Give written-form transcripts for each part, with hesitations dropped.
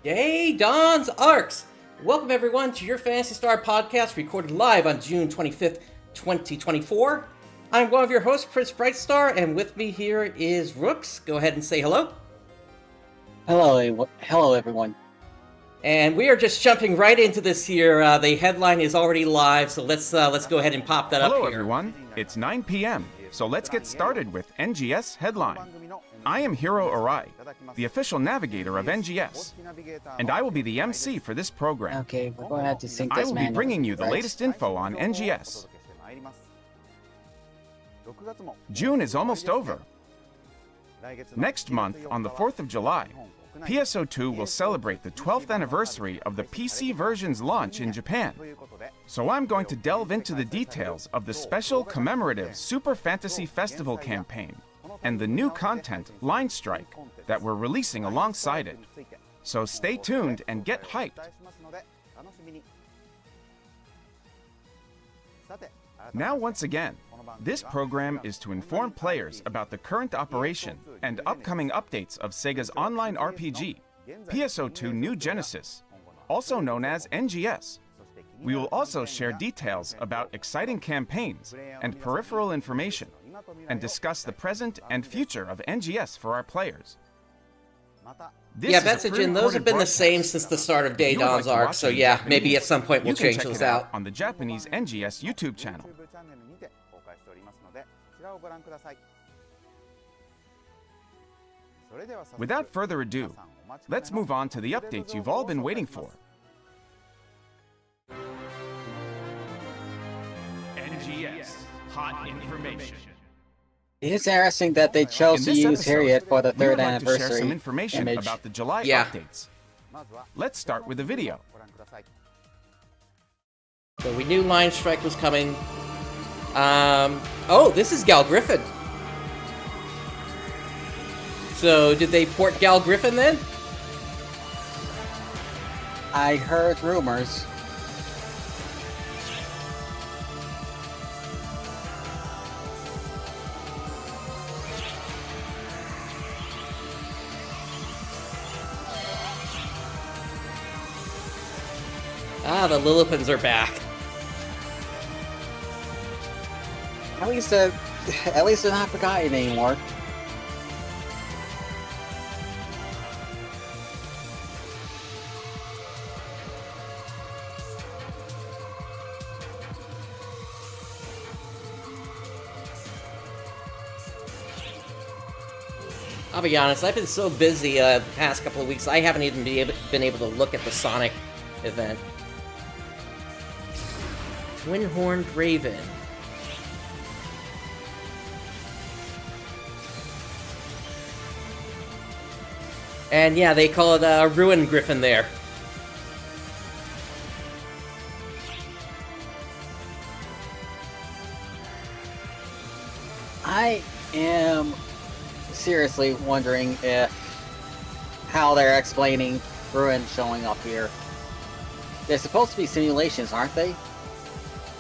Yay, Dawns ARKS! Welcome everyone to your Phantasy Star podcast recorded live on June 25th, 2024. I'm one of your hosts, PrinceBrightstar, and with me here is Rooks. Go ahead and say hello. Hello everyone. And we are just jumping right into this here. The headline is already live, so let's go ahead and pop that up here. Hello everyone, it's 9 p.m., so let's get started with NGS Headline. I am Hiro Arai, the official navigator of NGS, and I will be the MC for this program. Okay, we're going to have to sync I this will be manually, bringing you the right? latest info on NGS. June is almost over. Next month, on the 4th of July, PSO2 will celebrate the 12th anniversary of the PC version's launch in Japan. So I'm going to delve into the details of the special commemorative Super Fantasy Festival campaign and the new content, Line Strike, that we're releasing alongside it. So stay tuned and get hyped. Now once again, this program is to inform players about the current operation and upcoming updates of Sega's online RPG, PSO2 New Genesis, also known as NGS. We will also share details about exciting campaigns and peripheral information, and discuss the present and future of NGS for our players. Yeah, Betsujin, those have been the same since the start of Day Dawns ARKS, so yeah, maybe at some point we'll change those out. On the Japanese NGS YouTube channel. Without further ado, let's move on to the updates you've all been waiting for. NGS Hot Information. It's interesting that they chose to use Harriet for the we would third like to share anniversary some information image. about the July Yeah. updates. Let's start with the video. So we knew Line Strike was coming. Oh, this is Gal Griffin. So did they port Gal Griffin then? I heard rumors. Ah, the Lillipins are back. At least they're not forgotten anymore. I'll be honest, I've been so busy the past couple of weeks, I haven't even been able to look at the Sonic event. Twin-horned Raven. And yeah, they call it a Ruin Griffin there. I am seriously wondering how they're explaining Ruin showing up here. They're supposed to be simulations, aren't they?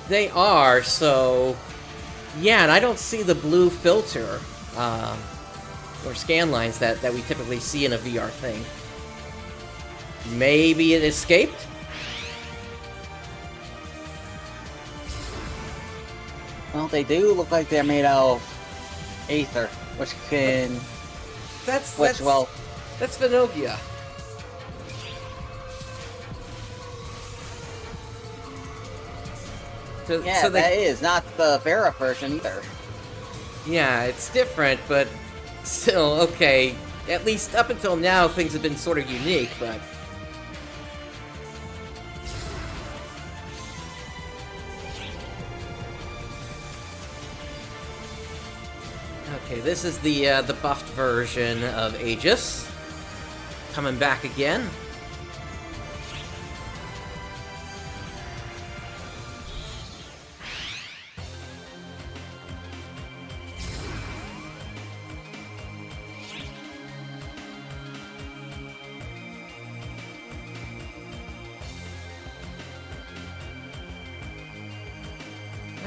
They are, so... Yeah, and I don't see the blue filter, or scan lines that we typically see in a VR thing. Maybe it escaped? Well, they do look like they're made out of aether, which can... That's Vinogia. Yeah, that is not the Vera version either. Yeah, it's different, but still, okay. At least up until now, things have been sort of unique, but... Okay, this is the buffed version of Aegis. Coming back again.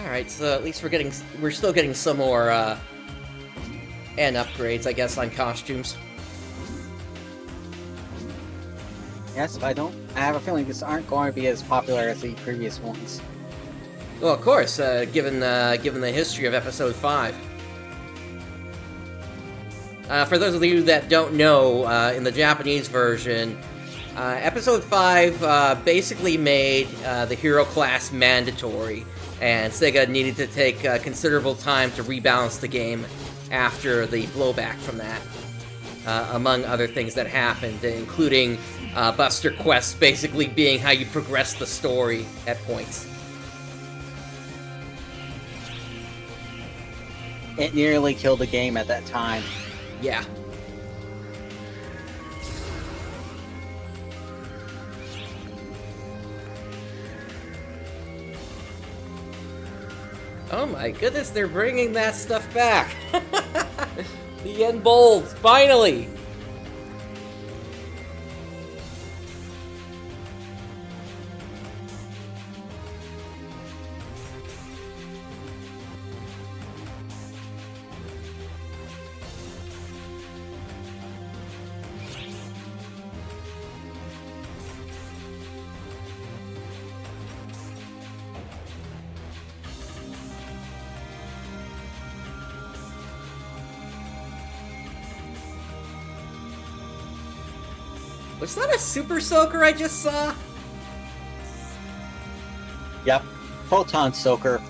Alright, so at least we're still getting some more, and upgrades, I guess, on costumes. Yes, but I have a feeling these aren't going to be as popular as the previous ones. Well, of course, given the history of Episode 5. For those of you that don't know, in the Japanese version, Episode 5 basically made the hero class mandatory, and Sega needed to take considerable time to rebalance the game after the blowback from that, among other things that happened, including Buster Quest basically being how you progress the story at points. It nearly killed the game at that time. Yeah. Oh my goodness, they're bringing that stuff back. The end bold, finally. Was that a Super Soaker I just saw? Yep. Photon Soaker.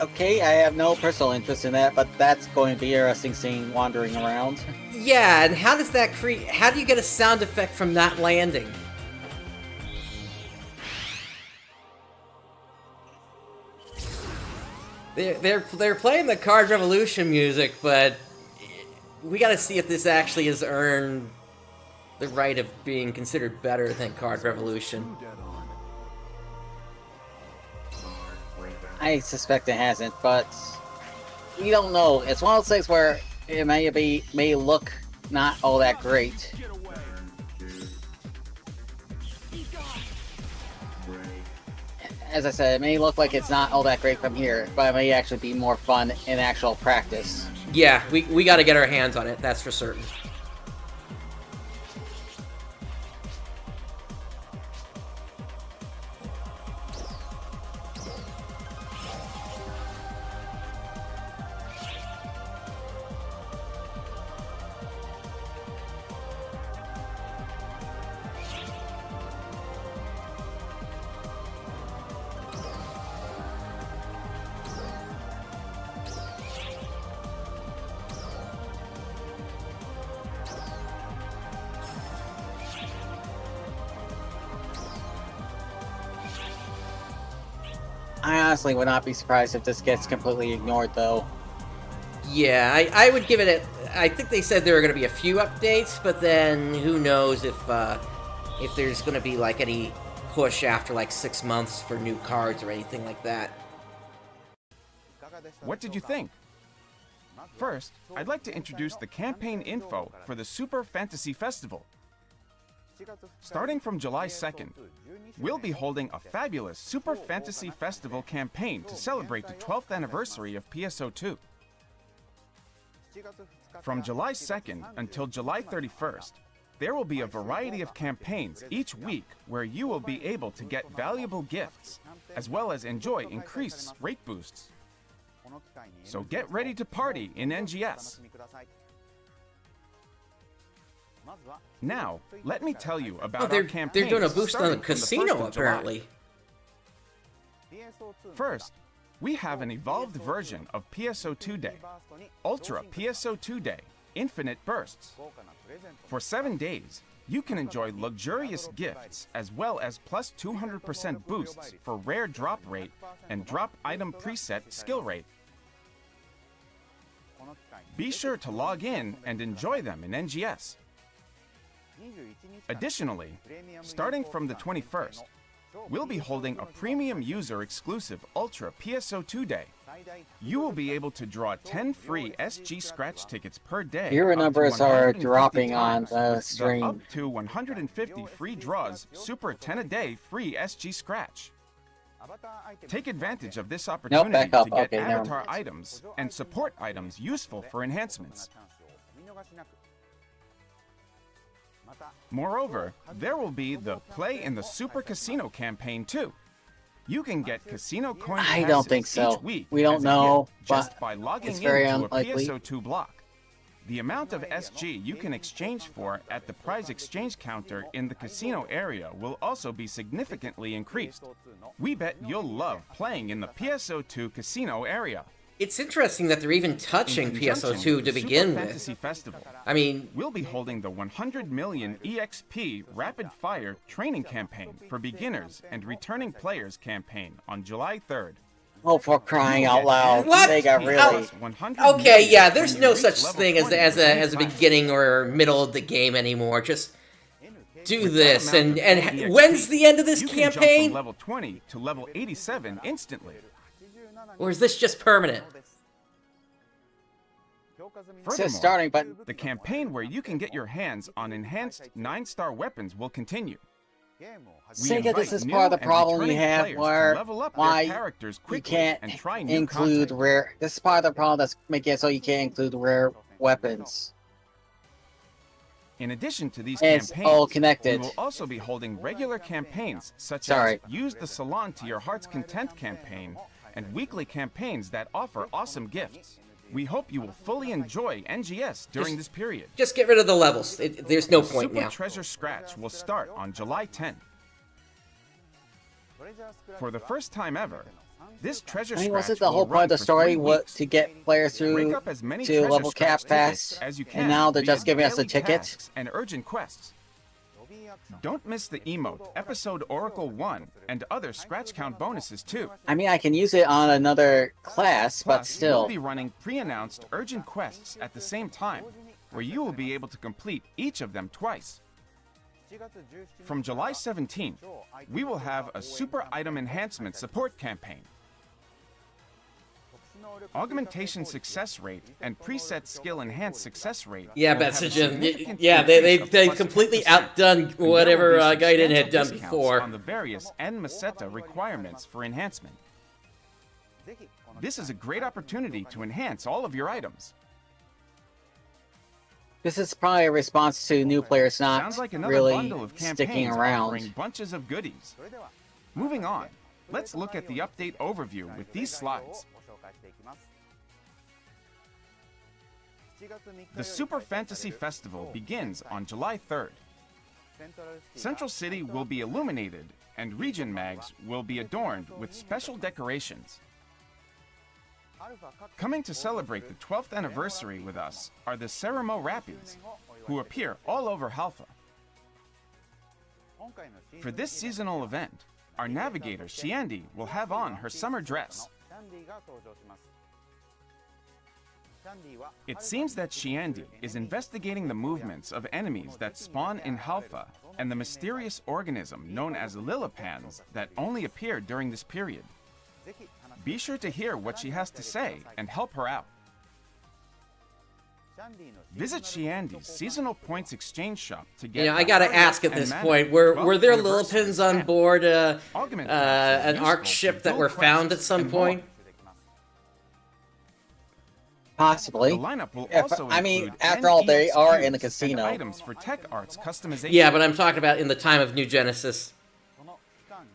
Okay, I have no personal interest in that, but that's going to be interesting seeing wandering around. Yeah, and how does that create... How do you get a sound effect from that landing? They're playing the Card Revolution music, but we gotta see if this actually has earned the right of being considered better than Card Revolution. I suspect it hasn't, but we don't know. It's one of those things where it may look not all that great. As I said, it may look like it's not all that great from here, but it may actually be more fun in actual practice. Yeah, we gotta get our hands on it, that's for certain. I honestly would not be surprised if this gets completely ignored, though. Yeah, I would give it I think they said there are going to be a few updates, but then who knows if there's going to be like any push after like 6 months for new cards or anything like that. What did you think? First, I'd like to introduce the campaign info for the Super Fantasy Festival. Starting from July 2nd, we'll be holding a fabulous Super Fantasy Festival campaign to celebrate the 12th anniversary of PSO2. From July 2nd until July 31st, there will be a variety of campaigns each week where you will be able to get valuable gifts, as well as enjoy increased rate boosts. So get ready to party in NGS. Now, let me tell you about our campaigns. They're doing a boost on the starting from the casino, 1st of July. apparently. First, we have an evolved version of PSO2 Day, Ultra PSO2 Day, Infinite Bursts. For 7 days, you can enjoy luxurious gifts as well as plus 200% boosts for rare drop rate and drop item preset skill rate. Be sure to log in and enjoy them in NGS. Additionally, starting from the 21st, we'll be holding a premium user-exclusive Ultra PSO2 Day. You will be able to draw 10 free SG scratch tickets per day. Hero up to numbers are 150 dropping on times. the The stream. up to 150 free draws Super 10 a day free SG scratch. Take advantage of this opportunity back up. to get Okay, never avatar mind. items and support items useful for enhancements. Moreover, there will be the Play in the Super Casino campaign too. You can get casino coin I passes don't think so. each week We don't as a know, gift just but by logging it's very into unlikely. a PSO2 block. The amount of SG you can exchange for at the prize exchange counter in the casino area will also be significantly increased. We bet you'll love playing in the PSO2 casino area. It's interesting that they're even touching PSO2 to begin with. Fantasy Festival. I mean, We'll be holding the 100 million EXP Rapid Fire training campaign for beginners and returning players campaign on July 3rd. Oh, for crying out loud. What? They got really... okay, yeah, there's no such thing as a beginning or middle of the game anymore. Just do this, and when's the end of this you can jump campaign? from level 20 to level 87 instantly. Or is this just permanent? It says starting, but The campaign where you can get your hands on enhanced 9-star weapons will continue. We Sega, this invite is new part of the and problem you returning have players to where level up their why characters you quickly can't and try new include content. rare... This is part of the problem that's making it so you can't include rare weapons. In addition to these It's campaigns, all connected. we will also be holding regular campaigns such Sorry. as Use the Salon to Your Heart's Content campaign and weekly campaigns that offer awesome gifts. We hope you will fully enjoy NGS during this period. Just get rid of the levels. There's no point Super now. Treasure Scratch will start on July 10. For the first time ever, this treasure I mean, scratch wasn't the will whole part run of the for story 3 what weeks. to get players through Rake up as many to treasure level cap scratch tickets pass, as you can and now they're via just giving us a daily ticket? tasks and urgent quests. Don't miss the emote, Episode Oracle 1, and other scratch count bonuses too. I mean, I can use it on another class, but Plus, still. we'll be running pre-announced urgent quests at the same time, where you will be able to complete each of them twice. From July 17th, we will have a Super Item Enhancement Support campaign. Augmentation success rate and preset skill enhanced success rate. Yeah, will have a Betsagen. significant Yeah, increase of they plus completely 50%. outdone And there will whatever be Gaiden had substantial done discounts before. on the various N Meseta requirements for enhancement. This is a great opportunity to enhance all of your items. This is probably a response to new players not Sounds like another really bundle of sticking campaigns around. offering bunches of goodies. Moving on, let's look at the update overview with these slides. The Super Fantasy Festival begins on July 3rd. Central City will be illuminated, and region mags will be adorned with special decorations. Coming to celebrate the 12th anniversary with us are the Ceremo Rappies, who appear all over Halpha. For this seasonal event, our navigator Shiandi will have on her summer dress. It seems that Shiandi is investigating the movements of enemies that spawn in Halpha and the mysterious organism known as Lillipans that only appear during this period. Be sure to hear what she has to say and help her out. Visit Shiandi's seasonal points exchange shop to get. You know, I gotta ask at this point: were there Lillipins on board an ARK ship that were found at some point? Possibly. The lineup will If- also I mean, include after all, they NEX are in the cubes casino. and items for tech arts customization. Yeah, but I'm talking about in the time of New Genesis.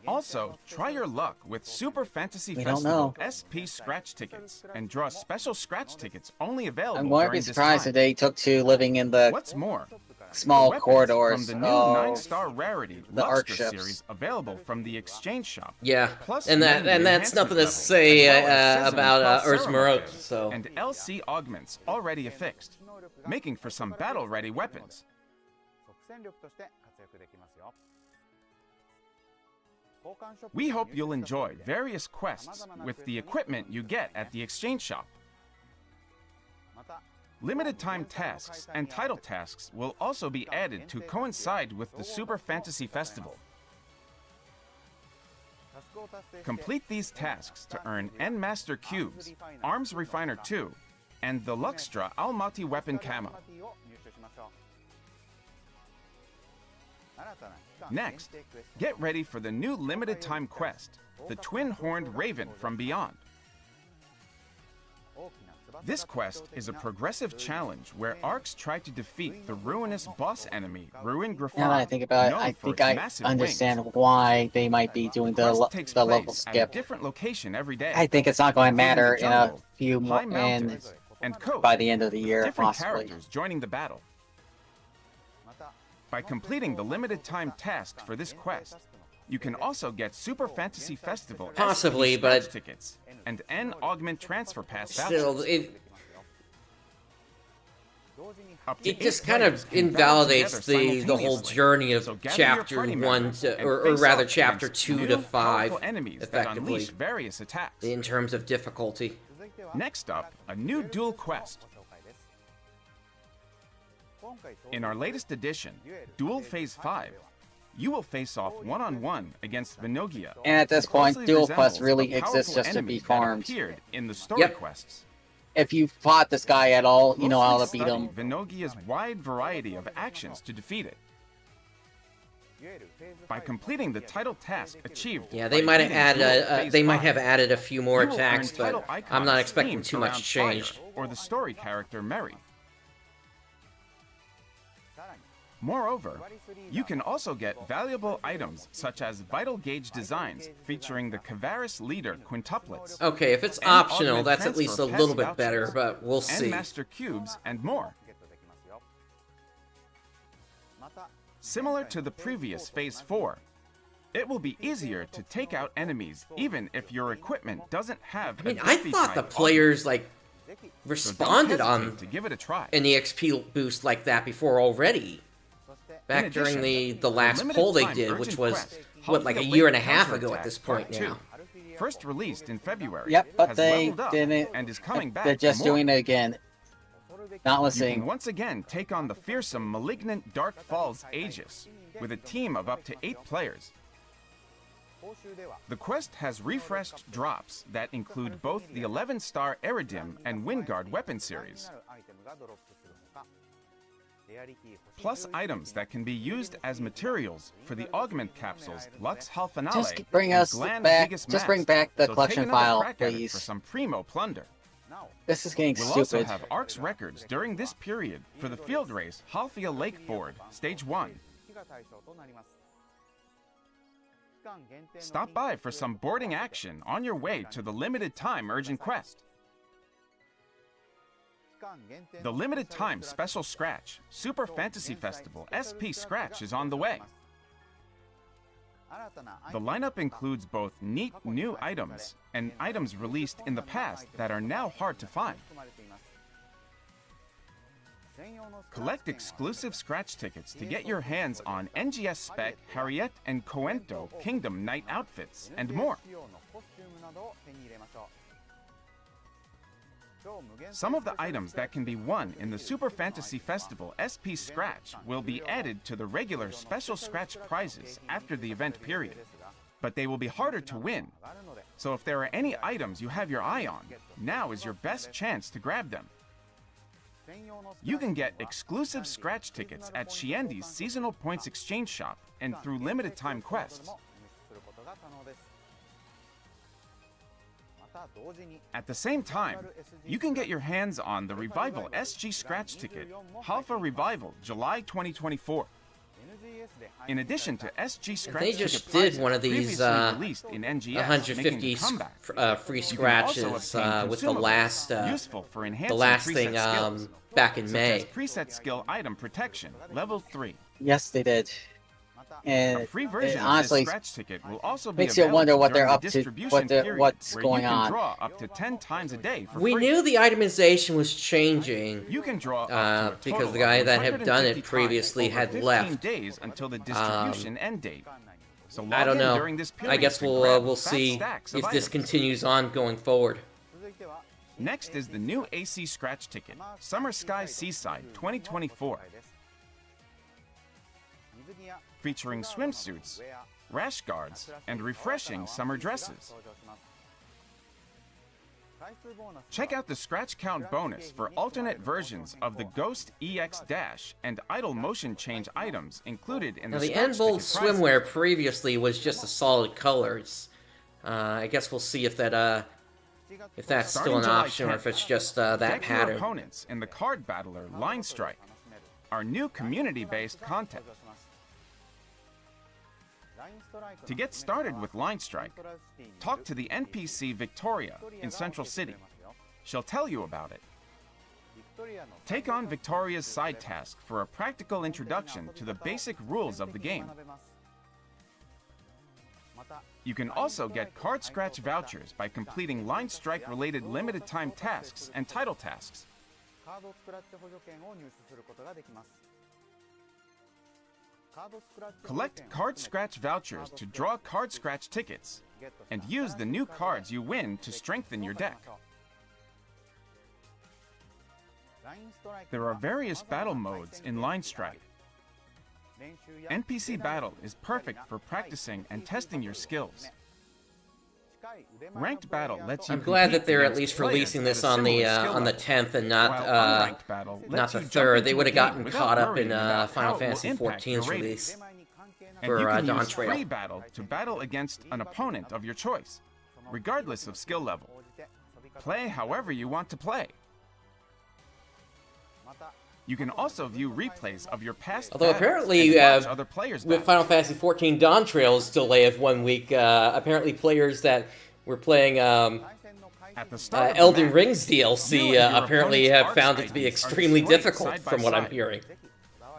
Also, try your luck with Super Fantasy We don't Festival know. SP scratch tickets and draw special scratch tickets only available I'm going to be during this surprised time. if they took to living in the What's more, small weapons corridors from the new of 9-star rarity the ARK Luxtra ships. series available from the exchange shop. Yeah, Plus and many that's enhancement nothing to levels, say as well as Sesame about Plus Earth's Ceremony Morose. Fair So and LC augments already affixed, making for some battle-ready weapons. We hope you'll enjoy various quests with the equipment you get at the exchange shop. Limited time tasks and title tasks will also be added to coincide with the Super Fantasy Festival. Complete these tasks to earn N-Master Cubes, Arms Refiner 2, and the Luxtra Almaty Weapon Camo. Next, get ready for the new limited time quest, the Twin-Horned Raven from Beyond. This quest is a progressive challenge where ARKS try to defeat the ruinous boss enemy, Ruin Griffon. Now that I think about it, I think I understand why they might be doing the level skip. At a different location every day. I think it's not going to matter in a few more, and by the end of the year, different possibly. characters joining the battle. By completing the limited time tasks for this quest, you can also get Super Fantasy Festival Possibly, SP but scratch tickets and N Augment Transfer Pass still, vouchers. it just kind of invalidates the whole journey of chapter 1 to, or rather chapter 2 to 5, effectively, various attacks. in terms of difficulty. Next up, a new dual quest. In our latest edition, Duel Phase 5, you will face off one-on-one against Venogia. And at this point, dual quests really exist just to be farmed. Appeared in the story quests. If you fought this guy at all, you know how to beat him. Venogia's wide variety of actions to defeat it. By completing the title task achieved, Yeah, they might have added a few more attacks, but I'm not expecting too much change. Or the story character Mary. Moreover, you can also get valuable items such as vital gauge designs featuring the Kavaris leader quintuplets. Okay, if it's optional, that's at least a little bit better, but we'll see. And Master Cubes and more. Similar to the previous Phase 4, it will be easier to take out enemies even if your equipment doesn't have I thought the players, like, responded on to give it a try. an EXP boost like that before already. Back during the last poll they did, which was, what, like a year and a half ago at this point now. First released in February. Yep, but they didn't. And is coming back. They're just doing it again. Not You listening. can once again take on the fearsome Malignant Dark Falls Aegis with a team of up to 8 players. The quest has refreshed drops that include both the 11-star Eridim and Wingard weapon series, plus items that can be used as materials for the augment capsules Lux Halfanale Just bring and us Gland back. Vegas Just bring Mask. back the So collection take another file, crack at it please. for some primo plunder. This is getting We'll also stupid. have ARKS records during this period for the field race Halfia Lake Board, Stage 1. Stop by for some boarding action on your way to the limited time urgent quest. The limited time special scratch, Super Fantasy Festival SP Scratch is on the way. The lineup includes both neat new items and items released in the past that are now hard to find. Collect exclusive scratch tickets to get your hands on NGS Spec, Harriet, and Coento Kingdom Night outfits, and more. Some of the items that can be won in the Super Fantasy Festival SP Scratch will be added to the regular special scratch prizes after the event period, but they will be harder to win. So if there are any items you have your eye on, now is your best chance to grab them. You can get exclusive scratch tickets at Shiendi's Seasonal Points Exchange Shop and through limited time quests. At the same time, you can get your hands on the Revival SG Scratch Ticket, Halfa Revival, July 2024. In addition to SG Scratch They Ticket just prizes did one of these previously released in NGS, 150 making a comeback. free You can scratches also obtain with the consumables last useful for enhancing thing preset skills, back in such May. as preset skill item protection, level 3. Yes, they did. And A free version it of honestly this scratch ticket will also be makes you available wonder what they're during up the to, distribution period, what's where going you can on. draw up to 10 times a day for We free. knew the itemization was changing You can draw up to a because total the guy of that had done 150 it times previously over had 15 left. days until the distribution end date. So log I don't in know. during this I period guess to grab we'll fat see stacks if of this items. continues on going forward. Next is the new AC Scratch Ticket, Summer Sky Seaside 2024. Featuring swimsuits, rash guards, and refreshing summer dresses. Check out the Scratch Count bonus for alternate versions of the Ghost EX Dash and Idle Motion Change items included in Now, the the Scratch N-Bolt Ticket prizes. swimwear previously was just a solid colors. I guess we'll see if that's Starting still an July option or 10th, if it's just that Deck your pattern. opponents in the Card Battler Line Strike, our new community-based content. To get started with Line Strike, talk to the NPC Victoria in Central City. She'll tell you about it. Take on Victoria's side task for a practical introduction to the basic rules of the game. You can also get card scratch vouchers by completing Line Strike-related limited time tasks and title tasks. Collect card scratch vouchers to draw card scratch tickets, and use the new cards you win to strengthen your deck. There are various battle modes in Line Strike. NPC Battle is perfect for practicing and testing your skills. Ranked Battle lets you I'm glad compete that they're at against least players releasing at this a on the similar skill level, 10th and while not Unranked Battle not lets the you jump 3rd. They into would a have gotten game caught without up in worrying about Final how it will Fantasy impact your 14's ratings. release And for you can Dawn use Trail. Free Battle to battle against an opponent of your choice, regardless of skill level. Play however you want to play. You can also view replays of your past Although battles apparently, and watch other players' with battles. Final Fantasy 14 Dawn Trail's delay of 1 week, apparently players that were playing At the start of the Elden match, Ring's you DLC and your apparently opponent's have found it ARKS to be IDs are extremely displayed difficult side by from what I'm side. hearing.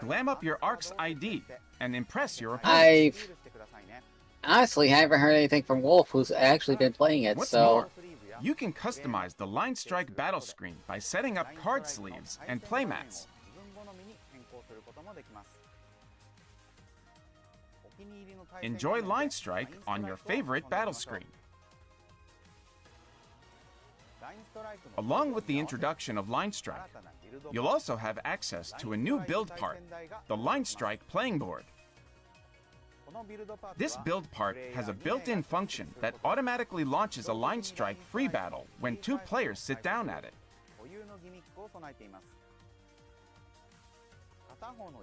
Glam up your ARKS ID and impress your opponent. I've honestly haven't heard anything from Wolf, who's actually been playing it, What's so more, you can customize the Line Strike battle screen by setting up card sleeves and playmats. Enjoy Line Strike on your favorite battle screen. Along with the introduction of Line Strike, you'll also have access to a new build part, the Line Strike playing board. This build part has a built-in function that automatically launches a Line Strike free battle when 2 players sit down at it.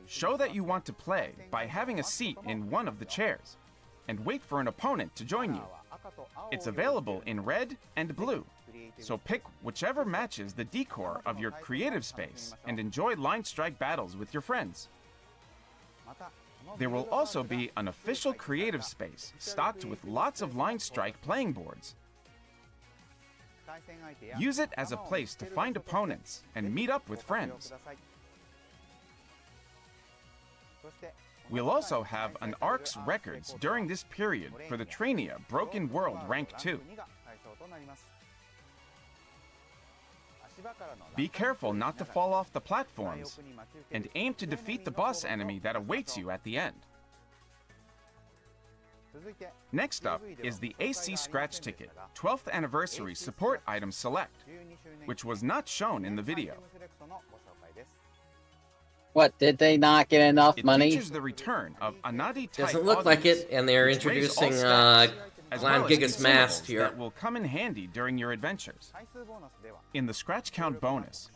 Show that you want to play by having a seat in one of the chairs, and wait for an opponent to join you. It's available in red and blue, so pick whichever matches the decor of your creative space and enjoy Line Strike battles with your friends. There will also be an official creative space stocked with lots of Line Strike playing boards. Use it as a place to find opponents and meet up with friends. We'll also have an ARKS records during this period for the Trainia Broken World Rank 2. Be careful not to fall off the platforms, and aim to defeat the boss enemy that awaits you at the end. Next up is the AC Scratch Ticket 12th Anniversary Support Item Select, which was not shown in the video. what, did they not get enough It money? features the return of Anadi type Doesn't look like augments, it, and they're which raise all introducing stats, as Glam well as Gigas Mask consumables here. that will come in handy during your adventures. In the Scratch Count bonus,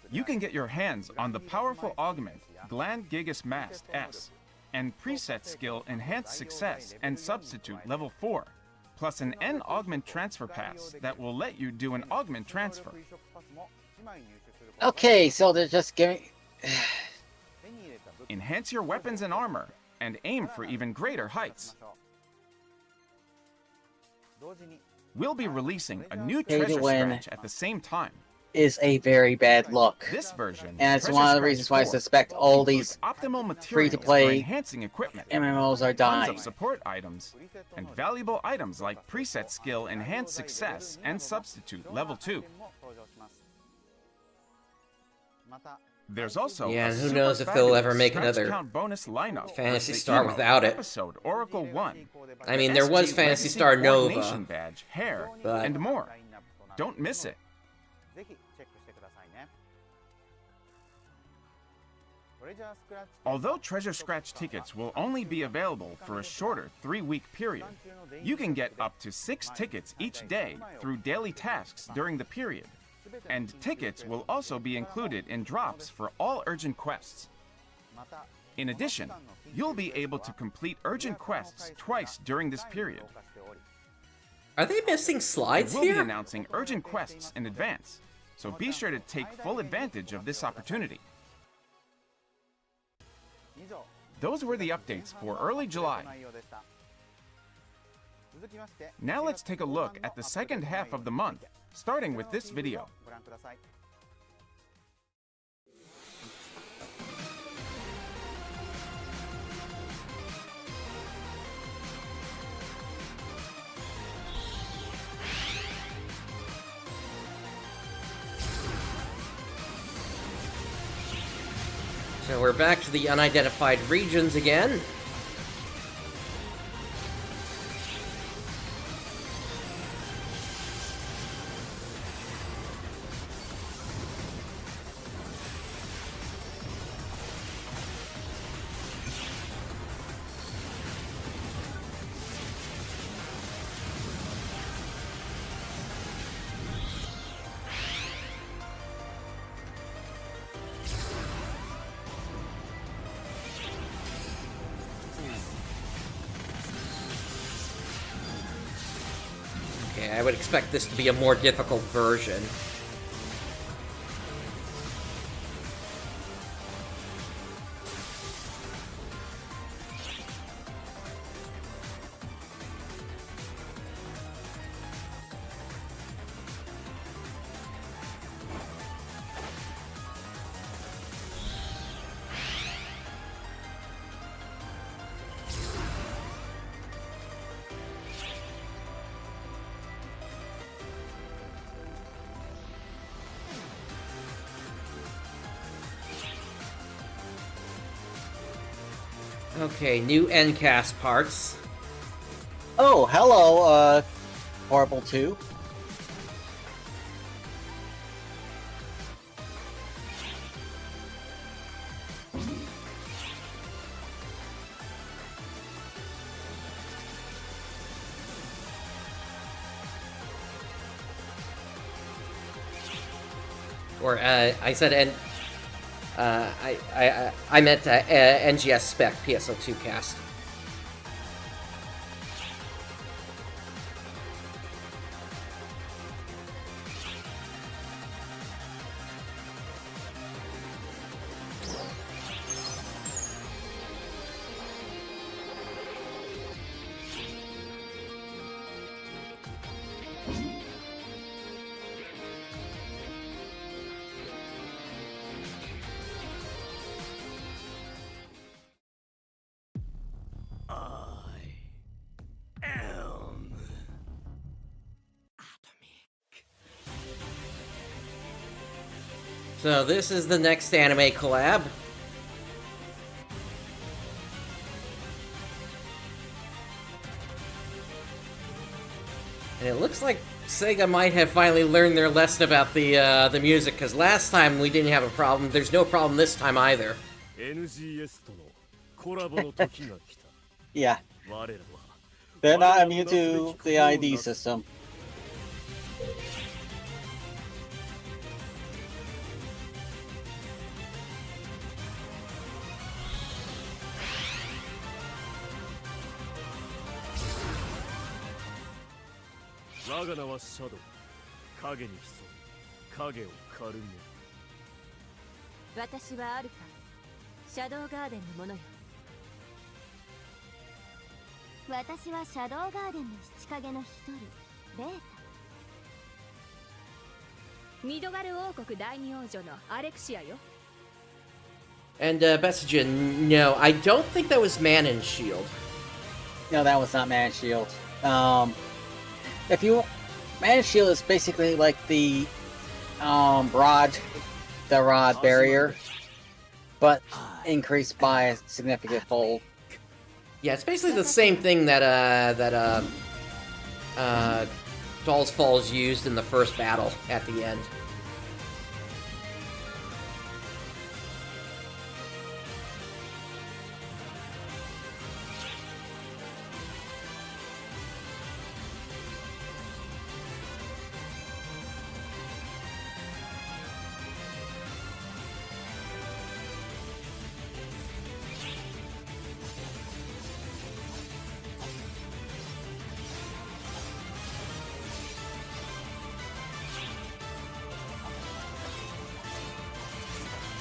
you can get your hands on the powerful augment Gland Gigas Mask S and preset skill Enhanced Success and Substitute level 4, plus an N augment transfer pass that will let you do an augment transfer. Okay, so they're just giving... Enhance your weapons and armor and aim for even greater heights. We'll be releasing a new Pay to treasure win. scratch at the same time. is a very bad look. This version, And it's Treasure one of the Scratch reasons why I 4, suspect all includes these optimal materials free-to-play for enhancing equipment, MMOs are tons dying. of support items, and valuable items like preset skill Enhanced Success and Substitute level 2. There's also Yeah, a and who super knows if they'll ever fabulous make Scratch another Count bonus lineup Phantasy with the Star Emo without it. Episode Oracle 1. I mean, there was SG Phantasy Legacy Star Coordination Nova, badge, hair, but- and more. Don't miss it. Although Treasure Scratch tickets will only be available for a shorter 3-week period, you can get up to 6 tickets each day through daily tasks during the period. And tickets will also be included in drops for all urgent quests. In addition, you'll be able to complete urgent quests twice during this period. Are they missing slides We'll be here? announcing urgent quests in advance, so be sure to take full advantage of this opportunity. Those were the updates for early July. Now let's take a look at the second half of the month, starting with this video. So we're back to the unidentified regions again. Okay, I would expect this to be a more difficult version. Okay, new endcast parts. Oh, hello, Horrible 2. Or, I said I meant NGS spec PSO2 cast. So this is the next anime collab. And it looks like Sega might have finally learned their lesson about the music, because last time we didn't have a problem. There's no problem this time either. NGS とのコラボの時が来た。 Yeah, 我らは they're not immune to the ID system. Wagana wa Shadow. 影に潜み影を狩る者。私はアルファシャドウガーデンのものよ。私はシャドウガーデンの七影の一人ベータ。ミドガル王国第二王女のアレクシアよ。 And Bessajin, no, I don't think that was Man and Shield. No, that was not Man Shield. If you... Man Shield is basically like the rod barrier, but increased by a significant fold. Yeah, it's basically the same thing that Dolls Falls used in the first battle at the end.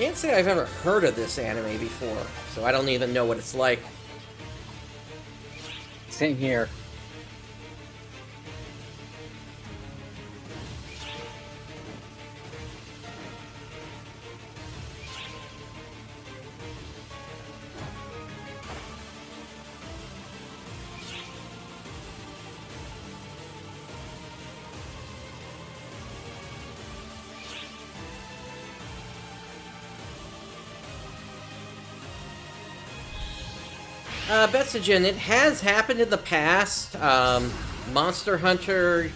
Can't say I've ever heard of this anime before, so I don't even know what it's like. Same here. Betsujin, it has happened in the past. Monster Hunter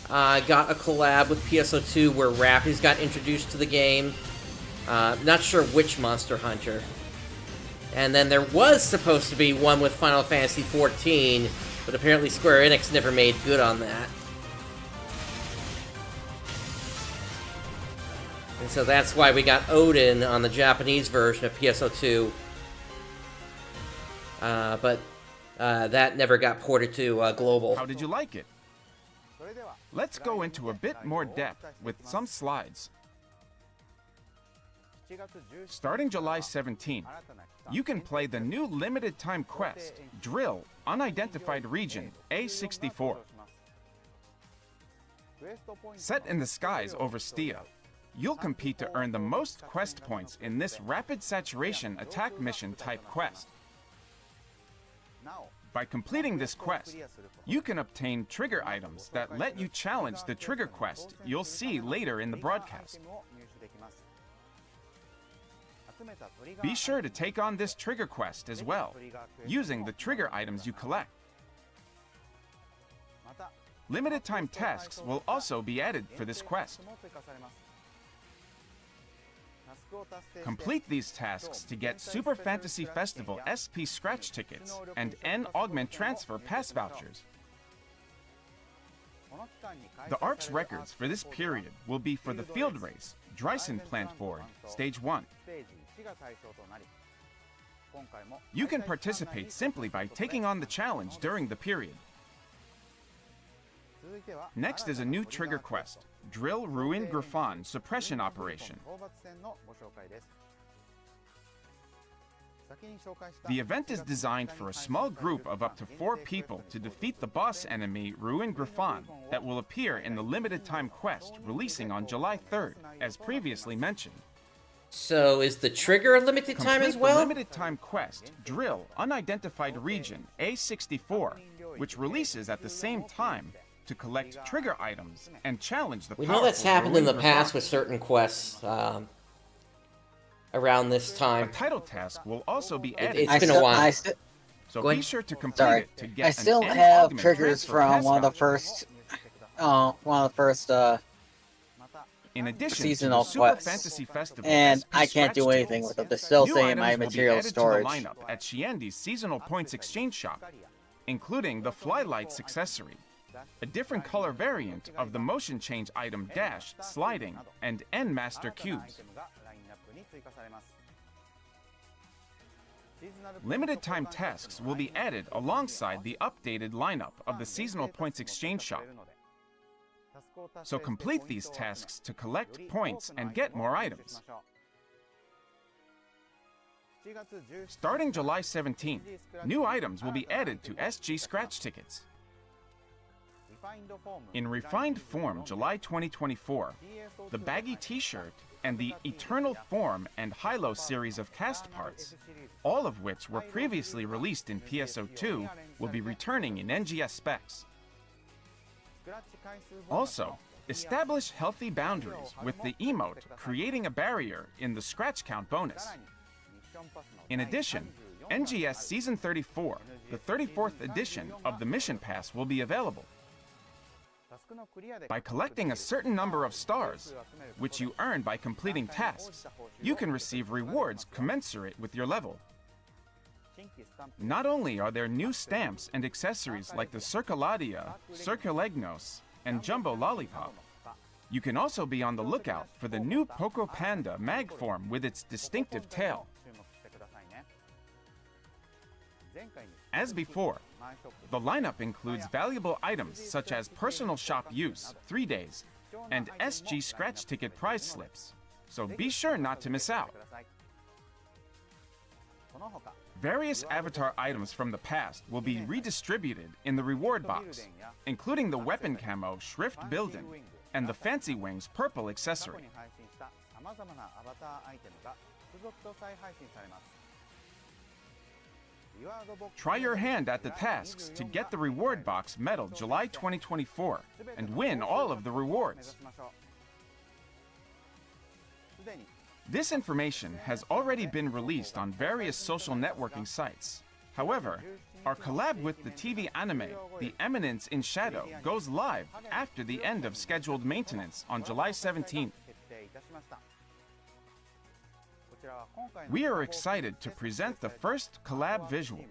got a collab with PSO2 where Rappies got introduced to the game. Not sure which Monster Hunter. And then there was supposed to be one with Final Fantasy XIV, but apparently Square Enix never made good on that. And so that's why we got Odin on the Japanese version of PSO2. But that never got ported to global. How did you like it? Let's go into a bit more depth with some slides. Starting July 17, you can play the new limited time quest, Drill Unidentified Region A64. Set in the skies over Stia, you'll compete to earn the most quest points in this rapid saturation attack mission type quest. By completing this quest, you can obtain trigger items that let you challenge the trigger quest you'll see later in the broadcast. Be sure to take on this trigger quest as well, using the trigger items you collect. Limited time tasks will also be added for this quest. Complete these tasks to get Super Fantasy Festival SP scratch tickets and N Augment Transfer pass vouchers. The ARKS records for this period will be for the field race, Dryson Plant Board, Stage 1. You can participate simply by taking on the challenge during the period. Next is a new trigger quest, Drill Ruin Griffon Suppression Operation. The event is designed for a small group of up to 4 people to defeat the boss enemy Ruin Griffon that will appear in the limited time quest releasing on July 3rd, as previously mentioned. So is the trigger a limited time as well? The limited time quest, Drill Unidentified Region A64, which releases at the same time to collect trigger items and challenge the We know that's happened in the past with certain quests around this time. A title task will also be added. It's been a while. So be sure to complete it to get I still an have Augment triggers transfer from pass one of the vouchers. first In addition seasonal to the Super quests, Fantasy Festival and SP I can't do scratch anything tickets, with them. They're still new saying my items will be material added storage. to the lineup at Shiendi's seasonal points exchange shop, including the Flylights accessory, a different color variant of the motion change item Dash, Sliding, and N Master Cubes. Limited time tasks will be added alongside the updated lineup of the seasonal points exchange shop. So complete these tasks to collect points and get more items. Starting July 17, new items will be added to SG scratch tickets. In Refined Form July 2024, the baggy t-shirt and the Eternal Form and Hilo series of cast parts, all of which were previously released in PSO2, will be returning in NGS specs. Also, establish healthy boundaries with the emote Creating a Barrier in the Scratch Count bonus. In addition, NGS Season 34, the 34th edition of the Mission Pass, will be available. By collecting a certain number of stars, which you earn by completing tasks, you can receive rewards commensurate with your level. Not only are there new stamps and accessories like the Circuladia, Circulegnos, and Jumbo Lollipop, you can also be on the lookout for the new Poco Panda mag form with its distinctive tail. As before, the lineup includes valuable items such as personal shop use, 3 days, and SG scratch ticket prize slips, so be sure not to miss out. Various avatar items from the past will be redistributed in the reward box, including the weapon camo Shrift Bilden and the Fancy Wings purple accessory. Try your hand at the tasks to get the reward box medal July 2024 and win all of the rewards. This information has already been released on various social networking sites. However, our collab with the TV anime, The Eminence in Shadow, goes live after the end of scheduled maintenance on July 17th. We are excited to present the first collab visual,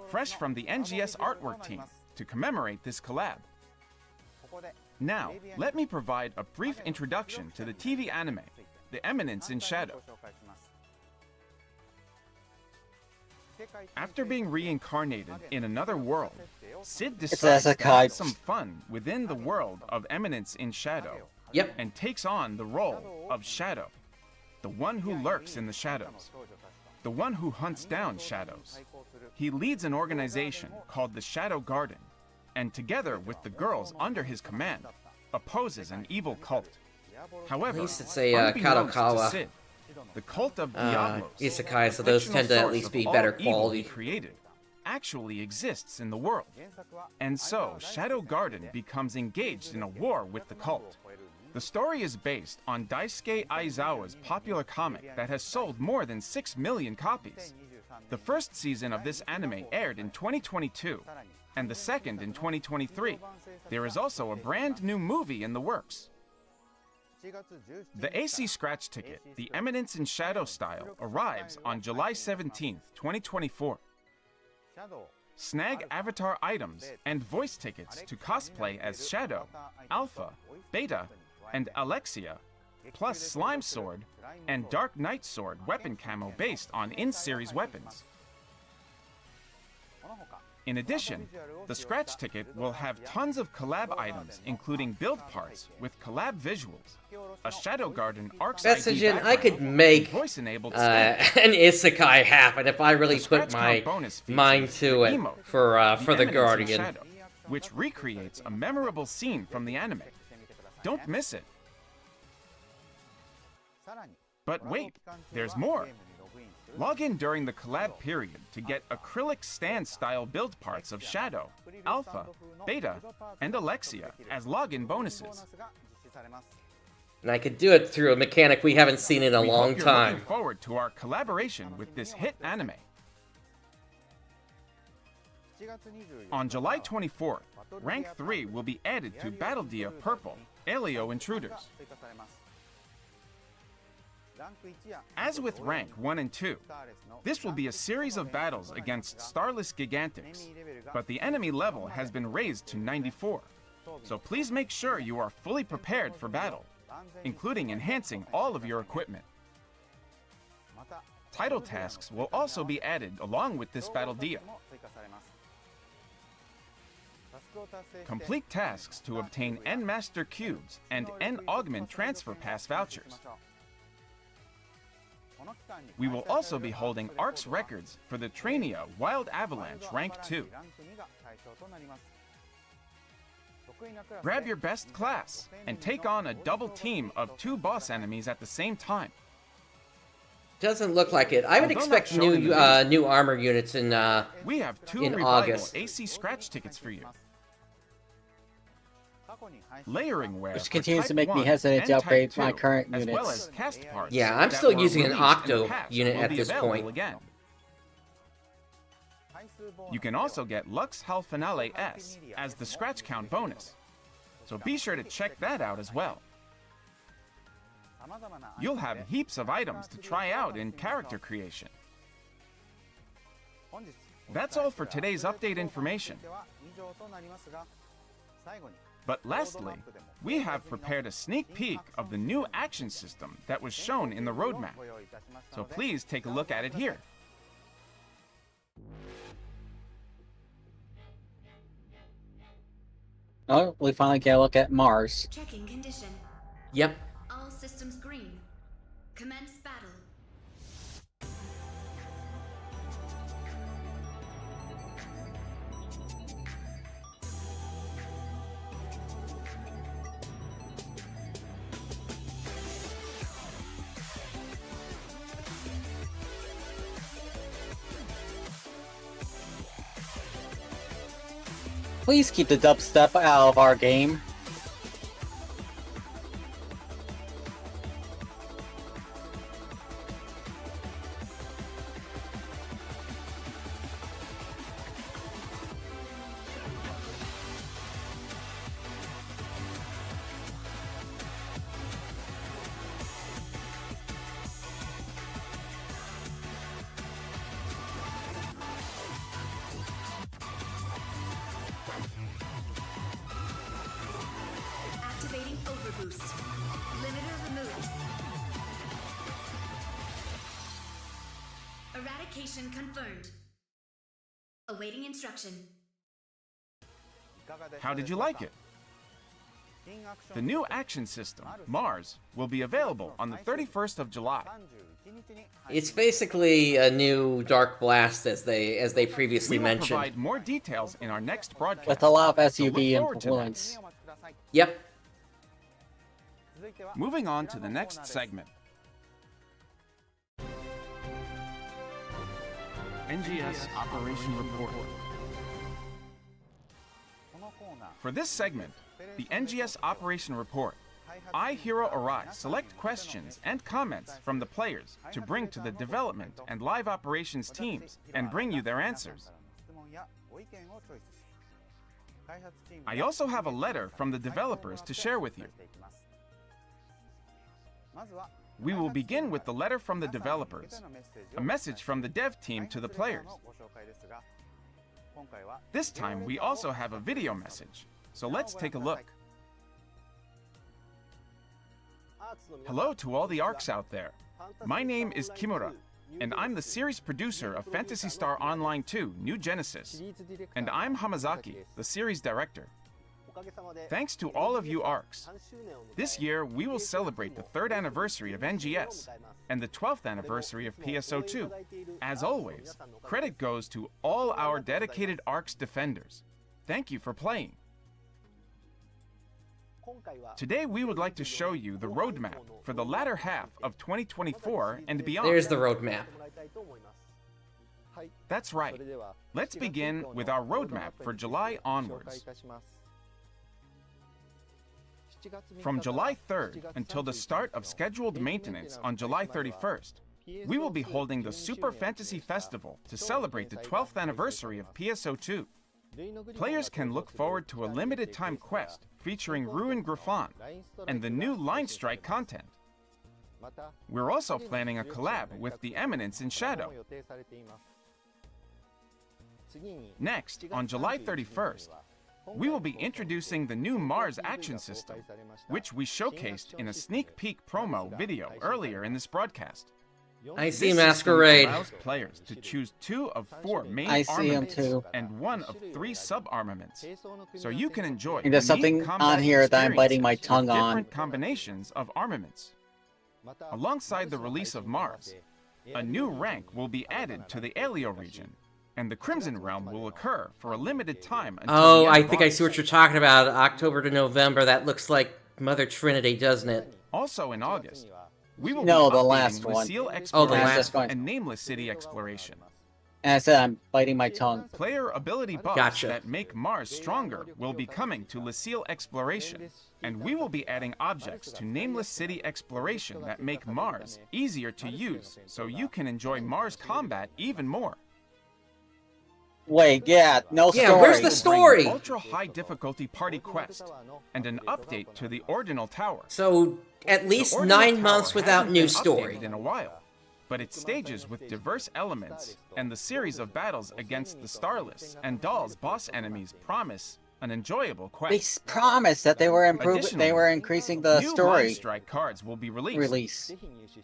fresh from the NGS artwork team, to commemorate this collab. Now, let me provide a brief introduction to the TV anime, The Eminence in Shadow. After being reincarnated in another world, Sid decides to have some fun within the world of Eminence in Shadow, and takes on the role of Shadow, the one who lurks in the shadows, the one who hunts down shadows. He leads an organization called the Shadow Garden, and together with the girls under his command, opposes an evil cult. However, At least it's a unbeknownst to Kadokawa Sid, the cult of Diablos, isekai, so the those fictional tend to at source least of be all better evil quality. he created, actually exists in the world. And so, Shadow Garden becomes engaged in a war with the cult. The story is based on Daisuke Aizawa's popular comic that has sold more than 6 million copies. The first season of this anime aired in 2022, and the second in 2023. There is also a brand new movie in the works. The AC Scratch ticket, The Eminence in Shadow style, arrives on July 17th, 2024. Snag avatar items and voice tickets to cosplay as Shadow, Alpha, Beta, and Alexia, plus Slime Sword and Dark Knight Sword weapon camo based on in-series weapons. In addition, the Scratch ticket will have tons of collab items, including build parts with collab visuals, a Shadow Garden ARKS ID Messaging, I background, could make voice-enabled an isekai happen if I really put my mind to it for the Guardian. Shadow, which recreates a memorable scene from the anime. Don't miss it. But wait, there's more. Log in during the collab period to get acrylic stand-style build parts of Shadow, Alpha, Beta, and Alexia as login bonuses. And I could do it through a mechanic we haven't seen in a long You're time. looking forward to our collaboration with this hit anime. On July 24th, Rank 3 will be added to Battle Dia Purple, Alio Intruders. As with Rank 1 and 2, this will be a series of battles against Starless Gigantics, but the enemy level has been raised to 94, so please make sure you are fully prepared for battle, including enhancing all of your equipment. Title tasks will also be added along with this Battle Dia. Complete tasks to obtain N-Master Cubes and N-Augment Transfer Pass vouchers. We will also be holding ARKS records for the Trainia Wild Avalanche Rank 2. Grab your best class and take on a double team of 2 boss enemies at the same time. Doesn't look like it. I would expect new armor units in We have 2 in revival August. AC Scratch tickets for you. Layering wear Which for continues Type to make me 1 hesitant and to upgrade Type my 2, current as well units. as cast parts Yeah, I'm that still were using an released in the Octo past unit will at be this available point. Again. You can also get Lux Hal Finale S as the scratch count bonus, so be sure to check that out as well. You'll have heaps of items to try out in character creation. That's all for today's update information. But lastly, we have prepared a sneak peek of the new action system that was shown in the roadmap, so please take a look at it here. Oh, we finally get a look at Mars. Checking condition. Yep. All systems green. Commence battle. Please keep the dubstep out of our game. Activating overboost. Limiter removed. Eradication confirmed. Awaiting instruction. How did you like it? The new action system, Mars, will be available on the 31st of July. It's basically a new Dark Blast, as they previously We will mentioned. provide more details in our next broadcast. With a lot of So look SUV forward to that. influence. Yep. Moving on to the next segment. NGS Operation Report. For this segment, the NGS Operation Report, I, Hiro Arai, select questions and comments from the players to bring to the development and live operations teams and bring you their answers. I also have a letter from the developers to share with you. We will begin with the letter from the developers, a message from the dev team to the players. This time we also have a video message, so let's take a look. Hello to all the ARKs out there. My name is Kimura, and I'm the series producer of Phantasy Star Online 2 New Genesis, and I'm Hamazaki, the series director. Thanks to all of you ARKs. This year, we will celebrate the 3rd anniversary of NGS and the 12th anniversary of PSO2. As always, credit goes to all our dedicated ARKs defenders. Thank you for playing. Today, we would like to show you the roadmap for the latter half of 2024 and beyond. There's the roadmap. That's right. Let's begin with our roadmap for July onwards. From July 3rd until the start of scheduled maintenance on July 31st, we will be holding the Super Fantasy Festival to celebrate the 12th anniversary of PSO2. Players can look forward to a limited-time quest featuring Ruin Griffon and the new Line Strike content. We're also planning a collab with the Eminence in Shadow. Next, on July 31st, we will be introducing the new Mars action system, which we showcased in a sneak peek promo video earlier in this broadcast. I see This Masquerade. system allows players to choose 2 of 4 main I see him armaments too. and 1 of 3 sub-armaments, so you can enjoy And there's unique something combat on here that I'm biting my experiences tongue with on. different combinations of armaments. Alongside the release of Mars, a new rank will be added to the Alio region, and the Crimson Realm will occur for a limited time until Oh, the end I of think I see what August. you're talking about. October to November. That looks like Mother Trinity, doesn't it? Also in August, we will No, be the updating last one. Lucille Oh, the Exploration last one. and Nameless City Exploration. And I said I'm biting my tongue. Player ability buffs Gotcha. that make Mars stronger will be coming to Lucille Exploration, and we will be adding objects to Nameless City Exploration that make Mars easier to use, so you can enjoy Mars combat even more. Wait, yeah, no Yeah, story. where's the story? Ultra high difficulty party quest and an update to the Ordinal Tower. So, at The least Ordinal 9 Tower months without hasn't new been story. updated in a while, but its stages with diverse elements and the series of battles against the Starless and Doll's boss enemies promise an enjoyable They quest. promised that they were improving. Additionally, They were increasing the New Line story Strike cards will be released. release.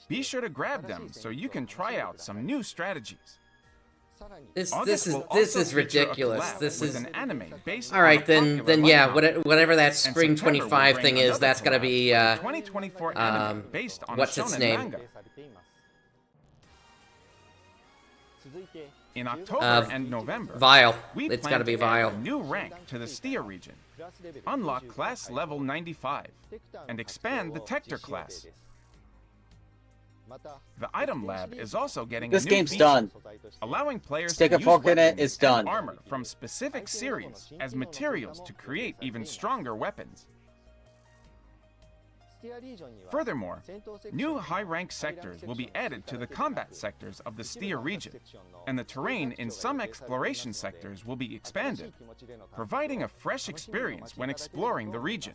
Be sure to grab them so you can try out some new strategies. This August will is also feature a ridiculous. collab This with is an anime based all right. on a Then popular yeah, light novel. whatever that And spring September will 25 bring thing is, another that's gonna collab be with a 2024 anime based on what's a its shonen name? manga. In October and November, Vile. we It's plan got to be add Vile. a new rank to the Stia region, unlock class level 95, and expand the Tector class. The item lab is also getting This a new game's feature, done. allowing players Stick to a use fork in it, weapons it's and done. armor from specific series as materials to create even stronger weapons. Furthermore, new high-rank sectors will be added to the combat sectors of the Stia region, and the terrain in some exploration sectors will be expanded, providing a fresh experience when exploring the region.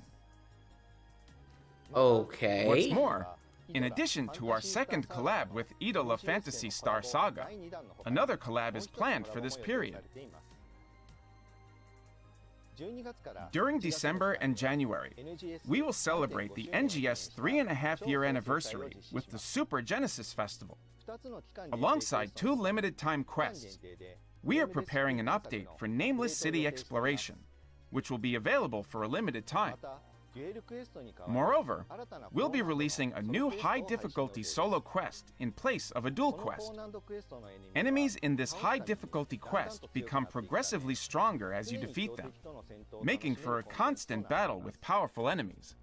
Okay. What's more, in addition to our second collab with Idol of Phantasy Star Saga, another collab is planned for this period. During December and January, we will celebrate the NGS 3.5-year anniversary with the Super Genesis Festival. Alongside 2 limited-time quests, we are preparing an update for Nameless City Exploration, which will be available for a limited time. Moreover, we'll be releasing a new high-difficulty solo quest in place of a dual quest. Enemies in this high-difficulty quest become progressively stronger as you defeat them, making for a constant battle with powerful enemies.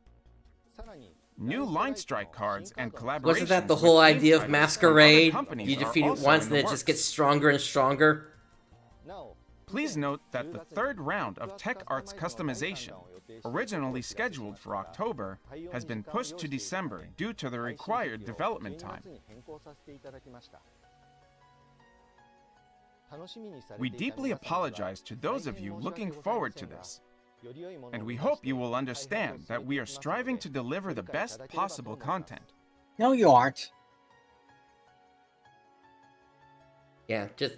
New line strike cards and collaborations. Wasn't that the with whole game idea of titles from Masquerade? other companies You are defeat it also once in and the it just works. gets stronger and stronger. Please note that the third round of Tech Arts customization, originally scheduled for October, has been pushed to December due to the required development time. We deeply apologize to those of you looking forward to this, and we hope you will understand that we are striving to deliver the best possible content. No, you aren't. Yeah, just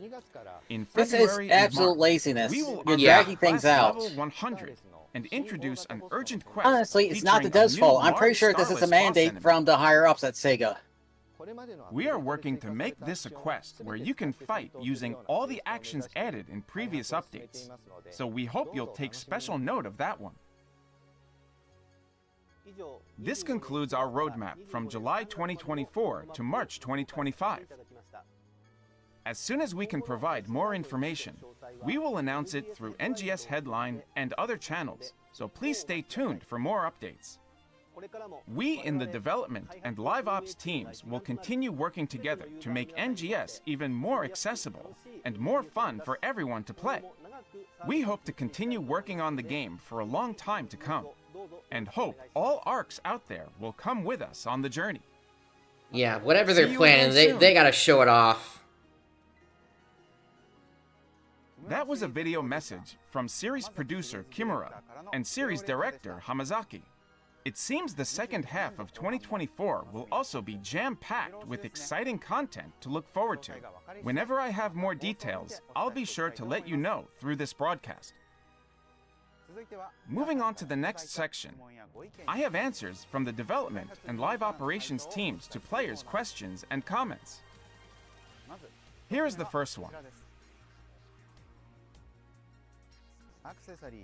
In This February is and absolute March, laziness. we will You're unlock dragging things class out. level 100 and introduce an urgent quest. Honestly, it's not the featuring a devs' new fault. I'm pretty large sure this is a starless boss mandate enemy. from the higher-ups at Sega. We are working to make this a quest where you can fight using all the actions added in previous updates, so we hope you'll take special note of that one. This concludes our roadmap from July 2024 to March 2025. As soon as we can provide more information, we will announce it through NGS Headline and other channels, so please stay tuned for more updates. We in the development and live ops teams will continue working together to make NGS even more accessible and more fun for everyone to play. We hope to continue working on the game for a long time to come, and hope all ARKs out there will come with us on the journey. yeah, whatever See they're you planning, again soon. they gotta show it off. That was a video message from series producer Kimura and series director Hamazaki. It seems the second half of 2024 will also be jam-packed with exciting content to look forward to. Whenever I have more details, I'll be sure to let you know through this broadcast. Moving on to the next section, I have answers from the development and live operations teams to players' questions and comments. Here is the first one.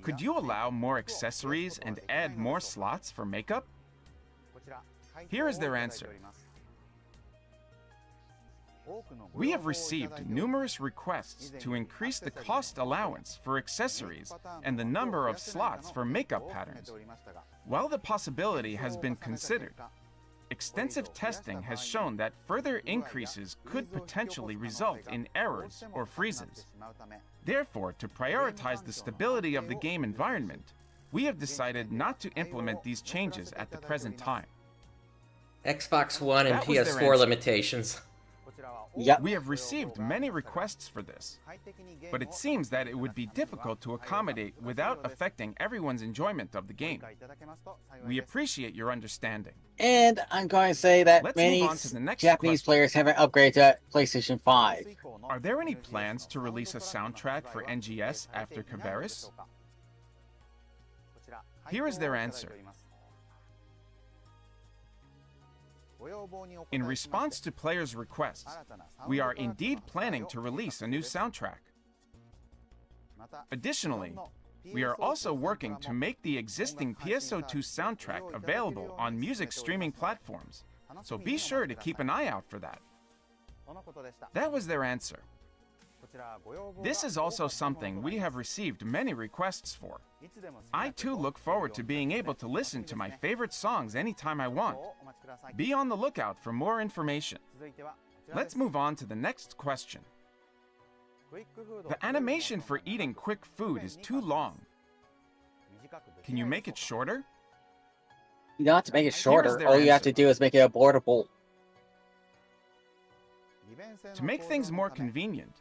Could you allow more accessories and add more slots for makeup? Here is their answer. We have received numerous requests to increase the cost allowance for accessories and the number of slots for makeup patterns. While the possibility has been considered, extensive testing has shown that further increases could potentially result in errors or freezes. Therefore, to prioritize the stability of the game environment, we have decided not to implement these changes at the present time. Xbox One and That was their PS4 answer. limitations. Yep. We have received many requests for this, but it seems that it would be difficult to accommodate without affecting everyone's enjoyment of the game. We appreciate your understanding. And I'm going to say that Let's many move on to the next Japanese question. players haven't upgraded to PlayStation 5. Are there any plans to release a soundtrack for NGS after Caveris? Here is their answer. In response to players' requests, we are indeed planning to release a new soundtrack. Additionally, we are also working to make the existing PSO2 soundtrack available on music streaming platforms, so be sure to keep an eye out for that. That was their answer. This is also something we have received many requests for. I too look forward to being able to listen to my favorite songs anytime I want, Be on the lookout for more information. Let's move on to the next question. The animation for eating quick food is too long. Can you make it shorter? You don't have to make it Here's shorter. their All you have answer. to do is make it abortable. To make things more convenient,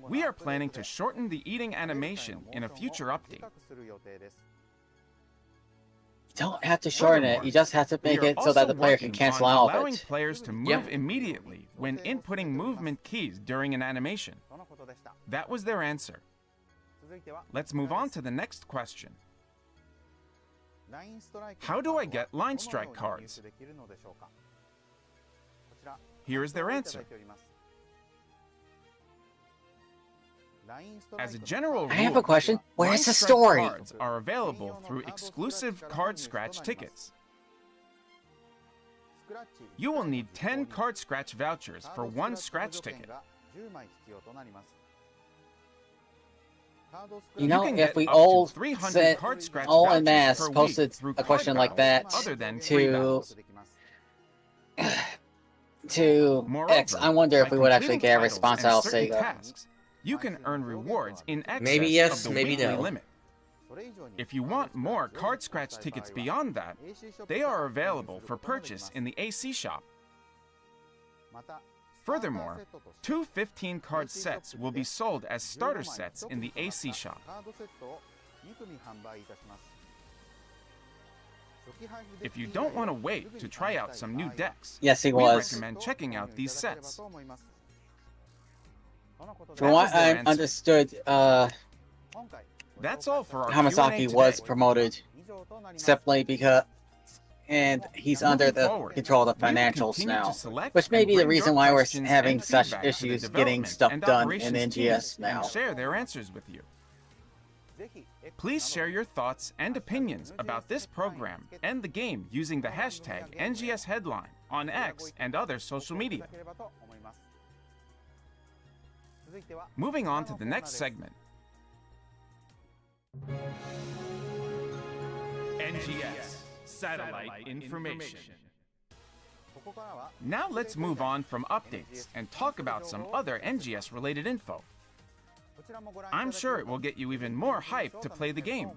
we are planning to shorten the eating animation in a future update. You don't have to shorten it. You just have to make We are it so that also the player can working cancel on out of allowing it. players to move Yep. immediately when inputting movement keys during an animation. That was their answer. Let's move on to the next question. How do I get line strike cards? Here is their answer. As a general rule, I have a question. line Where's the strike story? cards are available through exclusive card scratch tickets. You will need 10 card scratch vouchers for one scratch ticket. You know, can if get we up to all 300 said card scratch all vouchers en masse per week posted through a card question like battles that other than free to battles. to X, I wonder if by we would actually completing get a titles response and out of certain Sega. tasks, you can earn rewards in excess Maybe yes, of the maybe weekly no. limit. If you want more card scratch tickets beyond that, they are available for purchase in the AC shop. Furthermore, two 15-card sets will be sold as starter sets in the AC shop. If you don't want to wait to try out some new decks, Yes, he we was. recommend checking out these sets. From what their I answer. understood, That's all for our Hamasaki Q&A was today. promoted simply because, and he's under Moving the forward, control of the we will financials continue now, to select which may and be the bring reason your why we're questions having and such feedback to the issues getting development stuff and done in operations NGS teams now. and share their answers with you. Please share your thoughts and opinions about this program and the game using the hashtag NGS Headline on X and other social media. Moving on to the next segment. NGS Satellite Information. Now let's move on from updates and talk about some other NGS related info. I'm sure it will get you even more hyped to play the game.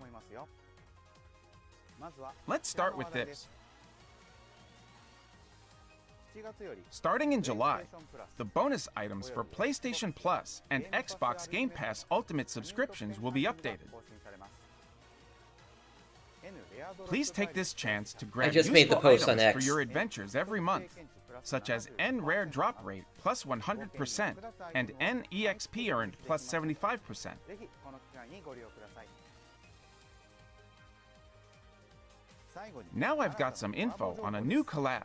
Let's start with this. Starting in July, the bonus items for PlayStation Plus and Xbox Game Pass Ultimate subscriptions will be updated. Please take this chance to grab just made the useful post on items X. for your adventures every month, such as N Rare Drop Rate plus 100% and N EXP Earned plus 75%. Now I've got some info on a new collab.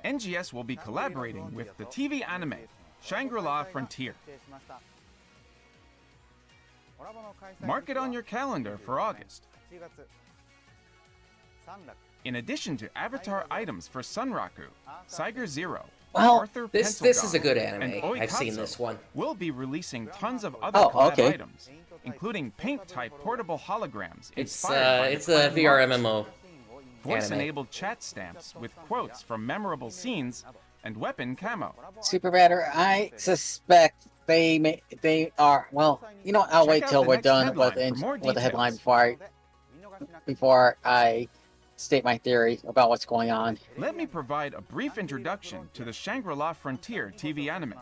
NGS will be collaborating with the TV anime Shangri-La Frontier. Mark it on your calendar for August. In addition to avatar items for Sunraku, Saiger Zero, Well, Arthur This Pencil is a God, good and anime. I've seen Oikatsu, this one. we'll be releasing tons of other Oh, collab okay. items, including paint-type portable holograms It's inspired by it's the a clan VR march, MMO. voice-enabled chat stamps with quotes from memorable scenes, and weapon camo. Super Batter, I suspect they are, well, you know, I'll Check wait out till the we're next done headline for more with the headline details. before I state my theory about what's going on. Let me provide a brief introduction to the Shangri-La Frontier TV anime.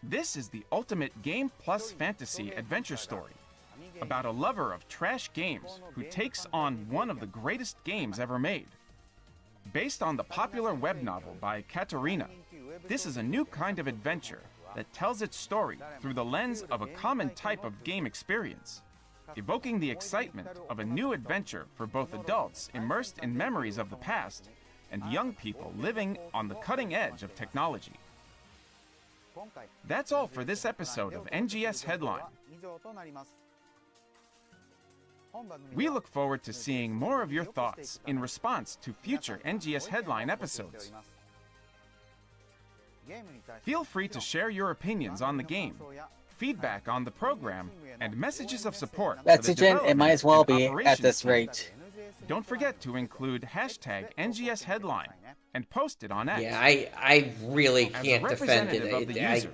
This is the ultimate game plus fantasy adventure story about a lover of trash games who takes on one of the greatest games ever made. Based on the popular web novel by Katerina, this is a new kind of adventure that tells its story through the lens of a common type of game experience, evoking the excitement of a new adventure for both adults immersed in memories of the past and young people living on the cutting edge of technology. That's all for this episode of NGS Headline. We look forward to seeing more of your thoughts in response to future NGS Headline episodes. Feel free to share your opinions on the game, feedback on the program, and messages of support. for the Messaging, it might as well be development and at this operations rate. Don't forget to include hashtag NGS Headline and post it on X. Yeah, I really As a can't defend it. representative of the I, users,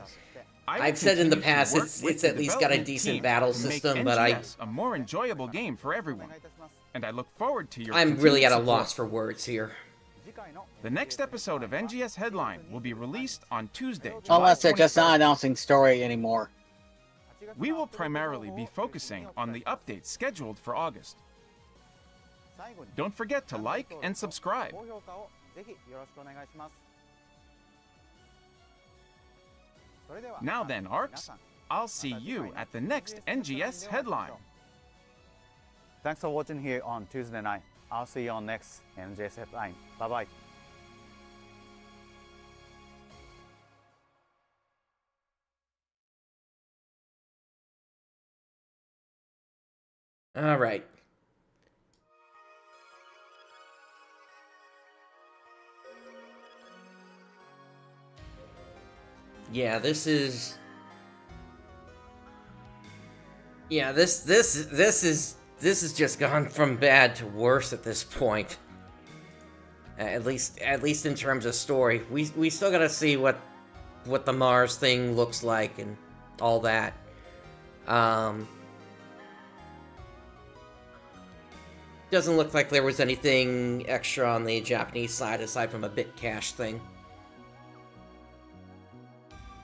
I will I've said in the continue to past work it's with the at least got a development decent team battle to make system, but NGS a more enjoyable game for everyone. And I look forward to your I'm really at a continued loss support. for words here. The next episode of NGS Headline will be released on Tuesday, July Unless they're just 23rd. not announcing story anymore. We will primarily be focusing on the updates scheduled for August. Don't forget to like and subscribe. Now then, ARKS, I'll see you at the next NGS Headline. Thanks for watching here on Tuesday night. I'll see you on next NGS Headline. Bye-bye. All right. Yeah, this is. Yeah, this is just gone from bad to worse at this point. At least in terms of story. We still gotta see what the Mars thing looks like and all that. Doesn't look like there was anything extra on the Japanese side aside from a bit cache thing.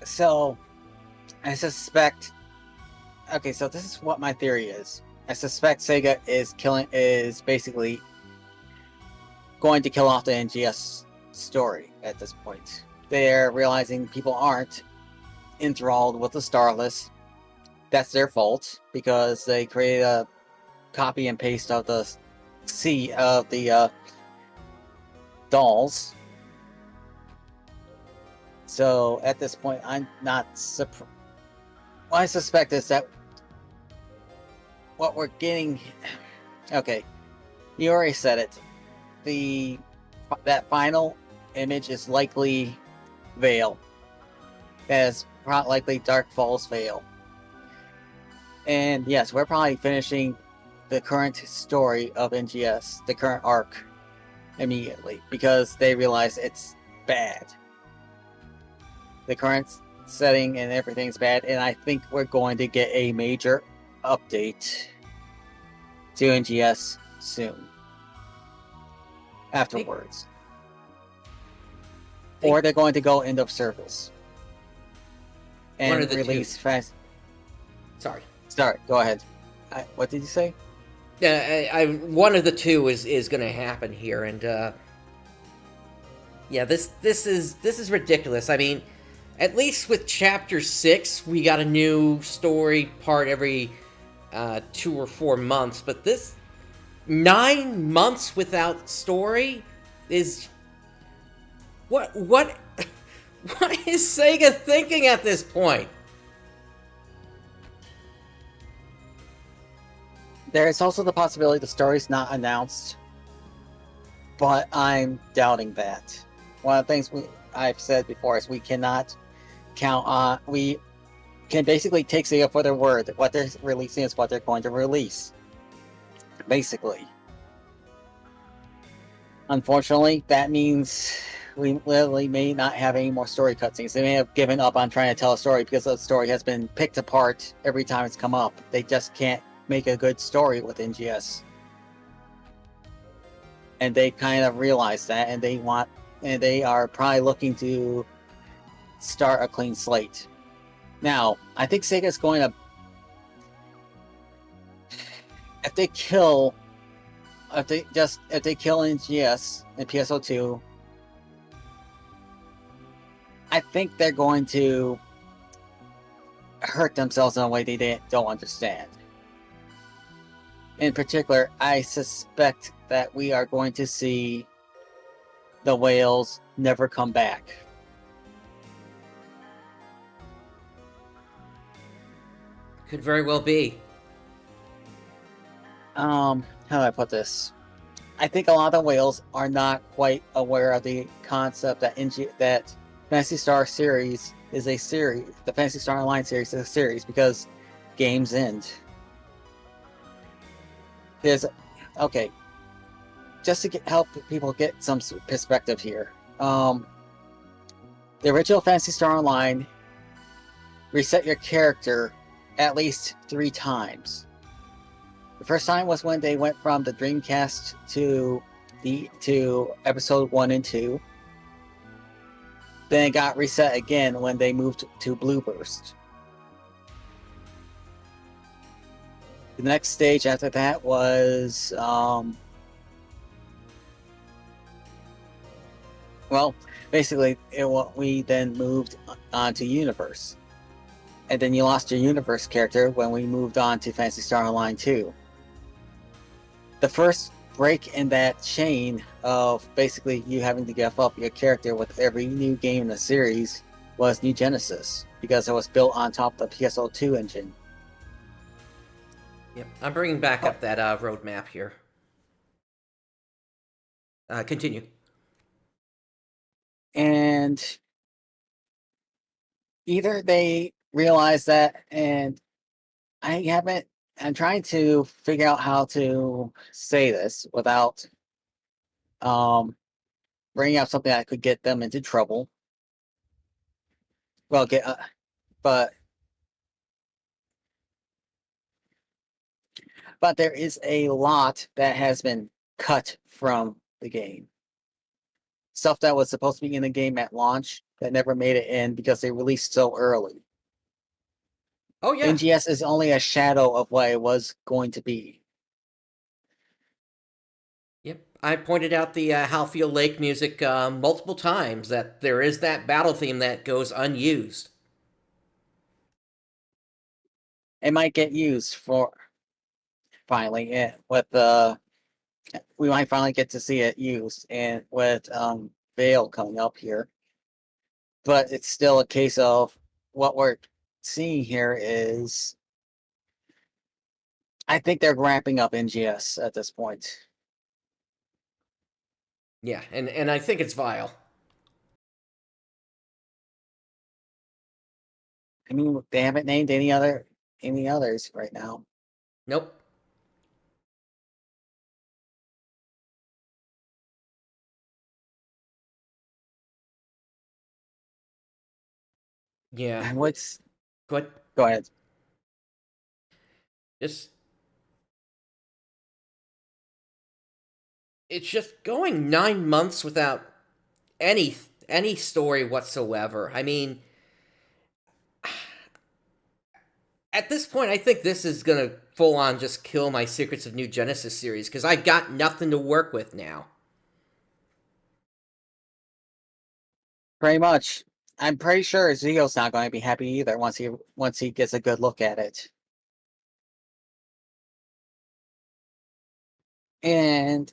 So, I suspect... Okay, so this is what my theory is. I suspect Sega is basically going to kill off the NGS story at this point. They're realizing people aren't enthralled with the Starless. That's their fault, because they created a copy and paste of the of the dolls. So at this point, I'm not surprised. What I suspect is that what we're getting. Okay, you already said it. That final image is likely Veil. That is likely Dark Falls Veil. And yes, we're probably finishing the current story of NGS, the current arc, immediately, because they realize it's bad. The current setting and everything's bad, and I think we're going to get a major update to NGS soon. Afterwards. Or they're going to go end of service. And One of the release two. fast. Sorry. Sorry, go ahead. What did you say? Yeah, one of the two is going to happen here, and yeah, this is ridiculous. I mean, at least with Chapter 6, we got a new story part every 2 or 4 months, but this 9 months without story is what is Sega thinking at this point? There is also the possibility the story's not announced, but I'm doubting that. One of the things I've said before is we cannot count on. We can basically take Sega for their word. What they're releasing is what they're going to release. Basically. Unfortunately, that means we literally may not have any more story cutscenes. They may have given up on trying to tell a story because the story has been picked apart every time it's come up. They just can't make a good story with NGS. And they kind of realize that, and they are probably looking to start a clean slate. Now, I think Sega's going to, if they kill NGS and PSO2, I think they're going to hurt themselves in a way they don't understand. In particular, I suspect that we are going to see the whales never come back. Could very well be. How do I put this? I think a lot of the whales are not quite aware of the concept that that Phantasy Star series is a series. The Phantasy Star Online series is a series because games end. Okay. just to help people get some perspective here. The original Phantasy Star Online reset your character at least 3 times. The first time was when they went from the Dreamcast to episode 1 and 2. Then it got reset again when they moved to Blueburst. The next stage after that was, well, basically, we then moved on to Universe. And then you lost your Universe character when we moved on to Phantasy Star Online 2. The first break in that chain of basically you having to give up your character with every new game in the series was New Genesis, because it was built on top of the PSO2 engine. Yep, I'm bringing back up that roadmap here. Continue. And either they realize that, and I'm trying to figure out how to say this without bringing up something that could get them into trouble. Well, but there is a lot that has been cut from the game. Stuff that was supposed to be in the game at launch that never made it in because they released so early. Oh, yeah. NGS is only a shadow of what it was going to be. Yep. I pointed out the Halfield Lake music multiple times, that there is that battle theme that goes unused. It might get used for finally we might finally get to see it used, and with Veil coming up here. But it's still a case of what we're seeing here is, I think they're ramping up NGS at this point. Yeah, and I think it's vile. I mean, they haven't named any others right now. Nope. Yeah. And what's Go ahead. It's just going 9 months without any story whatsoever. I mean, at this point, I think this is gonna full on just kill my Secrets of New Genesis series, because I got nothing to work with now. Pretty much. I'm pretty sure Zio's not going to be happy either once he gets a good look at it. And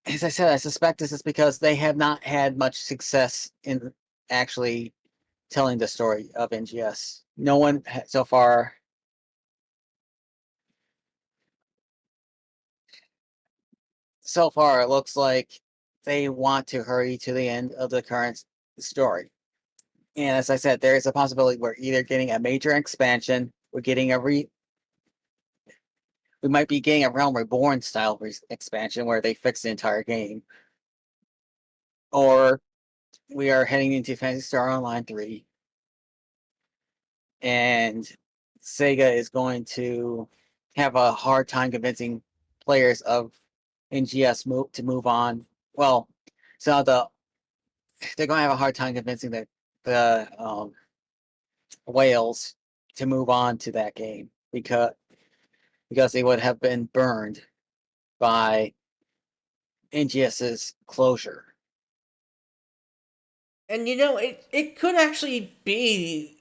as I said, I suspect this is because they have not had much success in actually telling the story of NGS. No one so far. So far, it looks like they want to hurry to the end of the current story. And as I said, there is a possibility we're either getting a major expansion, we might be getting a Realm Reborn style expansion where they fix the entire game, or we are heading into Phantasy Star Online 3, and Sega is going to have a hard time convincing players of NGS to move on. Well, so they're going to have a hard time convincing the whales to move on to that game because they would have been burned by NGS's closure. And it could actually be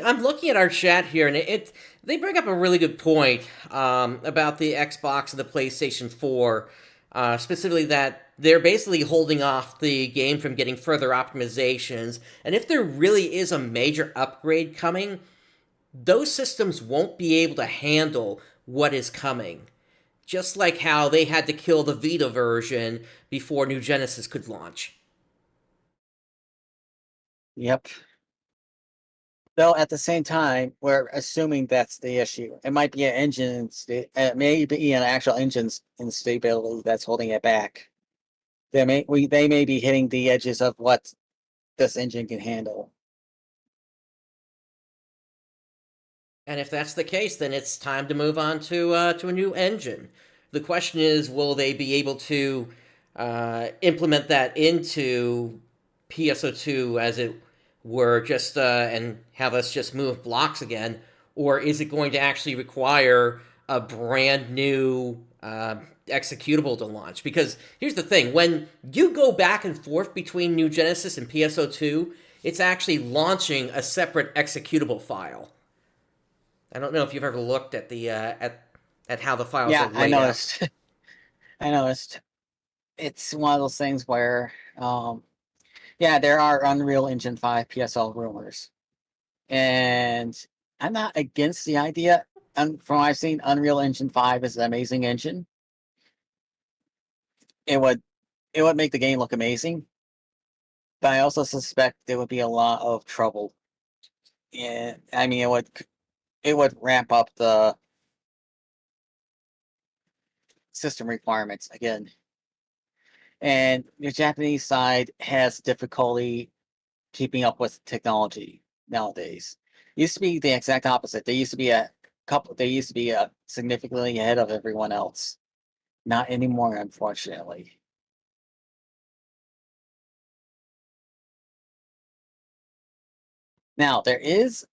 I'm looking at our chat here, and they bring up a really good point about the Xbox and the PlayStation 4, specifically that they're basically holding off the game from getting further optimizations. And if there really is a major upgrade coming, those systems won't be able to handle what is coming. Just like how they had to kill the Vita version before New Genesis could launch. Yep. Though at the same time, we're assuming that's the issue. It might be an engine, it may be an actual engine's instability that's holding it back. They may be hitting the edges of what this engine can handle. And if that's the case, then it's time to move on to a new engine. The question is, will they be able to implement that into PSO2 as it were, just and have us just move blocks again, or is it going to actually require a brand new executable to launch? Because here's the thing: when you go back and forth between New Genesis and PSO2, it's actually launching a separate executable file. I don't know if you've ever looked at the at how the files are laid I noticed. I noticed. It's one of those things where, yeah, there are Unreal Engine 5 PSL rumors, and I'm not against the idea. And from what I've seen, Unreal Engine 5 is an amazing engine. It would make the game look amazing, but I also suspect there would be a lot of trouble. Yeah, I mean, it would ramp up the system requirements again. And the Japanese side has difficulty keeping up with technology nowadays. Used to be the exact opposite. They used to be significantly ahead of everyone else. Not anymore, unfortunately. Now, there is,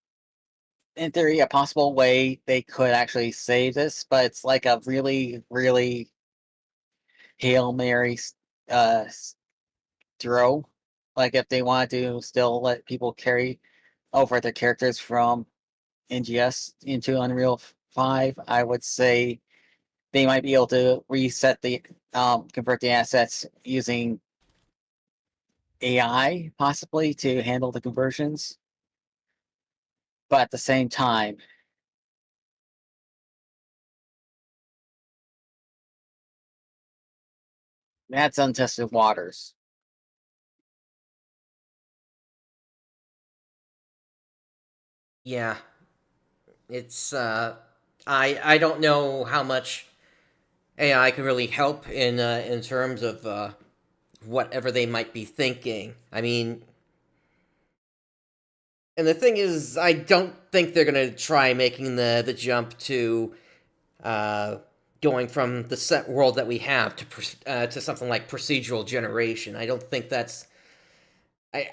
in theory, a possible way they could actually save this, but it's like a really, really Hail Mary throw. Like if they wanted to still let people carry over their characters from NGS into Unreal 5, I would say they might be able to reset the convert the assets using AI possibly to handle the conversions. But at the same time, that's untested waters. Yeah, it's I don't know how much AI can really help in terms of whatever they might be thinking. I mean, and the thing is, I don't think they're gonna try making the jump to going from the set world that we have to something like procedural generation. I don't think that's I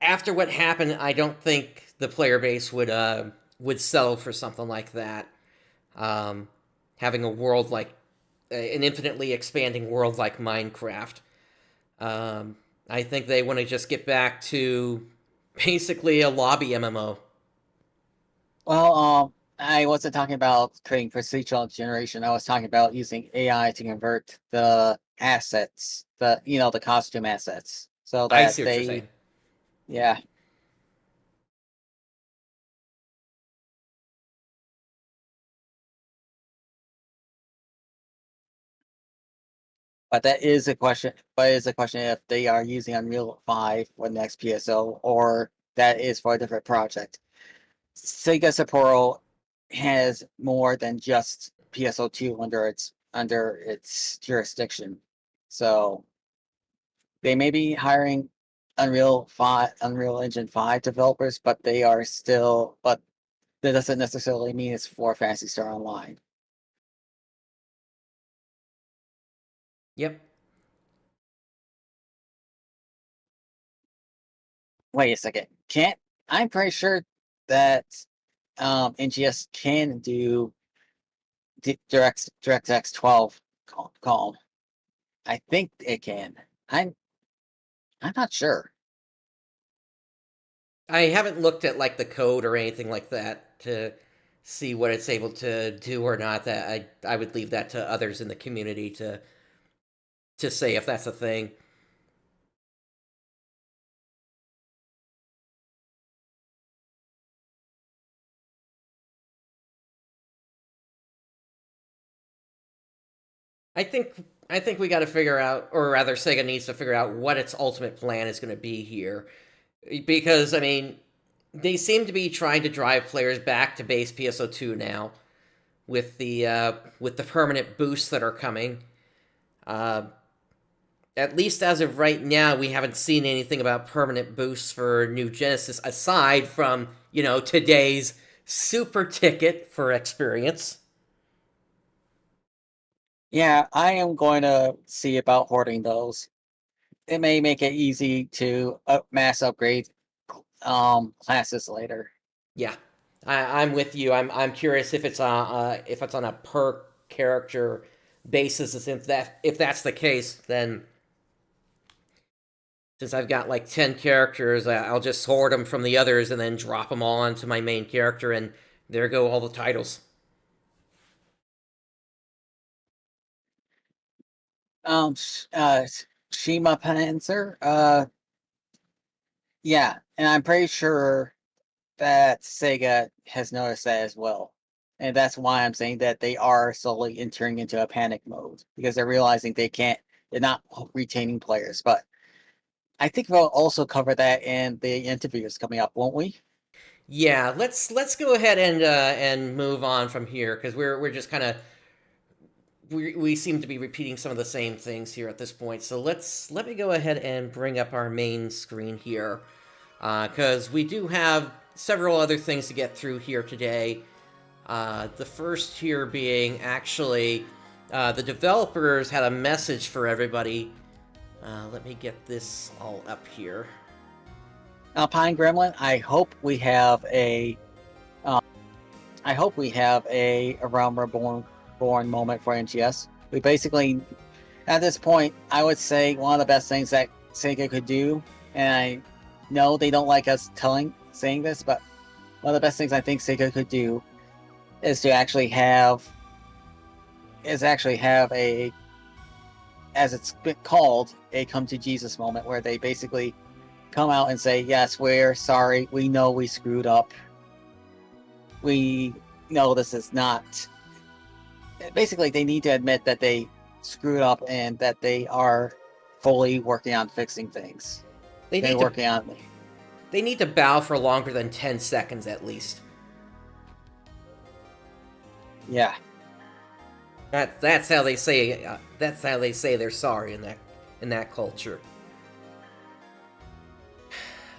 after what happened. I don't think the player base would settle for something like that. Having a world like an infinitely expanding world like Minecraft. I think they want to just get back to basically a lobby MMO. Well, I wasn't talking about creating procedural generation. I was talking about using AI to convert the assets, the costume assets, so I that see what you're saying. yeah. But that is a question. But it's a question if they are using Unreal 5 for the next PSO, or that is for a different project. Sega Sapporo has more than just PSO2 under its jurisdiction. So they may be hiring Unreal Engine 5 developers, but but that doesn't necessarily mean it's for Phantasy Star Online. Yep. Wait a second. Can't I'm pretty sure that NGS can do DirectX 12 calm. I think it can. I'm I'm not sure. I haven't looked at like the code or anything like that to see what it's able to do or not. That I would leave that to others in the community to say if that's a thing. I think I think we got to figure out, or rather, Sega needs to figure out what its ultimate plan is going to be here, because I mean, they seem to be trying to drive players back to base PSO2 now, with the permanent boosts that are coming. At least as of right now, we haven't seen anything about permanent boosts for New Genesis aside from, today's super ticket for experience. Yeah, I am going to see about hoarding those. It may make it easy to mass upgrade classes later. Yeah, I'm with you. I'm curious if it's on a per character basis. If that's the case, then since I've got like 10 characters, I'll just sort them from the others and then drop them all onto my main character, and there go all the titles. Shima Panzer. Yeah, and I'm pretty sure that Sega has noticed that as well. And that's why I'm saying that they are slowly entering into a panic mode because they're realizing they're not retaining players. But I think we'll also cover that in the interviews coming up, won't we? Yeah, let's go ahead and move on from here because we're just kind of we seem to be repeating some of the same things here at this point. So let me go ahead and bring up our main screen here because we do have several other things to get through here today. The first here being actually the developers had a message for everybody. Let me get this all up here. Alpine Gremlin, I hope we have a Realm Reborn moment for NGS. We basically, at this point, I would say one of the best things that Sega could do, and I know they don't like us saying this, but one of the best things I think Sega could do is to actually have a, as it's been called, a come to Jesus moment where they basically come out and say, yes, we're sorry, we know we screwed up, we know this is not, basically they need to admit that they screwed up and that they are fully working on fixing things. They need to bow for longer than 10 seconds at least. Yeah. That's how they say they're sorry in that culture.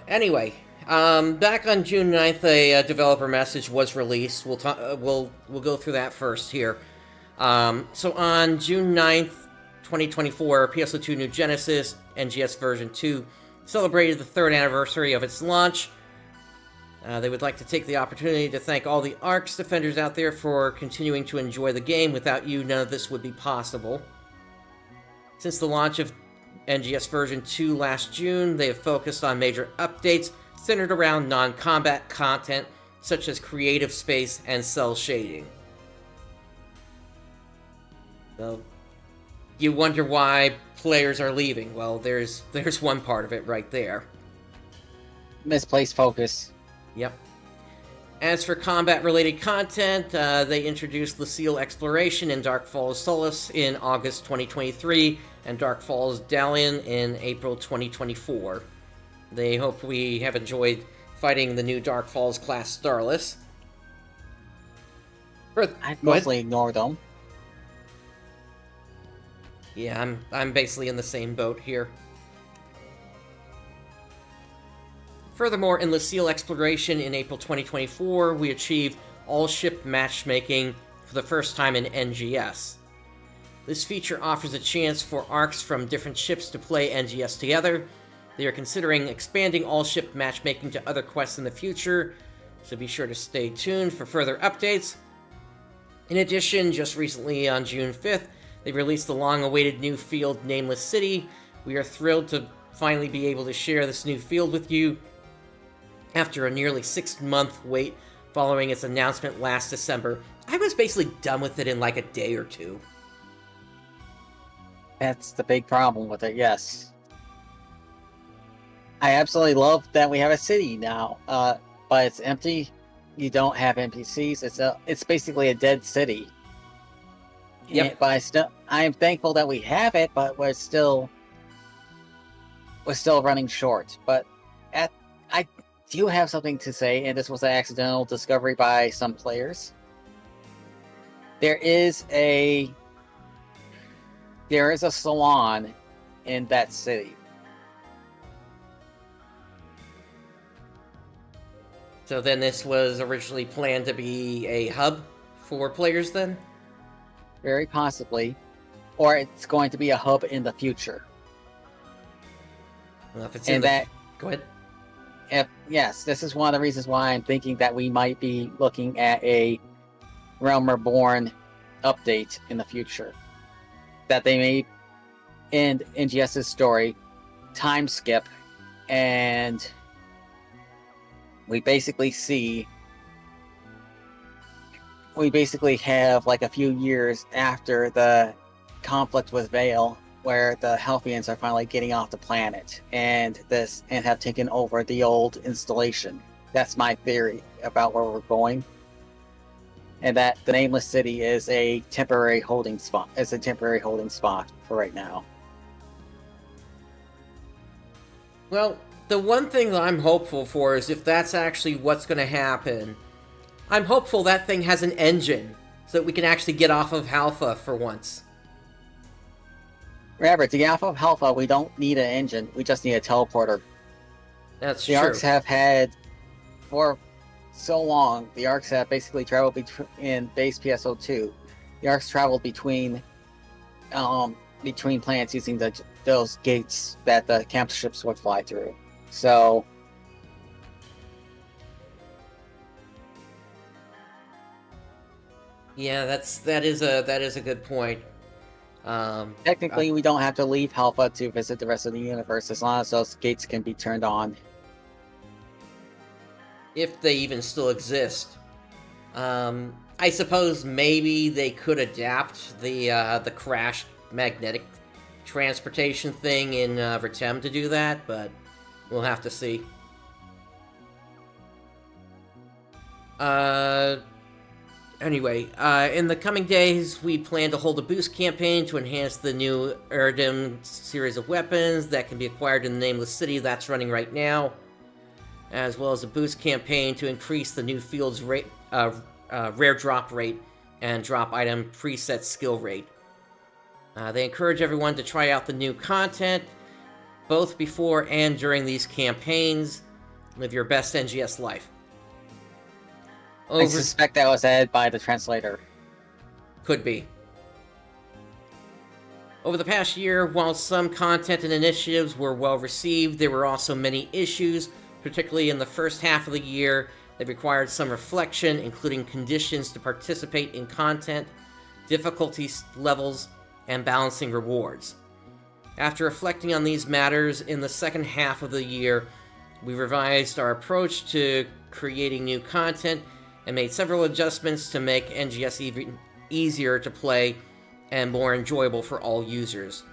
Anyway, back on June 9th, a developer message was released. We'll go through that first here. So on June 9th, 2024, PSO2 New Genesis NGS version 2 celebrated the 3rd anniversary of its launch. They would like to take the opportunity to thank all the ARKS defenders out there for continuing to enjoy the game. Without you, none of this would be possible. Since the launch of NGS version 2 last June, they have focused on major updates centered around non-combat content, such as creative space and cell shading. So, you wonder why players are leaving. Well, there's one part of it right there. Misplaced focus. Yep. As for combat-related content, they introduced Lucille Exploration in Dark Falls Solace in August 2023, and Dark Falls Dalian in April 2024. They hope we have enjoyed fighting the new Dark Falls class Starless. I've mostly ignored them. Yeah, I'm basically in the same boat here. Furthermore, in Lucille Exploration in April 2024, we achieved all-ship matchmaking for the first time in NGS. This feature offers a chance for ARKS from different ships to play NGS together. They are considering expanding all-ship matchmaking to other quests in the future, so be sure to stay tuned for further updates. In addition, just recently on June 5th, they released the long-awaited new field Nameless City. We are thrilled to finally be able to share this new field with you after a nearly 6-month wait following its announcement last December. I was basically done with it in like a day or two. That's the big problem with it, yes. I absolutely love that we have a city now, but it's empty. You don't have NPCs. It's basically a dead city. Yep. But I am thankful that we have it, but we're still running short. But do have something to say, and this was an accidental discovery by some players. There is a salon in that city. So then this was originally planned to be a hub for players then? Very possibly. Or it's going to be a hub in the future. Well, if it's And that, go ahead. yes, this is one of the reasons why I'm thinking that we might be looking at a Realm Reborn update in the future. That they may end NGS's story, time skip, and we basically have like a few years after the conflict with Vale, where the Helfians are finally getting off the planet and have taken over the old installation. That's my theory about where we're going. And that the Nameless City is a temporary holding spot. It's a temporary holding spot for right now. Well, the one thing that I'm hopeful for is if that's actually what's going to happen, I'm hopeful that thing has an engine so that we can actually get off of Halpha for once. Remember, to get off of Halpha, we don't need an engine. We just need a teleporter. That's The true. Arks have had, for so long, the Arks have basically traveled in base PSO2. The Arks traveled between planets using those gates that the camp ships would fly through. So, yeah, that is a good point. technically, we don't have to leave Halpha to visit the rest of the universe as long as those gates can be turned on. If they even still exist. I suppose maybe they could adapt the crashed magnetic transportation thing in Vertem to do that, but we'll have to see. Anyway, in the coming days, we plan to hold a boost campaign to enhance the new Iridim series of weapons that can be acquired in the Nameless City that's running right now, as well as a boost campaign to increase the new field's rate, rare drop rate and drop item preset skill rate. They encourage everyone to try out the new content, both before and during these campaigns. Live your best NGS life. I suspect that was added by the translator. Could be. Over the past year, while some content and initiatives were well received, there were also many issues, particularly in the first half of the year, that required some reflection, including conditions to participate in content, difficulty levels, and balancing rewards. After reflecting on these matters in the second half of the year, we revised our approach to creating new content and made several adjustments to make NGS even easier to play and more enjoyable for all users.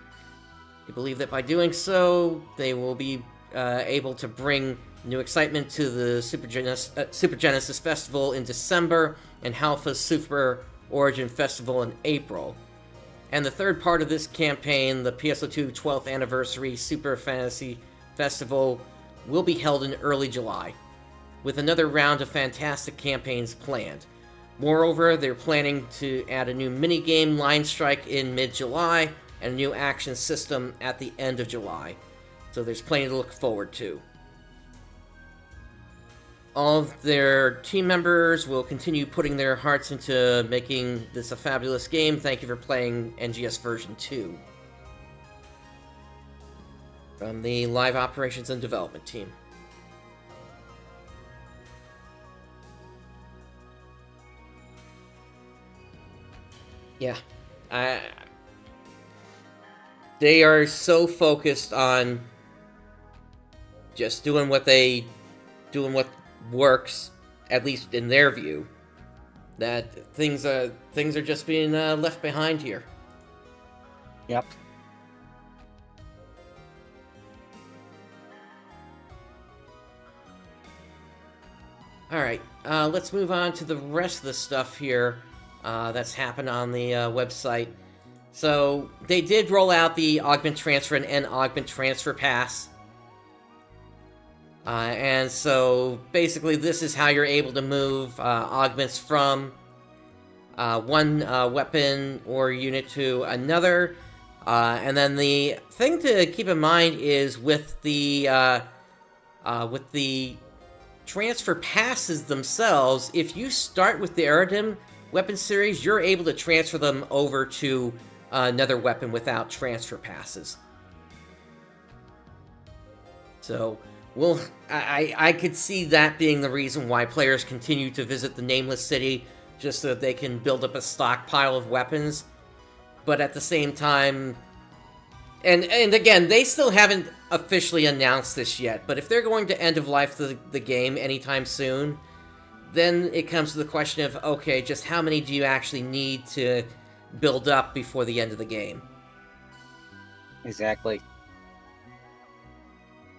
We believe that by doing so, they will be able to bring new excitement to the Super Genesis Festival in December and Halpha's Super Origin Festival in April. And the third part of this campaign, the PSO2 12th Anniversary Super Fantasy Festival, will be held in early July, with another round of fantastic campaigns planned. Moreover, they're planning to add a new minigame Line Strike in mid-July and a new action system at the end of July. So there's plenty to look forward to. All of their team members will continue putting their hearts into making this a fabulous game. Thank you for playing NGS version 2. From the Live Operations and Development team. Yeah. They are so focused on just doing what works, at least in their view, that things are just being left behind here. Yep. Alright, let's move on to the rest of the stuff here that's happened on the website. So, they did roll out the Augment Transfer and N Augment Transfer Pass. And so basically this is how you're able to move augments from one weapon or unit to another. And then the thing to keep in mind is with the transfer passes themselves, if you start with the Eridim weapon series, you're able to transfer them over to another weapon without transfer passes. So, I could see that being the reason why players continue to visit the Nameless City, just so that they can build up a stockpile of weapons. But at the same time, and again, they still haven't officially announced this yet, but if they're going to end of life the game anytime soon, then it comes to the question of, okay, just how many do you actually need to build up before the end of the game? Exactly.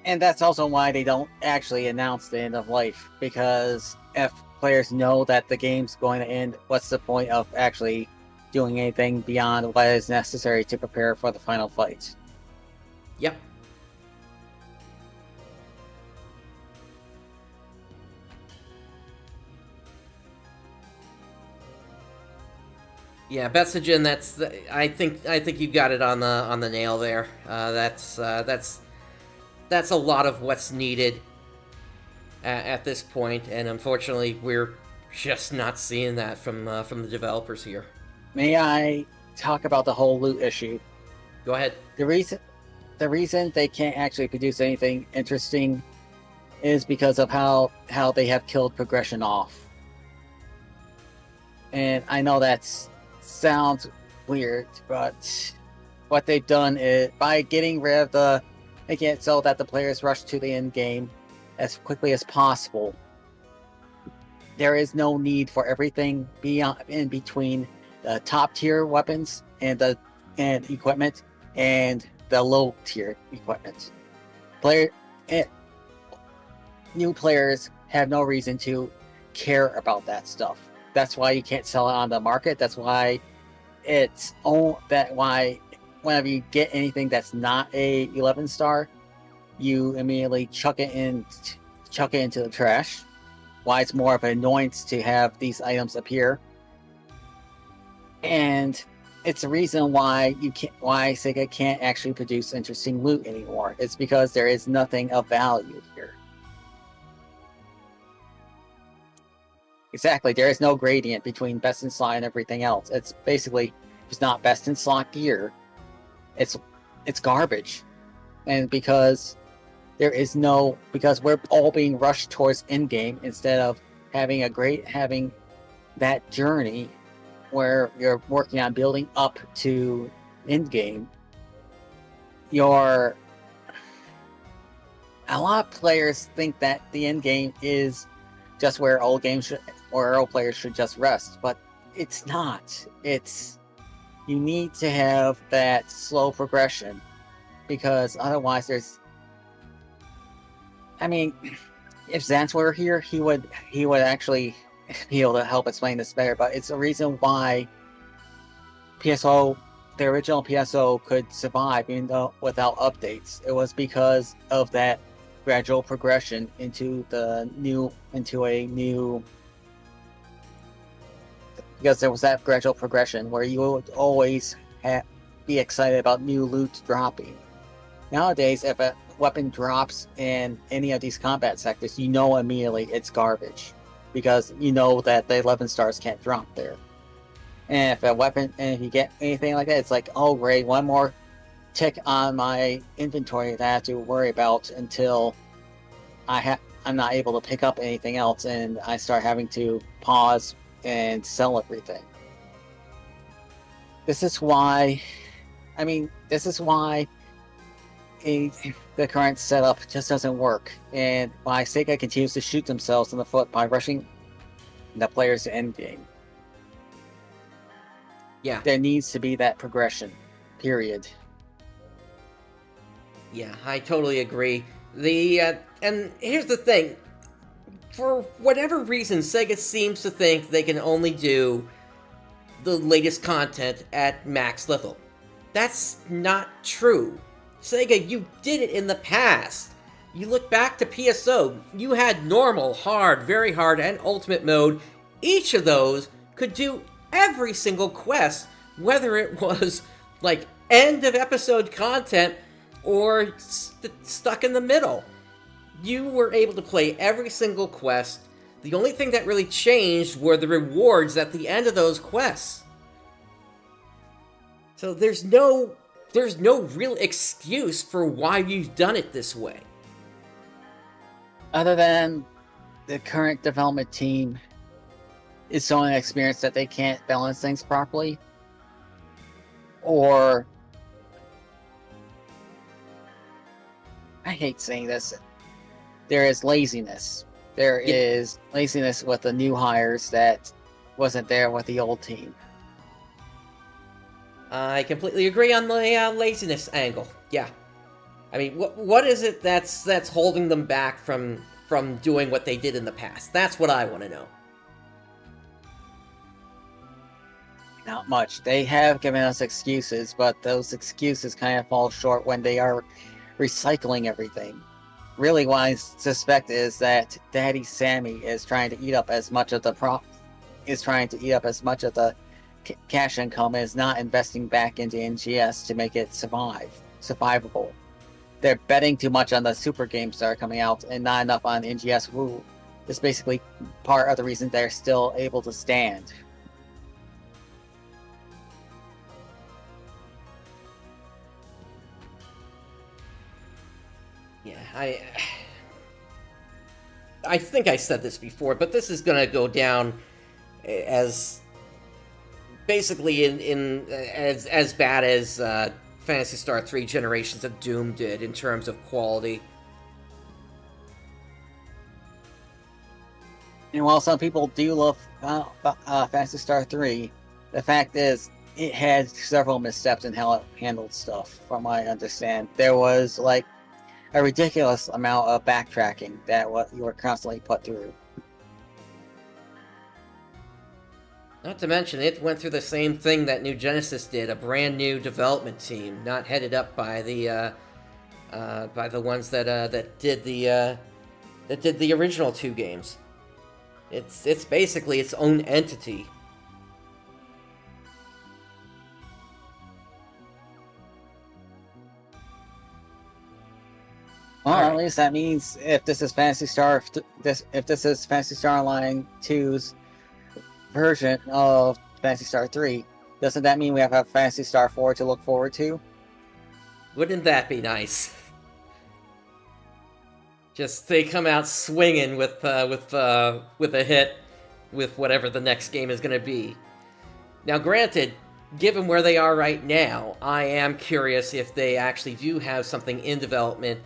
And that's also why they don't actually announce the end of life, because if players know that the game's going to end, what's the point of actually doing anything beyond what is necessary to prepare for the final fight? Yep. Yeah, Betsagen, I think you got it on the nail there. That's a lot of what's needed at this point, and unfortunately, we're just not seeing that from the developers here. May I talk about the whole loot issue? Go ahead. The reason they can't actually produce anything interesting is because of how they have killed progression off. And I know that sounds weird, but what they've done is, by getting rid of making it so that the players rush to the end game as quickly as possible, there is no need for everything beyond in between the top tier weapons and equipment and the low tier equipment. New players have no reason to care about that stuff. That's why you can't sell it on the market. That's why why whenever you get anything that's not a 11 star, you immediately chuck it into the trash. Why it's more of an annoyance to have these items appear. And it's the reason why Sega can't actually produce interesting loot anymore. It's because there is nothing of value here. Exactly, there is no gradient between best in slot and everything else. It's basically, if it's not best in slot gear, it's garbage. And because we're all being rushed towards end game instead of having that journey where you're working on building up to end game. A lot of players think that the end game is just where all players should just rest, but it's not. You need to have that slow progression, because otherwise if Zantz were here, he would actually be able to help explain this better, but it's the reason why the original PSO could survive even though without updates. It was because of that gradual progression because there was that gradual progression where you would always be excited about new loot dropping. Nowadays, if a weapon drops in any of these combat sectors, you know immediately it's garbage, because you know that the 11 stars can't drop there. And if you get anything like that, it's like, oh great, one more tick on my inventory that I have to worry about until I'm not able to pick up anything else, and I start having to pause and sell everything. This is why the current setup just doesn't work, and why Sega continues to shoot themselves in the foot by rushing the players to end game. Yeah. There needs to be that progression, period. Yeah, I totally agree. And here's the thing. For whatever reason, Sega seems to think they can only do the latest content at max level. That's not true. Sega, you did it in the past. You look back to PSO, you had normal, hard, very hard, and ultimate mode. Each of those could do every single quest, whether it was like end of episode content or stuck in the middle. You were able to play every single quest. The only thing that really changed were the rewards at the end of those quests. So there's no real excuse for why you've done it this way. Other than the current development team is so inexperienced that they can't balance things properly, or I hate saying this, there is laziness. There is laziness with the new hires that wasn't there with the old team. I completely agree on the laziness angle. Yeah, I mean, what is it that's holding them back from doing what they did in the past? That's what I want to know. Not much. They have given us excuses, but those excuses kind of fall short when they are recycling everything. Really, what I suspect is that Daddy Sammy is trying to eat up as much of the cash income, and is not investing back into NGS to make it survivable. They're betting too much on the super games that are coming out and not enough on NGS Woo. It's basically part of the reason they're still able to stand. Yeah, I think I said this before, but this is going to go down as basically as bad as Phantasy Star 3 Generations of Doom did in terms of quality. And while some people do love Phantasy Star 3, the fact is it had several missteps in how it handled stuff, from what I understand. There was like a ridiculous amount of backtracking that you were constantly put through. Not to mention, it went through the same thing that New Genesis did, a brand new development team, not headed up by the ones that did the original two games. It's basically its own entity. Well, at least that means if this is Phantasy Star Online 2's version of Phantasy Star 3, doesn't that mean we have a Phantasy Star 4 to look forward to? Wouldn't that be nice? Just they come out swinging with a hit with whatever the next game is going to be. Now, granted, given where they are right now, I am curious if they actually do have something in development.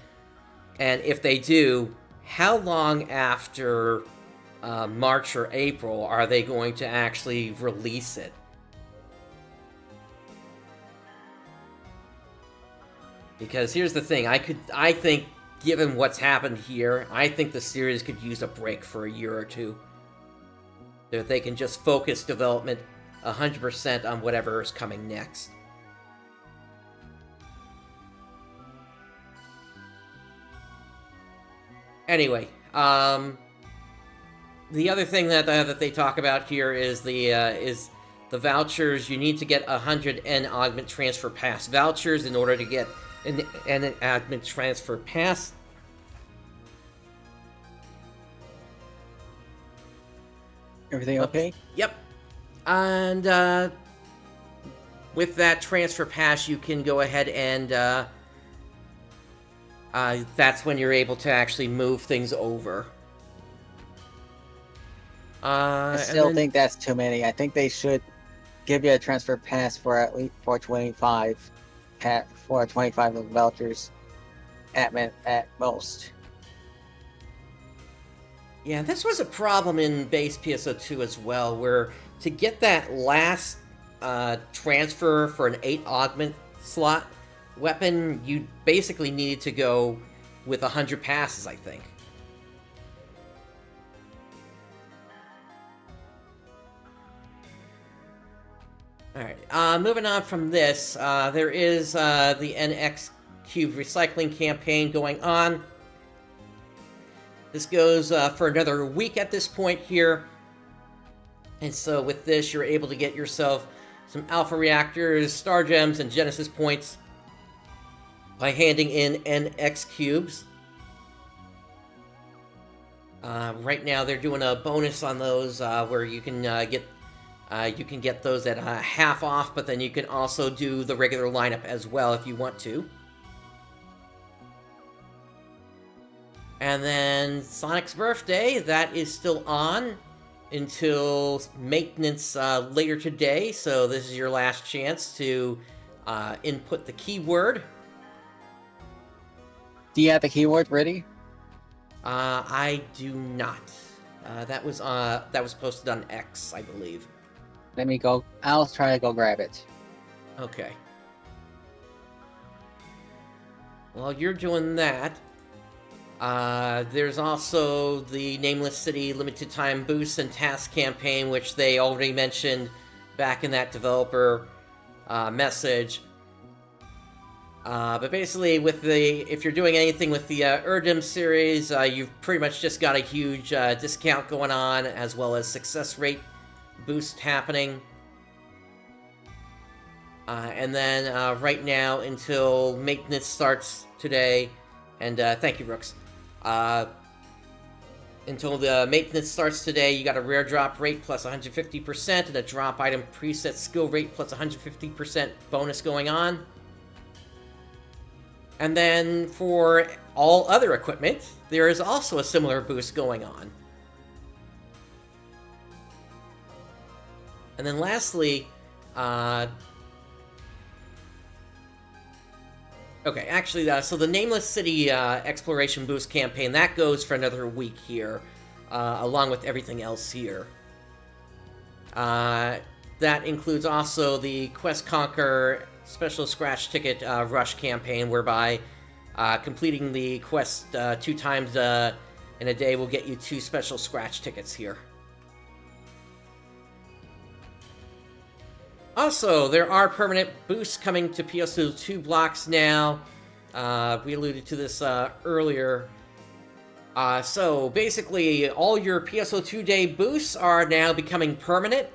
And if they do, how long after March or April are they going to actually release it? Because here's the thing, I think, given what's happened here, I think the series could use a break for a year or two. That they can just focus development 100% on whatever is coming next. Anyway, the other thing that they talk about here is the vouchers. You need to get 100 N Augment Transfer Pass vouchers in order to get an Augment Transfer Pass. Everything okay? Yep. And with that Transfer Pass, you can go ahead and that's when you're able to actually move things over. I still think that's too many. I think they should give you a transfer pass for at least 425 of the vouchers at most. Yeah, this was a problem in base PSO2 as well, where to get that last transfer for an 8 augment slot weapon, you basically needed to go with 100 passes, I think. Alright, moving on from this, there is the NX Cube recycling campaign going on. This goes for another week at this point here. And so with this, you're able to get yourself some Alpha Reactors, Star Gems, and Genesis Points by handing in NX Cubes. Right now, they're doing a bonus on those where you can get those at half off, but then you can also do the regular lineup as well if you want to. And then Sonic's birthday, that is still on until maintenance later today, so this is your last chance to input the keyword. Do you have the keyword ready? I do not. That was posted on X, I believe. Let me go. I'll try to go grab it. Okay. While you're doing that, there's also the Nameless City limited time boosts and task campaign, which they already mentioned back in that developer message. But basically, if you're doing anything with the Erdem series, you've pretty much just got a huge discount going on, as well as success rate boost happening. And then right now, until maintenance starts today, and thank you, Rooks. Until the maintenance starts today, you got a rare drop rate plus 150% and a drop item preset skill rate plus 150% bonus going on. And then for all other equipment, there is also a similar boost going on. And then lastly, okay, actually, so the Nameless City Exploration Boost campaign, that goes for another week here, along with everything else here. That includes also the Quest Conquer Special Scratch Ticket Rush campaign, whereby completing the quest 2 times in a day will get you 2 special scratch tickets here. Also, there are permanent boosts coming to PSO2 blocks now. We alluded to this earlier. So basically, all your PSO2 day boosts are now becoming permanent.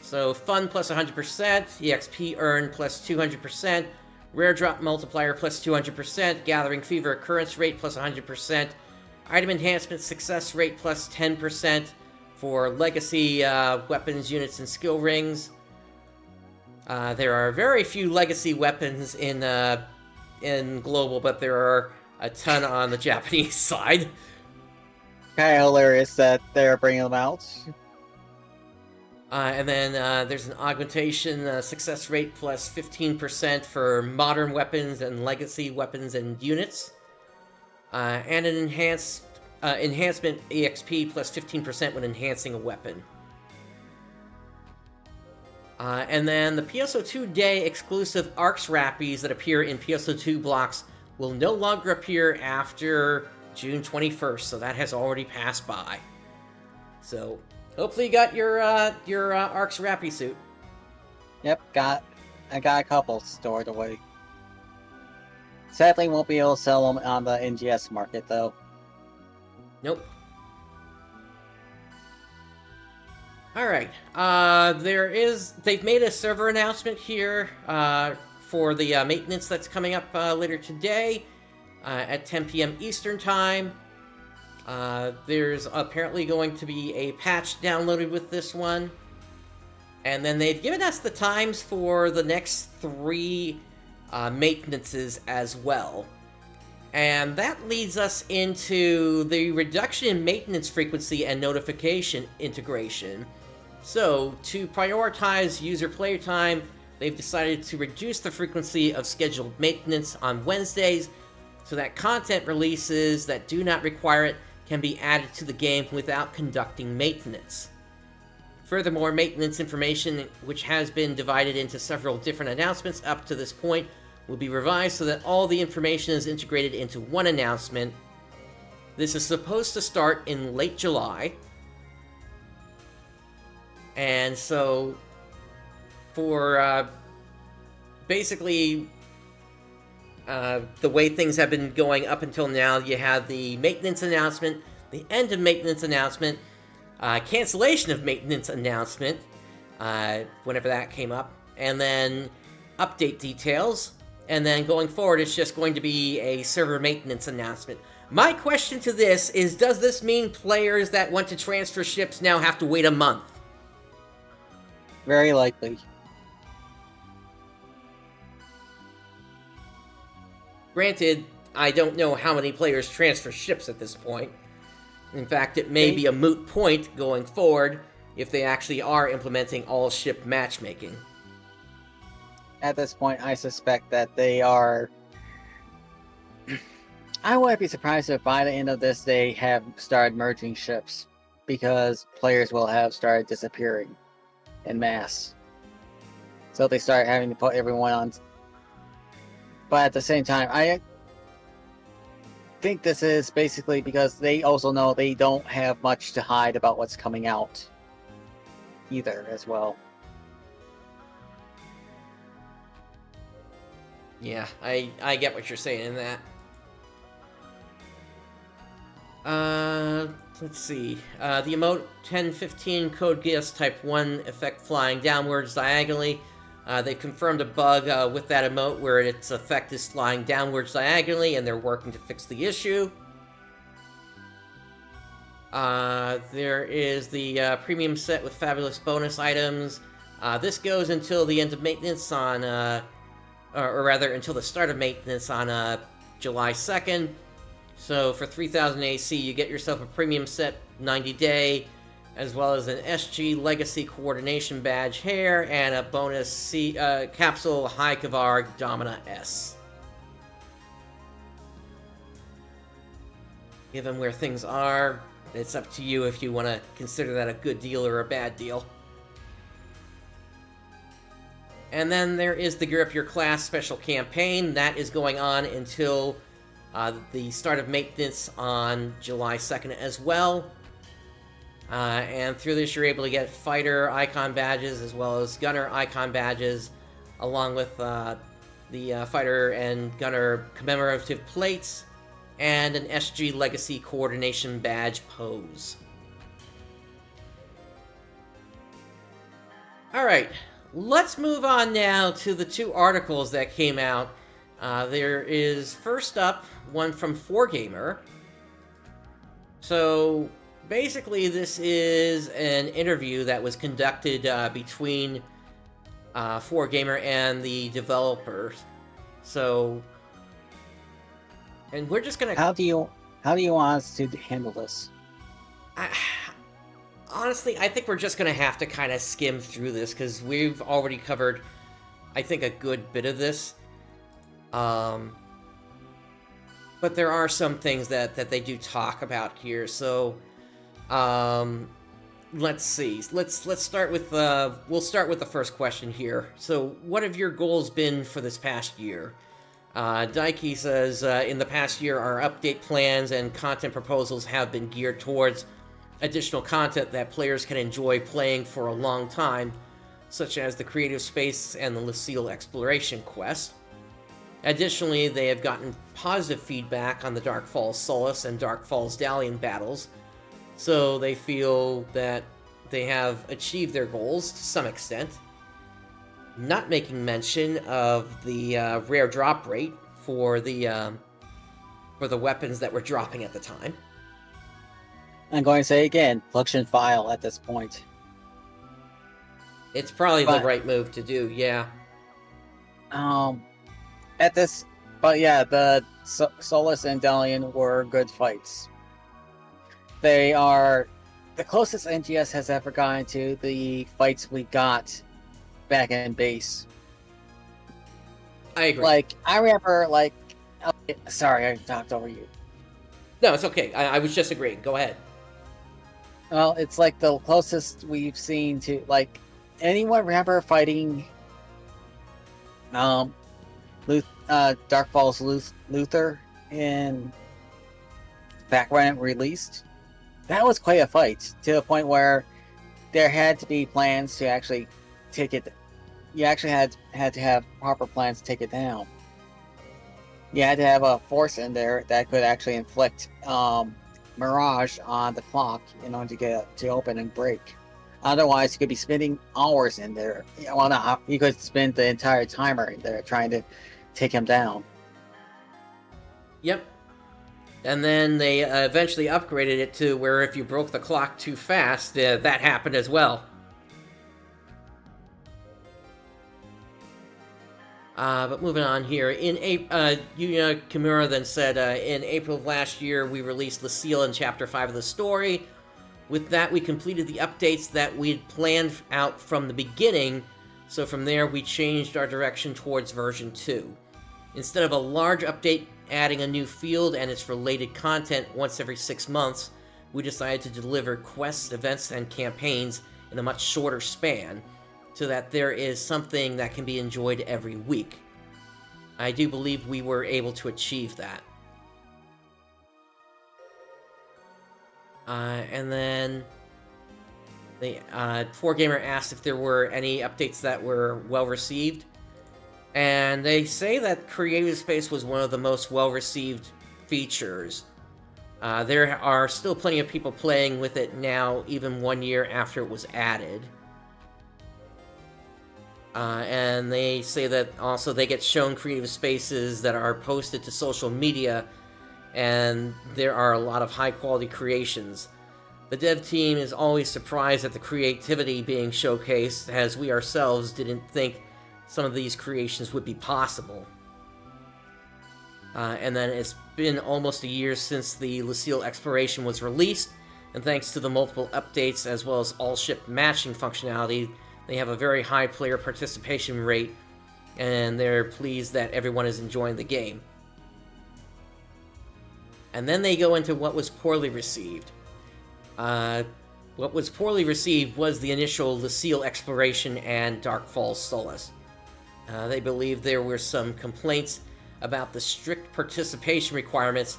So Fun plus 100%, EXP Earn plus 200%, Rare Drop Multiplier plus 200%, Gathering Fever Occurrence Rate plus 100%, Item Enhancement Success Rate plus 10% for Legacy weapons, units, and skill rings. There are very few legacy weapons in global, but there are a ton on the Japanese side. Kind of hilarious that they're bringing them out. And then there's an augmentation success rate plus 15% for modern weapons and legacy weapons and units, and an enhancement EXP plus 15% when enhancing a weapon. And then the PSO2 Day exclusive ARKS Rappies that appear in PSO2 blocks will no longer appear after June 21st, so that has already passed by. So, hopefully you got your ARKS Rappy suit. Yep, I got a couple stored away. Sadly, won't be able to sell them on the NGS market, though. Nope. Alright, they've made a server announcement here for the maintenance that's coming up later today at 10 p.m. Eastern Time. There's apparently going to be a patch downloaded with this one. And then they've given us the times for the next 3 maintenances as well. And that leads us into the reduction in maintenance frequency and notification integration. So, to prioritize user player time, they've decided to reduce the frequency of scheduled maintenance on Wednesdays so that content releases that do not require it can be added to the game without conducting maintenance. Furthermore, maintenance information, which has been divided into several different announcements up to this point, will be revised so that all the information is integrated into one announcement. This is supposed to start in late July. And so, for basically the way things have been going up until now, you have the maintenance announcement, the end of maintenance announcement, cancellation of maintenance announcement, whenever that came up, and then update details, and then going forward it's just going to be a server maintenance announcement. My question to this is, does this mean players that want to transfer ships now have to wait a month? Very likely. Granted, I don't know how many players transfer ships at this point. In fact, it may be a moot point going forward if they actually are implementing all-ship matchmaking. At this point, I suspect that they are... I wouldn't be surprised if by the end of this they have started merging ships, because players will have started disappearing en masse. So they start having to put everyone on. But at the same time, I think this is basically because they also know they don't have much to hide about what's coming out either as well. Yeah, I get what you're saying in that. Let's see. The emote 1015 code Geass type 1 effect flying downwards diagonally. They confirmed a bug with that emote where its effect is flying downwards diagonally, and they're working to fix the issue. There is the premium set with fabulous bonus items. This goes until the end of maintenance on, or rather, until the start of maintenance on July 2nd. So for 3,000 AC, you get yourself a premium set 90-day, as well as an SG Legacy Coordination Badge hair, and a bonus Capsule High Kavar Domina S. Given where things are, it's up to you if you want to consider that a good deal or a bad deal. And then there is the Gear Up Your Class special campaign. That is going on until the start of maintenance on July 2nd as well. And through this, you're able to get fighter icon badges as well as gunner icon badges, along with the fighter and gunner commemorative plates, and an SG Legacy Coordination Badge pose. Alright, let's move on now to the two articles that came out. There is, first up, one from 4Gamer. So, basically, this is an interview that was conducted between 4Gamer and the developers. So, and we're just gonna... How do you want us to handle this? Honestly, I think we're just gonna have to kind of skim through this, because we've already covered, I think, a good bit of this. But there are some things that they do talk about here, so... let's see. Let's start with we'll start with the first question here. So, what have your goals been for this past year? Daiki says, in the past year, our update plans and content proposals have been geared towards additional content that players can enjoy playing for a long time, such as the Creative Space and the Lucille Exploration Quest. Additionally, they have gotten positive feedback on the Dark Falls Solace and Dark Falls Dalian battles, so they feel that they have achieved their goals to some extent. Not making mention of the rare drop rate for the weapons that were dropping at the time. I'm going to say again, function file at this point. It's probably the right move to do, yeah. But yeah, the Solus and Dalian were good fights. They are the closest NGS has ever gotten to the fights we got back in base. I agree. Like, I remember, sorry, I talked over you. No, it's okay. I was just agreeing. Go ahead. Well, it's like the closest we've seen to, like, anyone remember fighting Dark Falls Luther back when it released? That was quite a fight, to the point where there had to be plans to actually take it. You actually had to have proper plans to take it down. You had to have a force in there that could actually inflict Mirage on the clock in order to get to open and break. Otherwise, you could be spending hours in there. Well, no, you could spend the entire timer in there trying to take him down. Yep. And then they eventually upgraded it to where if you broke the clock too fast, that happened as well. But moving on here, Yuya Kimura then said, in April of last year, we released Lucille in Chapter 5 of the story. With that, we completed the updates that we'd planned out from the beginning, so from there we changed our direction towards version 2. Instead of a large update adding a new field and its related content once every 6 months, we decided to deliver quests, events, and campaigns in a much shorter span, so that there is something that can be enjoyed every week. I do believe we were able to achieve that. And then the 4Gamer asked if there were any updates that were well received, and they say that Creative Space was one of the most well received features. There are still plenty of people playing with it now, even 1 year after it was added. And they say that also they get shown creative spaces that are posted to social media, and there are a lot of high-quality creations. The dev team is always surprised at the creativity being showcased, as we ourselves didn't think some of these creations would be possible. And then it's been almost a year since the Lucille Exploration was released, and thanks to the multiple updates as well as all-ship matching functionality, they have a very high player participation rate, and they're pleased that everyone is enjoying the game. And then they go into what was poorly received. What was poorly received was the initial Lucille Exploration and Dark Falls Solace. They believe there were some complaints about the strict participation requirements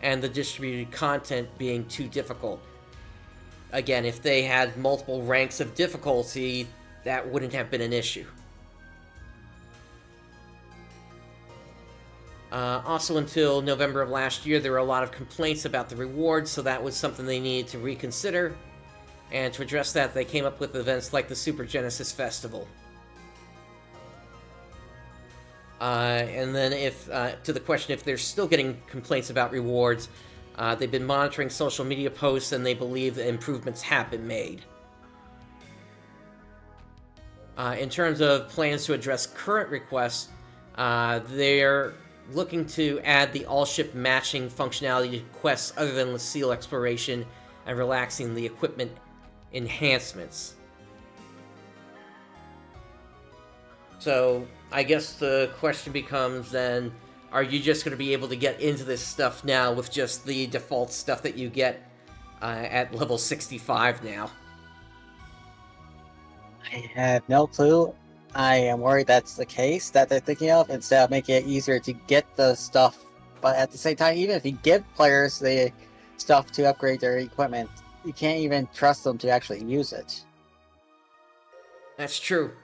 and the distributed content being too difficult. Again, if they had multiple ranks of difficulty, that wouldn't have been an issue. Also, until November of last year, there were a lot of complaints about the rewards, so that was something they needed to reconsider. And to address that, they came up with events like the Super Genesis Festival. And then to the question if they're still getting complaints about rewards, they've been monitoring social media posts, and they believe that improvements have been made. In terms of plans to address current requests, they're looking to add the all-ship matching functionality to quests other than Lucille Exploration and relaxing the equipment enhancements. So, I guess the question becomes then, are you just going to be able to get into this stuff now with just the default stuff that you get at level 65 now? I have no clue. I am worried that's the case that they're thinking of, instead of making it easier to get the stuff. But at the same time, even if you give players the stuff to upgrade their equipment, you can't even trust them to actually use it. That's true.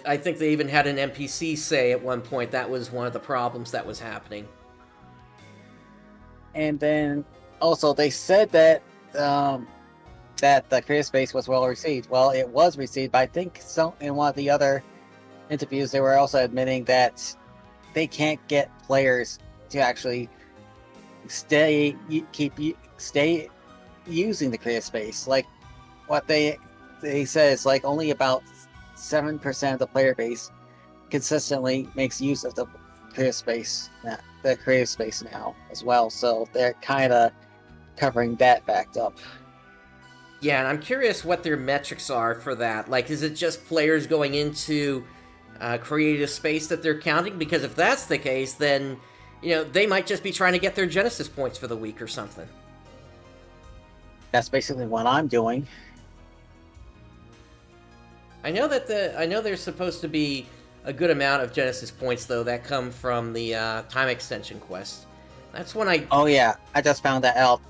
I think they even had an NPC say at one point that was one of the problems that was happening. And then also they said that that the creative space was well received. Well, it was received, but I think in one of the other interviews they were also admitting that they can't get players to actually stay using the creative space. Like what they say is like only about 7% of the player base consistently makes use of the creative space now as well. So they're kind of covering that fact up. Yeah, and I'm curious what their metrics are for that. Like, is it just players going into creative space that they're counting? Because if that's the case, then, they might just be trying to get their Genesis points for the week or something. That's basically what I'm doing. I know there's supposed to be a good amount of Genesis points, though, that come from the time extension quest. That's when I... Oh, yeah. I just found that out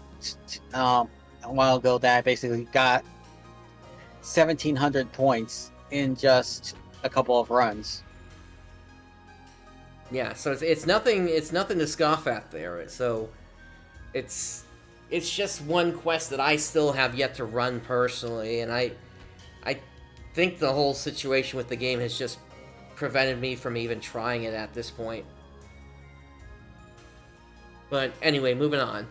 a while ago that I basically got 1,700 points in just a couple of runs. Yeah, so it's nothing to scoff at there. So it's it's just one quest that I still have yet to run personally, and I think the whole situation with the game has just prevented me from even trying it at this point. But anyway, moving on.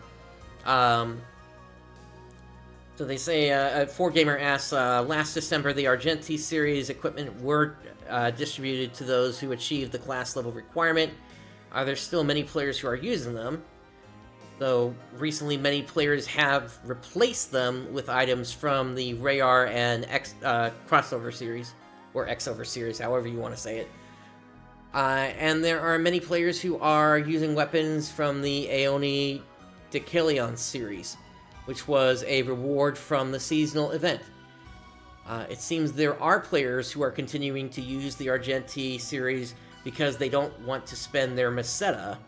So they say, 4Gamer asks, last December the Argenti series equipment were distributed to those who achieved the class level requirement. Are there still many players who are using them? Though recently many players have replaced them with items from the Rayar and crossover series, or Xover series, however you want to say it. And there are many players who are using weapons from the Aeoni Decalion series, which was a reward from the seasonal event. It seems there are players who are continuing to use the Argenti series because they don't want to spend their Meseta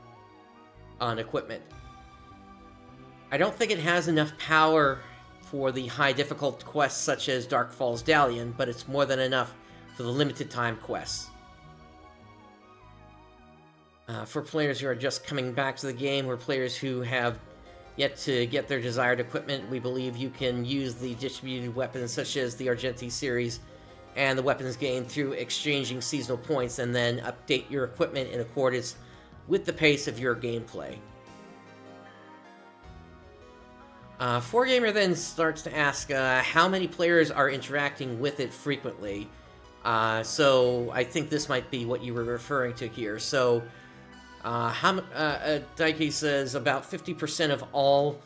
on equipment. I don't think it has enough power for the high difficult quests such as Dark Falls Dalian, but it's more than enough for the limited time quests. For players who are just coming back to the game, or players who have yet to get their desired equipment, we believe you can use the distributed weapons such as the Argenti series and the weapons gained through exchanging seasonal points, and then update your equipment in accordance with the pace of your gameplay. 4Gamer then starts to ask how many players are interacting with it frequently. So I think this might be what you were referring to here. So Daiki says about 50% of all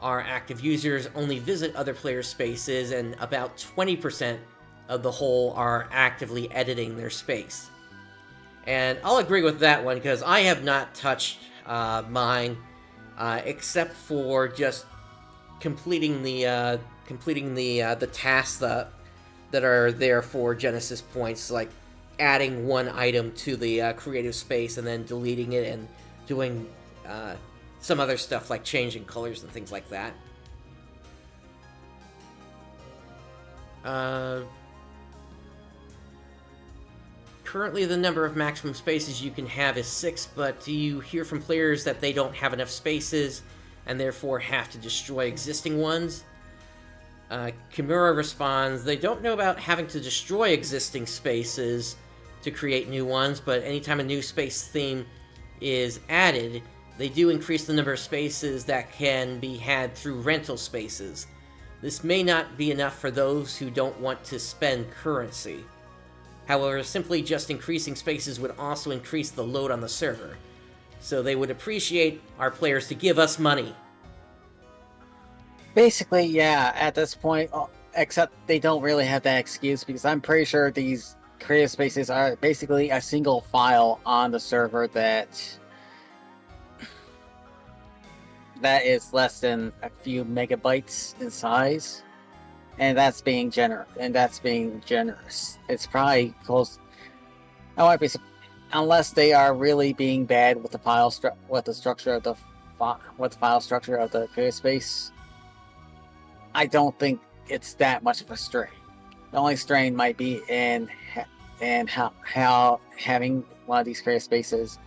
our active users only visit other players' spaces, and about 20% of the whole are actively editing their space. And I'll agree with that one, because I have not touched mine except for just completing the tasks that are there for Genesis points, like adding one item to the creative space and then deleting it, and doing some other stuff like changing colors and things like that. Currently, the number of maximum spaces you can have is 6, but do you hear from players that they don't have enough spaces and therefore have to destroy existing ones? Kimura responds, they don't know about having to destroy existing spaces to create new ones, but anytime a new space theme is added, they do increase the number of spaces that can be had through rental spaces. This may not be enough for those who don't want to spend currency. However, simply just increasing spaces would also increase the load on the server, so they would appreciate our players to give us money. Basically, yeah, at this point, except they don't really have that excuse, because I'm pretty sure these creative spaces are basically a single file on the server that is less than a few megabytes in size, and that's being generous. It's probably close. I might be, unless they are really being bad with the file structure of the creative space. I don't think it's that much of a strain. The only strain might be in how having one of these creative spaces,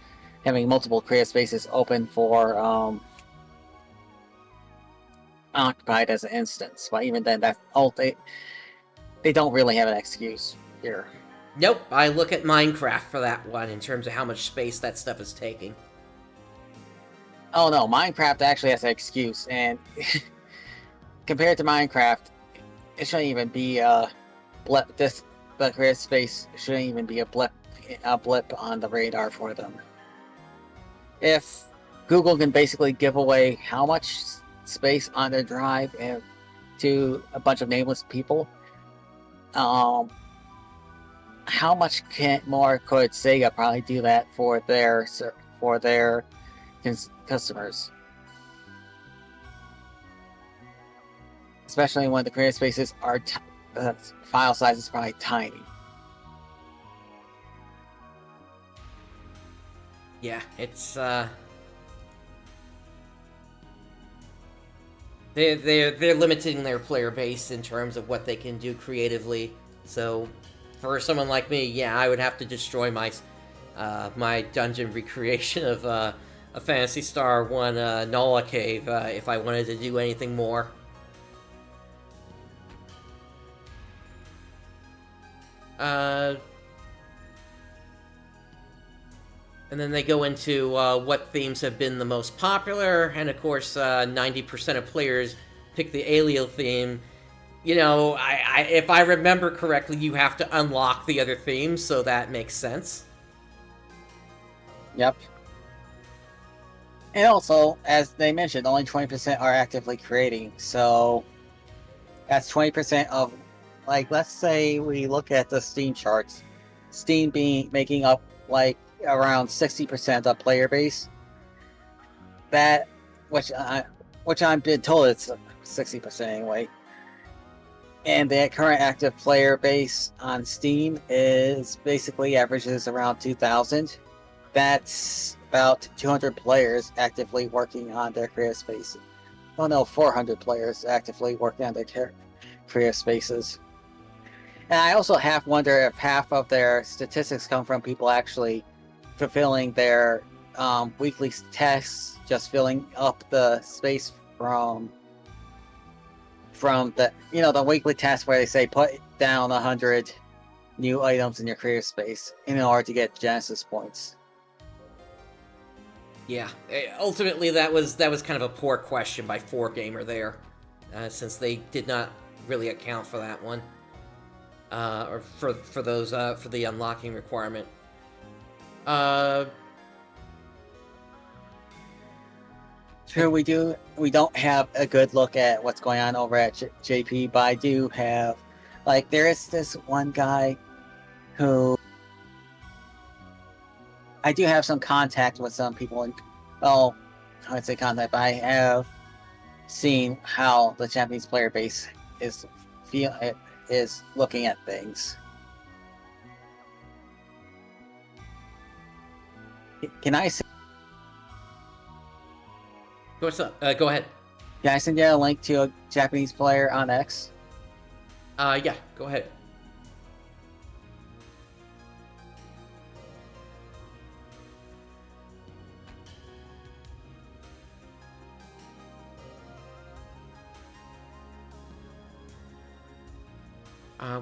having multiple creative spaces open for occupied as an instance. But even then, they don't really have an excuse here. Nope, I look at Minecraft for that one in terms of how much space that stuff is taking. Oh no, Minecraft actually has an excuse, and compared to Minecraft, it shouldn't even be a blip. The creative space shouldn't even be a blip on the radar for them. If Google can basically give away how much space on their drive to a bunch of nameless people, how much more could Sega probably do that for their customers? Especially when the creative spaces are file size is probably tiny. Yeah, it's they're limiting their player base in terms of what they can do creatively. So for someone like me, yeah, I would have to destroy my my dungeon recreation of a Phantasy Star 1 Nola Cave if I wanted to do anything more. And then they go into what themes have been the most popular, and of course, 90% of players pick the Alio theme. You know, if I remember correctly, you have to unlock the other themes, so that makes sense. Yep. And also, as they mentioned, only 20% are actively creating, so that's 20% of, like, let's say we look at the Steam charts. Steam making up, like, around 60% of player base. That, which I'm been told it's 60% anyway. And the current active player base on Steam is basically averages around 2,000. That's about 200 players actively working on their creative space. Oh no, 400 players actively working on their creative spaces. And I also half wonder if half of their statistics come from people actually fulfilling their weekly tasks, just filling up the space from the, you know, the weekly task where they say put down 100 new items in your creative space in order to get Genesis points. Yeah, ultimately that was kind of a poor question by 4Gamer there, since they did not really account for that one, or for those for the unlocking requirement. True, we don't have a good look at what's going on over at JP, but I do have, like, there is this one guy who I do have some contact with some people, and well, I would say contact, but I have seen how the Japanese player base is looking at things. Can I say? What's up? Go ahead. Can I send you a link to a Japanese player on X? Yeah, go ahead.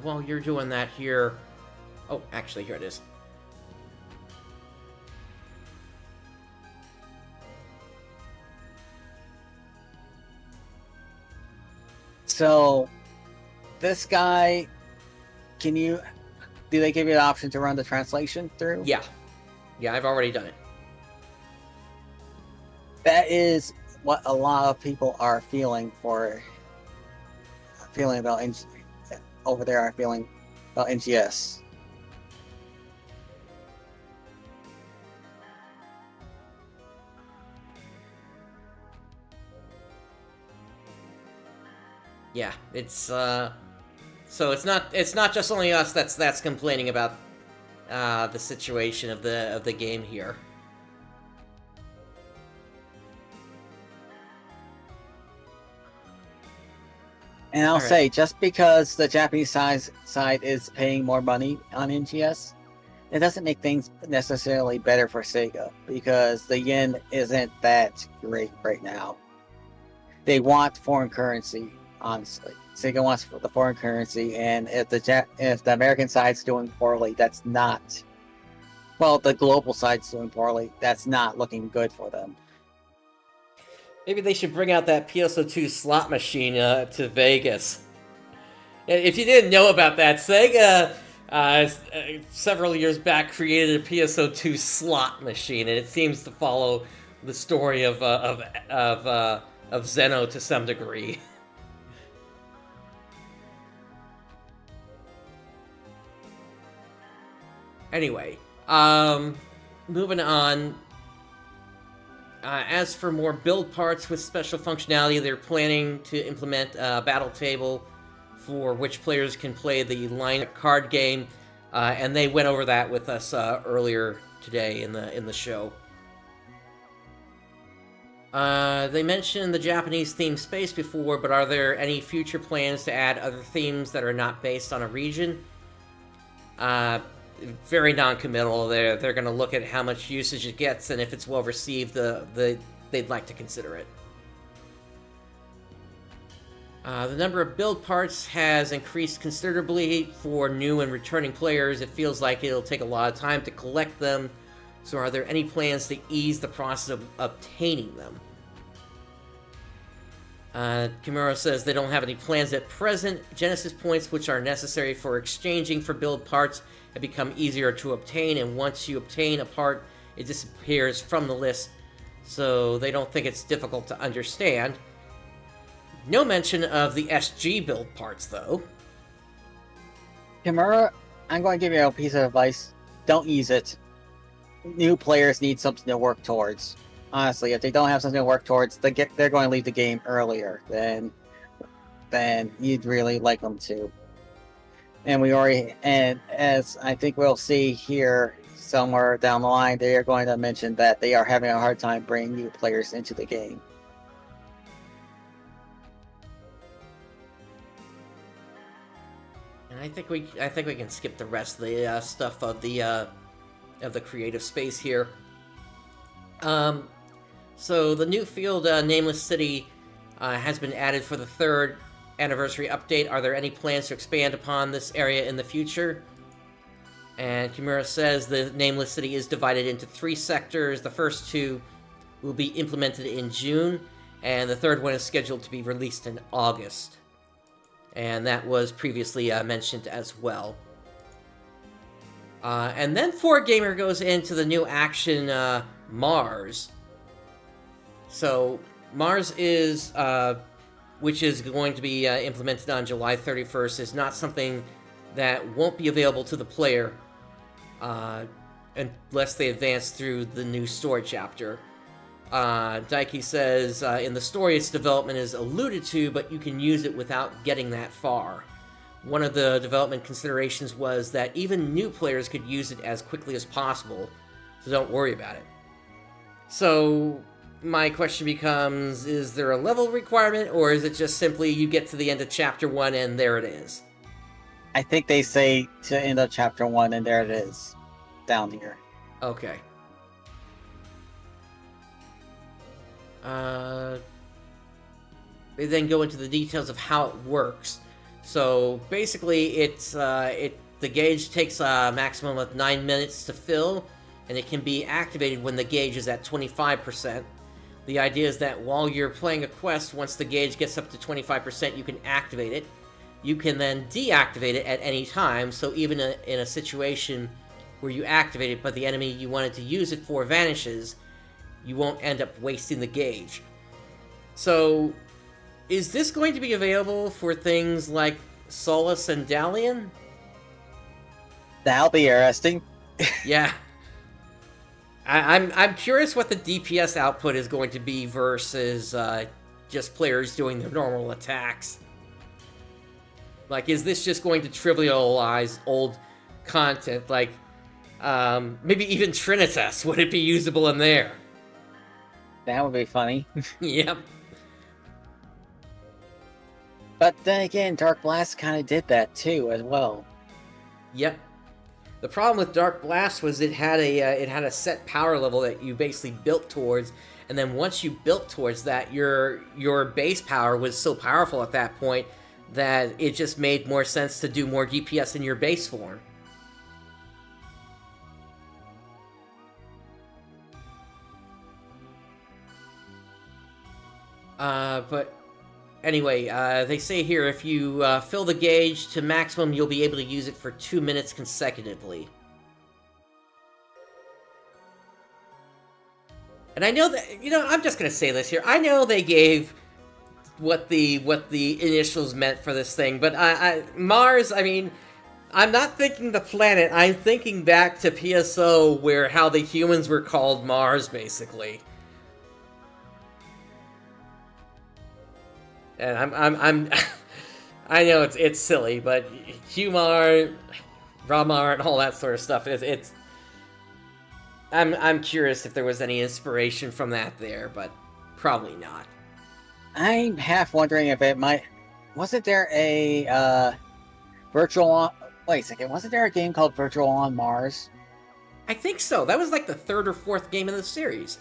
While you're doing that here... Oh, actually, here it is. So, this guy, do they give you the option to run the translation through? Yeah. Yeah, I've already done it. That is what a lot of people are feeling about over there are feeling about NGS. Yeah, it's so it's not just only us that's complaining about the situation of the game here. And I'll say, just because the Japanese side is paying more money on NGS, it doesn't make things necessarily better for Sega, because the yen isn't that great right now. They want foreign currency, honestly. Sega wants the foreign currency, and if the American side's doing poorly, that's not... Well, the global side's doing poorly, that's not looking good for them. Maybe they should bring out that PSO2 slot machine to Vegas. If you didn't know about that, Sega several years back created a PSO2 slot machine, and it seems to follow the story of Zeno to some degree. Anyway, moving on. As for more build parts with special functionality, they're planning to implement a battle table for which players can play the line card game, and they went over that with us earlier today in the show. They mentioned the Japanese theme space before, but are there any future plans to add other themes that are not based on a region? very non-committal. They're going to look at how much usage it gets, and if it's well received, they'd like to consider it. The number of build parts has increased considerably for new and returning players. It feels like it'll take a lot of time to collect them. So are there any plans to ease the process of obtaining them? Kimura says they don't have any plans at present. Genesis points, which are necessary for exchanging for build parts, have become easier to obtain, and once you obtain a part, it disappears from the list, so they don't think it's difficult to understand. No mention of the SG build parts, though. Kimura, I'm going to give you a piece of advice. Don't use it. New players need something to work towards. Honestly, if they don't have something to work towards, they're going to leave the game earlier than you'd really like them to. And as I think we'll see here somewhere down the line, they are going to mention that they are having a hard time bringing new players into the game. And I think we can skip the rest of the stuff of the creative space here. So the new field, Nameless City, has been added for the 3rd anniversary update. Are there any plans to expand upon this area in the future? And Kimura says the Nameless City is divided into 3 sectors. The first 2 will be implemented in June, and the 3rd one is scheduled to be released in August. And that was previously mentioned as well. And then 4Gamer goes into the new action Mars. So Mars is, which is going to be implemented on July 31st, is not something that won't be available to the player unless they advance through the new story chapter. Daiki says, in the story its development is alluded to, but you can use it without getting that far. One of the development considerations was that even new players could use it as quickly as possible, so don't worry about it. So my question becomes, is there a level requirement, or is it just simply you get to the end of Chapter 1 and there it is? I think they say to end of Chapter 1 and there it is, down here. Okay. They then go into the details of how it works. So basically, the gauge takes a maximum of 9 minutes to fill, and it can be activated when the gauge is at 25%. The idea is that while you're playing a quest, once the gauge gets up to 25%, you can activate it. You can then deactivate it at any time, so even in a situation where you activate it, but the enemy you wanted to use it for vanishes, you won't end up wasting the gauge. So, is this going to be available for things like Solus and Dalian? That'll be interesting. Yeah. I'm curious what the DPS output is going to be versus just players doing their normal attacks. Like, is this just going to trivialize old content? Like, maybe even Trinitas, would it be usable in there? That would be funny. Yep. But then again, Dark Blast kind of did that too, as well. Yep. The problem with Dark Blast was it had a set power level that you basically built towards, and then once you built towards that, your base power was so powerful at that point that it just made more sense to do more DPS in your base form. But anyway, they say here if you fill the gauge to maximum, you'll be able to use it for 2 minutes consecutively. And I know that, I'm just gonna say this here. I know they gave what the initials meant for this thing, but Mars, I mean, I'm not thinking the planet. I'm thinking back to PSO, where how the humans were called Mars, basically. And I'm I know it's silly, but Humar, Ramar, and all that sort of stuff it's I'm curious if there was any inspiration from that there, but probably not. I'm half wondering if it might. Wasn't there a virtual Wait a second, wasn't there a game called Virtual on Mars? I think so. That was like the third or fourth game in the series.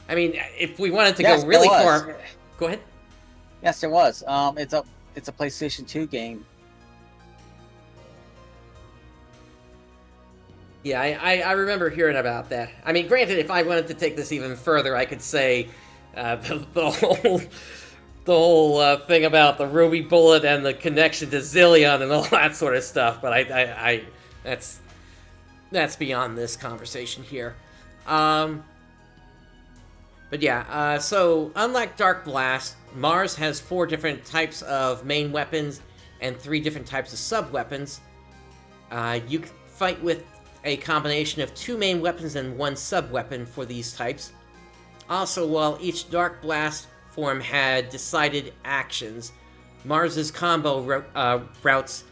I mean, if we wanted to go really far... Go ahead. Yes, there was. It's a PlayStation 2 game. Yeah, I remember hearing about that. I mean, granted, if I wanted to take this even further, I could say the whole thing about the Ruby Bullet and the connection to Zillion and all that sort of stuff. But I that's beyond this conversation here. But yeah, so unlike Dark Blast, Mars has 4 different types of main weapons and 3 different types of sub-weapons. You can fight with a combination of 2 main weapons and 1 sub-weapon for these types. Also, while each Dark Blast form had decided actions, Mars's combo routes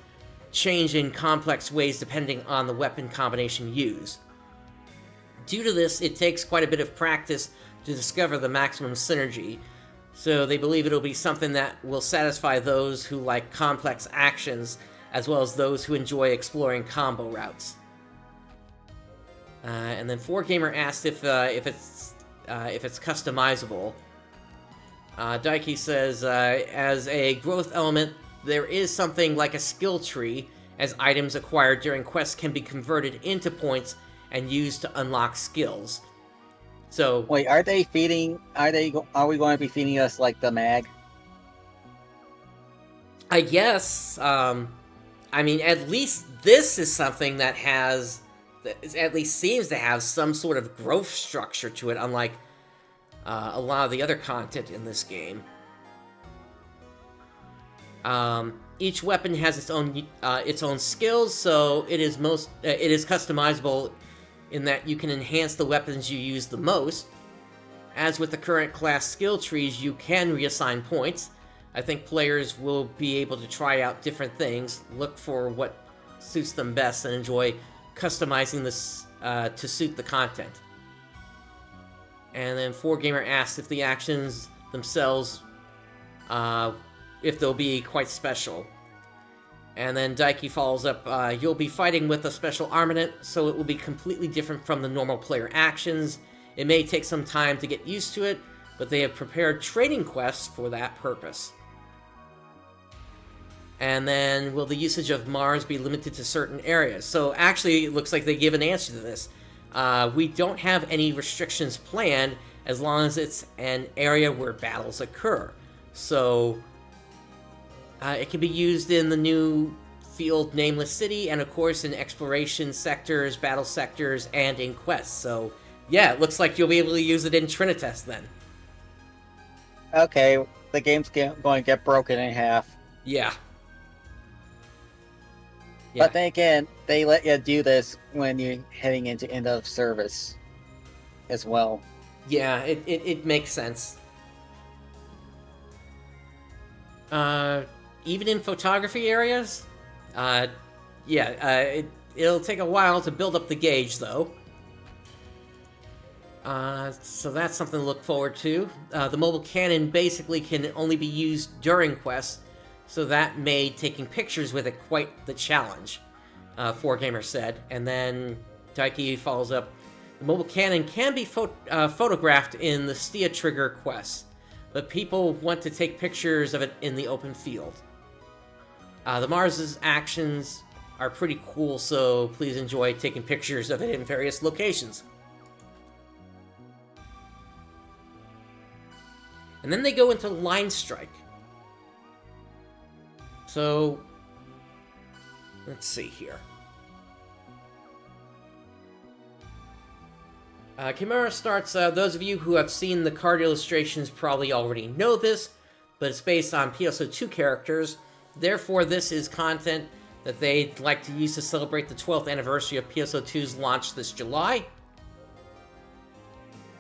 change in complex ways depending on the weapon combination used. Due to this, it takes quite a bit of practice to discover the maximum synergy, so they believe it'll be something that will satisfy those who like complex actions, as well as those who enjoy exploring combo routes. And then 4Gamer asked if it's customizable. Daiki says, as a growth element, there is something like a skill tree, as items acquired during quests can be converted into points and used to unlock skills. So wait, are we going to be feeding us like the mag? I guess. I mean, at least this is something that has, at least seems to have some sort of growth structure to it, unlike a lot of the other content in this game. Each weapon has its own skills, so it is customizable in that you can enhance the weapons you use the most. As with the current class skill trees, you can reassign points. I think players will be able to try out different things, look for what suits them best, and enjoy customizing this to suit the content. And then 4Gamer asks if the actions themselves, if they'll be quite special. And then Daiki follows up, you'll be fighting with a special armament, so it will be completely different from the normal player actions. It may take some time to get used to it, but they have prepared training quests for that purpose. And then, will the usage of Mars be limited to certain areas? So actually, it looks like they give an answer to this. We don't have any restrictions planned as long as it's an area where battles occur. So it can be used in the new field Nameless City, and of course in exploration sectors, battle sectors, and in quests. So yeah, it looks like you'll be able to use it in Trinitas then. Okay, the game's going to get broken in half. Yeah. But then again, they let you do this when you're heading into end of service as well. Yeah, it makes sense. Even in photography areas? It'll take a while to build up the gauge, though. So that's something to look forward to. The mobile cannon basically can only be used during quests, so that made taking pictures with it quite the challenge, 4Gamer said. And then Daiki follows up, the mobile cannon can be photographed in the Stia Trigger quests, but people want to take pictures of it in the open field. The Mars's actions are pretty cool, so please enjoy taking pictures of it in various locations. And then they go into Line Strike. So, let's see here. Chimera starts, those of you who have seen the card illustrations probably already know this, but it's based on PSO2 characters. Therefore, this is content that they'd like to use to celebrate the 12th anniversary of PSO2's launch this July.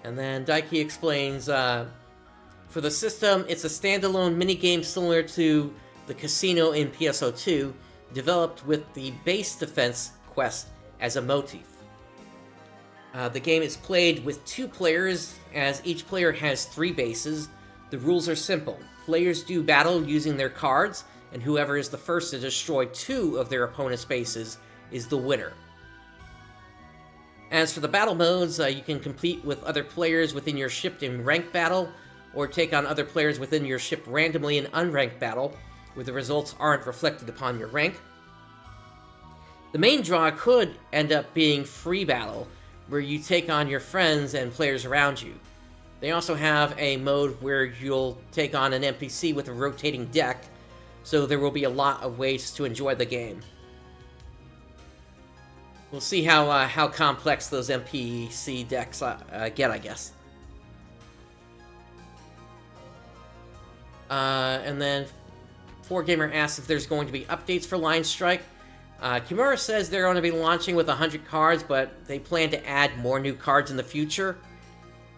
And then Daiki explains, for the system, it's a standalone minigame similar to the casino in PSO2, developed with the base defense quest as a motif. The game is played with 2 players, as each player has 3 bases. The rules are simple. players do battle using their cards, and whoever is the first to destroy 2 of their opponent's bases is the winner. As for the battle modes, you can compete with other players within your ship in ranked battle, or take on other players within your ship randomly in unranked battle, where the results aren't reflected upon your rank. The main draw could end up being free battle, where you take on your friends and players around you. They also have a mode where you'll take on an NPC with a rotating deck, so there will be a lot of ways to enjoy the game. We'll see how complex those NPC decks get, I guess. And then 4Gamer asks if there's going to be updates for Line Strike. Kimura says they're going to be launching with 100 cards, but they plan to add more new cards in the future.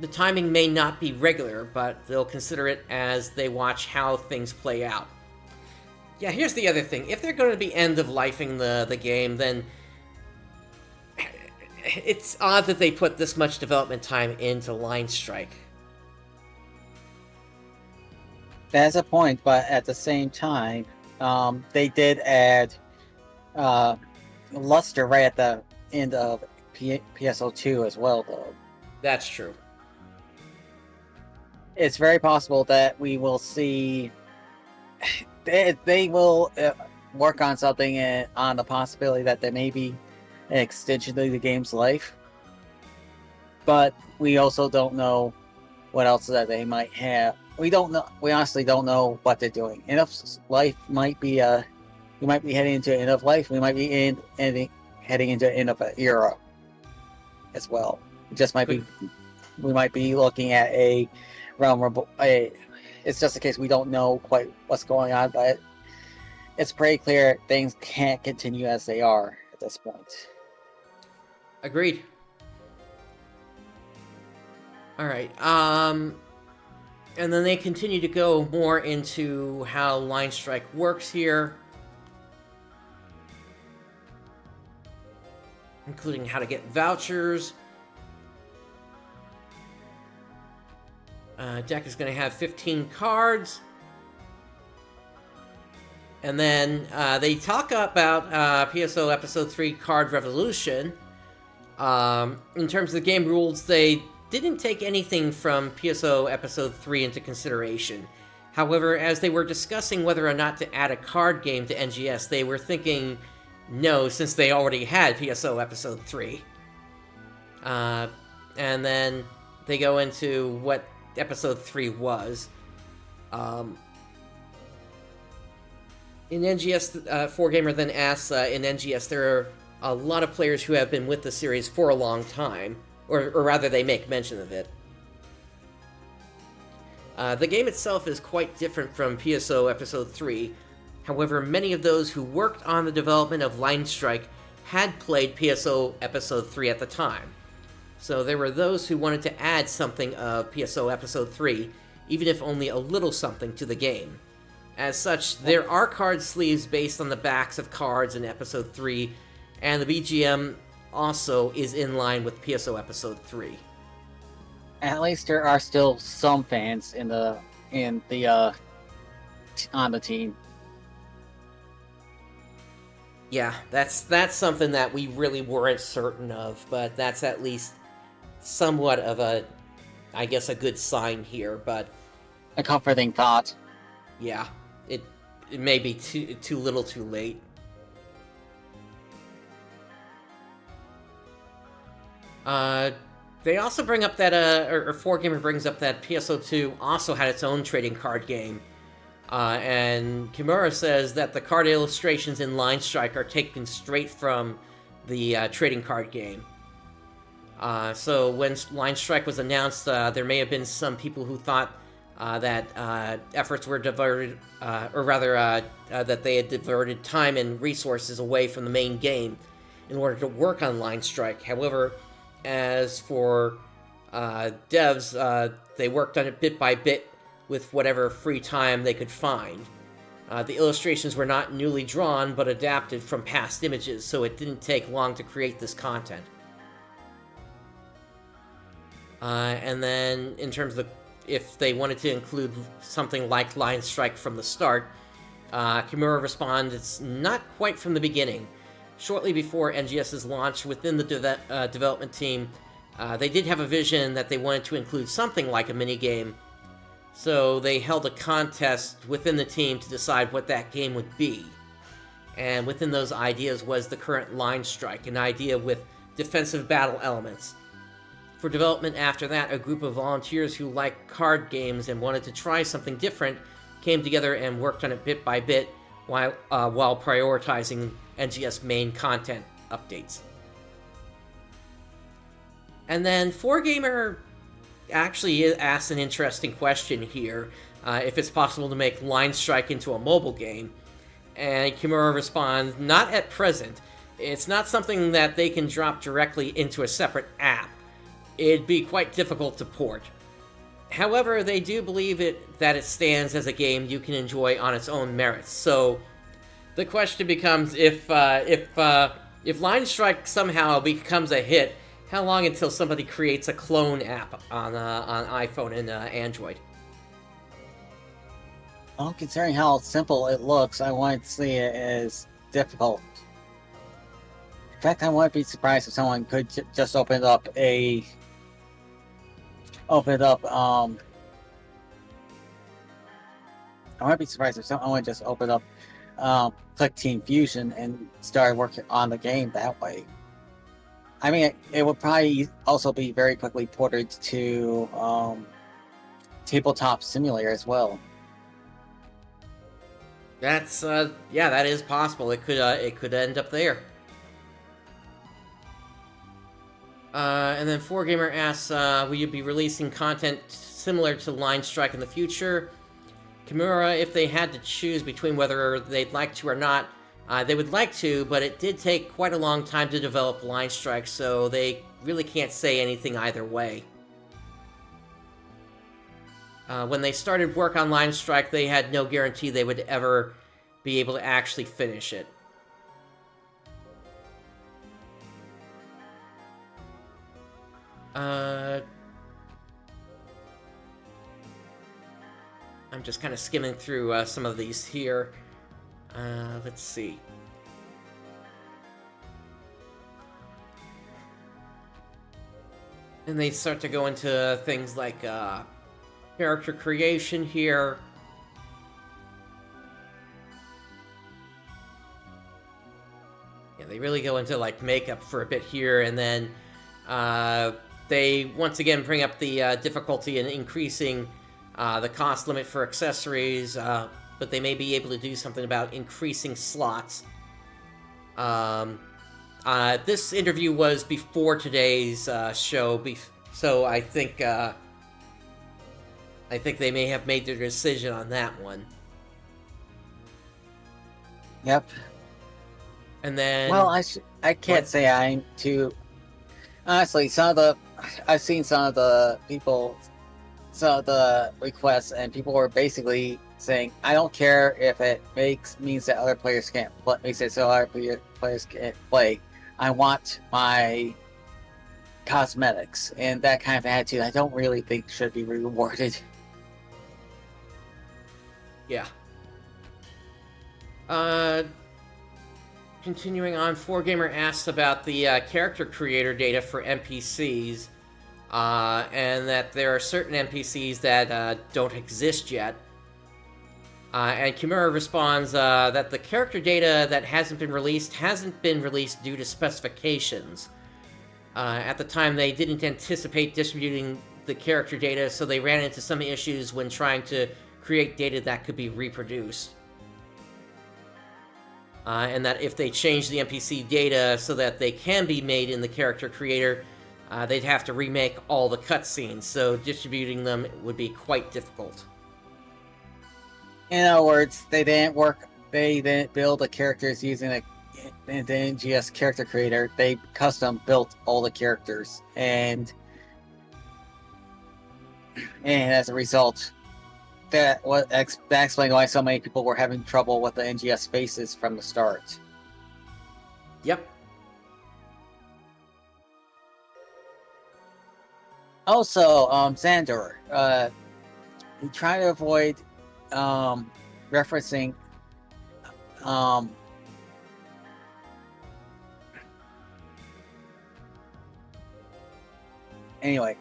The timing may not be regular, but they'll consider it as they watch how things play out. Yeah, here's the other thing. If they're going to be end-of-lifing the game, then it's odd that they put this much development time into Line Strike. That's a point, but at the same time, they did add luster right at the end of PSO2 as well, though. That's true. It's very possible that we will see... They will work on something on the possibility that there may be an extension of the game's life. But we also don't know what else that they might have. We don't know. We honestly don't know what they're doing. End of life might be we might be heading into end of life. We might be heading into end of an era as well. It just might be. We might be looking at a realm. It's just a case we don't know quite what's going on, but it's pretty clear things can't continue as they are at this point. Agreed. All right. And then they continue to go more into how Line Strike works here, including how to get vouchers. Deck is going to have 15 cards. And then they talk about PSO Episode 3 Card Revolution. In terms of the game rules, they didn't take anything from PSO Episode 3 into consideration. However, as they were discussing whether or not to add a card game to NGS, they were thinking no, since they already had PSO Episode 3. And then they go into what Episode 3 was. In NGS, 4Gamer then asks, in NGS, there are a lot of players who have been with the series for a long time, or rather, they make mention of it. The game itself is quite different from PSO Episode 3. However, many of those who worked on the development of Line Strike had played PSO Episode 3 at the time. So there were those who wanted to add something of PSO Episode 3, even if only a little something to the game. As such, there are card sleeves based on the backs of cards in Episode 3, and the BGM also is in line with PSO Episode 3. At least there are still some fans on the team. Yeah, that's something that we really weren't certain of, but that's at least somewhat of a, I guess, a good sign here, but... A comforting thought. Yeah, it may be too little too late. They also bring up that, or 4Gamer brings up that PSO2 also had its own trading card game. And Kimura says that the card illustrations in Line Strike are taken straight from the trading card game. So when Line Strike was announced, there may have been some people who thought that efforts were diverted, or rather, that they had diverted time and resources away from the main game in order to work on Line Strike. However, as for devs, they worked on it bit by bit with whatever free time they could find. The illustrations were not newly drawn, but adapted from past images, so it didn't take long to create this content. And then, in terms of if they wanted to include something like Line Strike from the start. Kimura responded, it's not quite from the beginning. Shortly before NGS's launch within the development team, they did have a vision that they wanted to include something like a minigame, so they held a contest within the team to decide what that game would be. And within those ideas was the current Line Strike, an idea with defensive battle elements. For development after that, a group of volunteers who liked card games and wanted to try something different came together and worked on it bit by bit while prioritizing NGS main content updates. And then 4Gamer actually asked an interesting question here, if it's possible to make Line Strike into a mobile game. And Kimura responds, not at present. It's not something that they can drop directly into a separate app. It'd be quite difficult to port. However, they do believe that it stands as a game you can enjoy on its own merits. So the question becomes, if Line Strike somehow becomes a hit, how long until somebody creates a clone app on iPhone and Android? Well, considering how simple it looks, I wouldn't see it as difficult. In fact, I wouldn't be surprised if someone could just open up. I wouldn't be surprised if someone just opened up, click Team Fusion and started working on the game that way. I mean, it would probably also be very quickly ported to Tabletop Simulator as well. That's yeah, that is possible. It could end up there. And then 4Gamer asks, will you be releasing content similar to Line Strike in the future? Kimura, if they had to choose between whether they'd like to or not, they would like to, but it did take quite a long time to develop Line Strike, so they really can't say anything either way. When they started work on Line Strike, they had no guarantee they would ever be able to actually finish it. I'm just kind of skimming through some of these here. Let's see. And they start to go into things like character creation here. Yeah, they really go into like makeup for a bit here, and then they once again bring up the difficulty in increasing the cost limit for accessories, but they may be able to do something about increasing slots. This interview was before today's show, so I think they may have made their decision on that one. Yep. And then, well, I can't say I'm too. Honestly, I've seen some of the requests, and people were basically saying, "I don't care if it means that other players can't play, makes it so other players can't play. I want my cosmetics," and that kind of attitude I don't really think should be rewarded. Yeah. Continuing on, 4Gamer asks about the character creator data for NPCs, and that there are certain NPCs that don't exist yet. And Kimura responds that the character data that hasn't been released due to specifications. At the time, they didn't anticipate distributing the character data, so they ran into some issues when trying to create data that could be reproduced. And that if they change the NPC data so that they can be made in the character creator, they'd have to remake all the cutscenes, so distributing them would be quite difficult. In other words, they didn't build the characters using the NGS character creator. They custom built all the characters, and as a result, that explains why so many people were having trouble with the NGS faces from the start. Yep. Also, Xander, we try to avoid referencing anyway.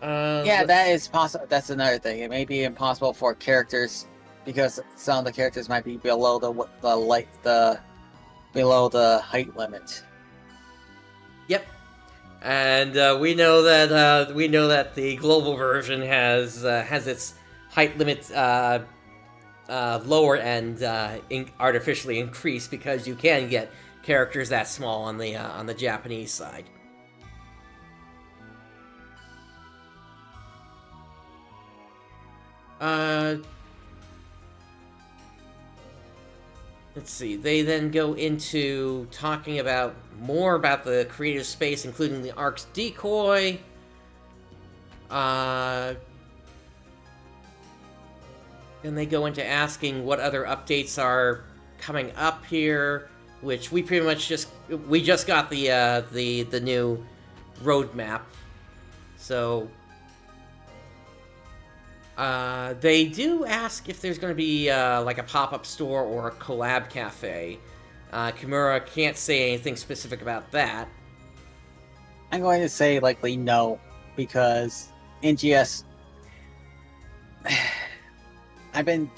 Yeah, that is possible. That's another thing. It may be impossible for characters because some of the characters might be below below the height limit. Yep. And we know that the global version has its height limit lower and artificially increased because you can get characters that small on the Japanese side. Let's see. They then go into talking more about the creative space, including the ARKS decoy. Then they go into asking what other updates are coming up here, which we pretty much just got the new roadmap. So they do ask if there's going to be like a pop-up store or a collab cafe. Kimura can't say anything specific about that. I'm going to say likely no, because NGS... I've been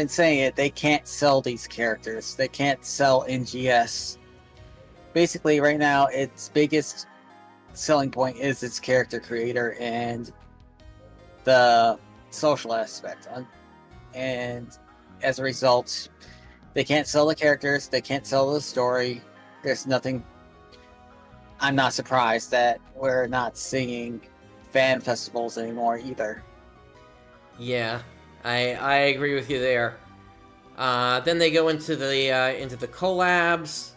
saying it, they can't sell these characters. They can't sell NGS. Basically, right now, its biggest selling point is its character creator and the social aspect. And as a result, they can't sell the characters, they can't sell the story. There's nothing... I'm not surprised that we're not seeing fan festivals anymore either. Yeah, I agree with you there. Then they go into the collabs.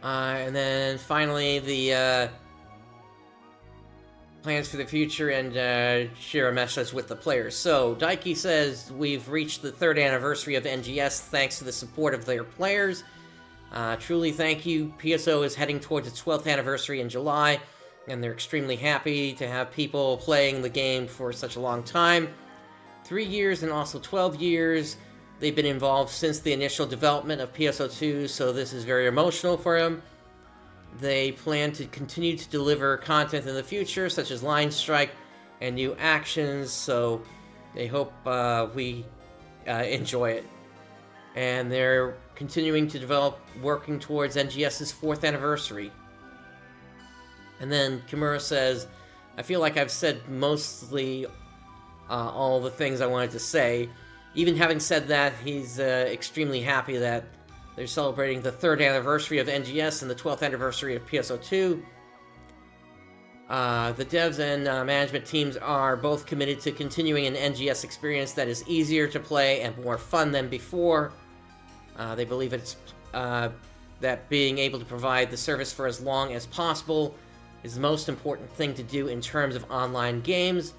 And then finally the plans for the future and share a message with the players. So Daiki says, we've reached the 3rd anniversary of NGS thanks to the support of their players. Truly thank you. PSO is heading towards its 12th anniversary in July, and they're extremely happy to have people playing the game for such a long time. 3 years and also 12 years. They've been involved since the initial development of PSO2, so this is very emotional for them. They plan to continue to deliver content in the future, such as Line Strike and new actions, so they hope we enjoy it. And they're continuing to develop, working towards NGS's 4th anniversary. And then Kimura says, I feel like I've said mostly all the things I wanted to say. Even having said that, he's extremely happy that they're celebrating the 3rd anniversary of NGS and the 12th anniversary of PSO2. The devs and management teams are both committed to continuing an NGS experience that is easier to play and more fun than before. They believe it's that being able to provide the service for as long as possible is the most important thing to do in terms of online games.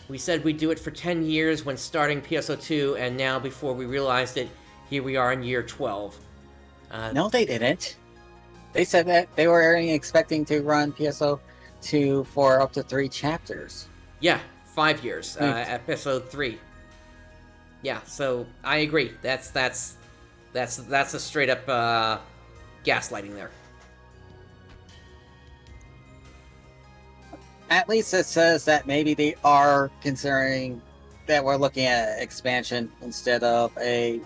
We said we'd do it for 10 years when starting PSO2, and now before we realized it, here we are in year 12. No, they didn't. They said that they were expecting to run PSO2 for up to 3 chapters. Yeah, 5 years, episode 3. Yeah, so I agree. That's a straight up gaslighting there. At least it says that maybe they are considering that we're looking at expansion instead of a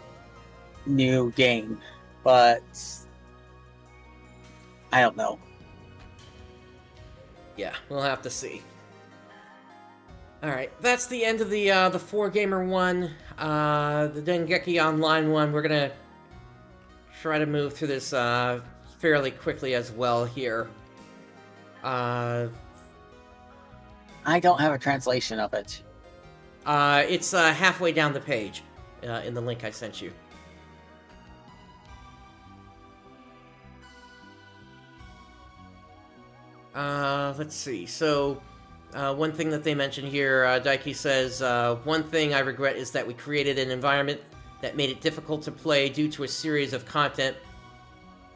new game, but I don't know. Yeah, we'll have to see. Alright, that's the end of the 4Gamer one. The Dengeki Online one, we're gonna try to move through this fairly quickly as well here. I don't have a translation of it. It's halfway down the page in the link I sent you. Let's see. So, one thing that they mentioned here, Daiki says, one thing I regret is that we created an environment that made it difficult to play due to a series of content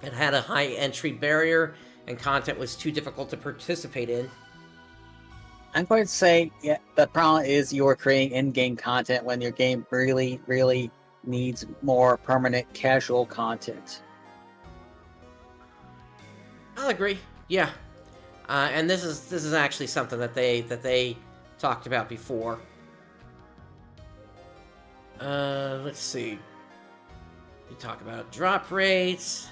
that had a high entry barrier and content was too difficult to participate in. I'm going to say, yeah, the problem is you're creating in-game content when your game really, really needs more permanent casual content. I'll agree. Yeah, and this is actually something that they talked about before. Let's see. We talk about drop rates.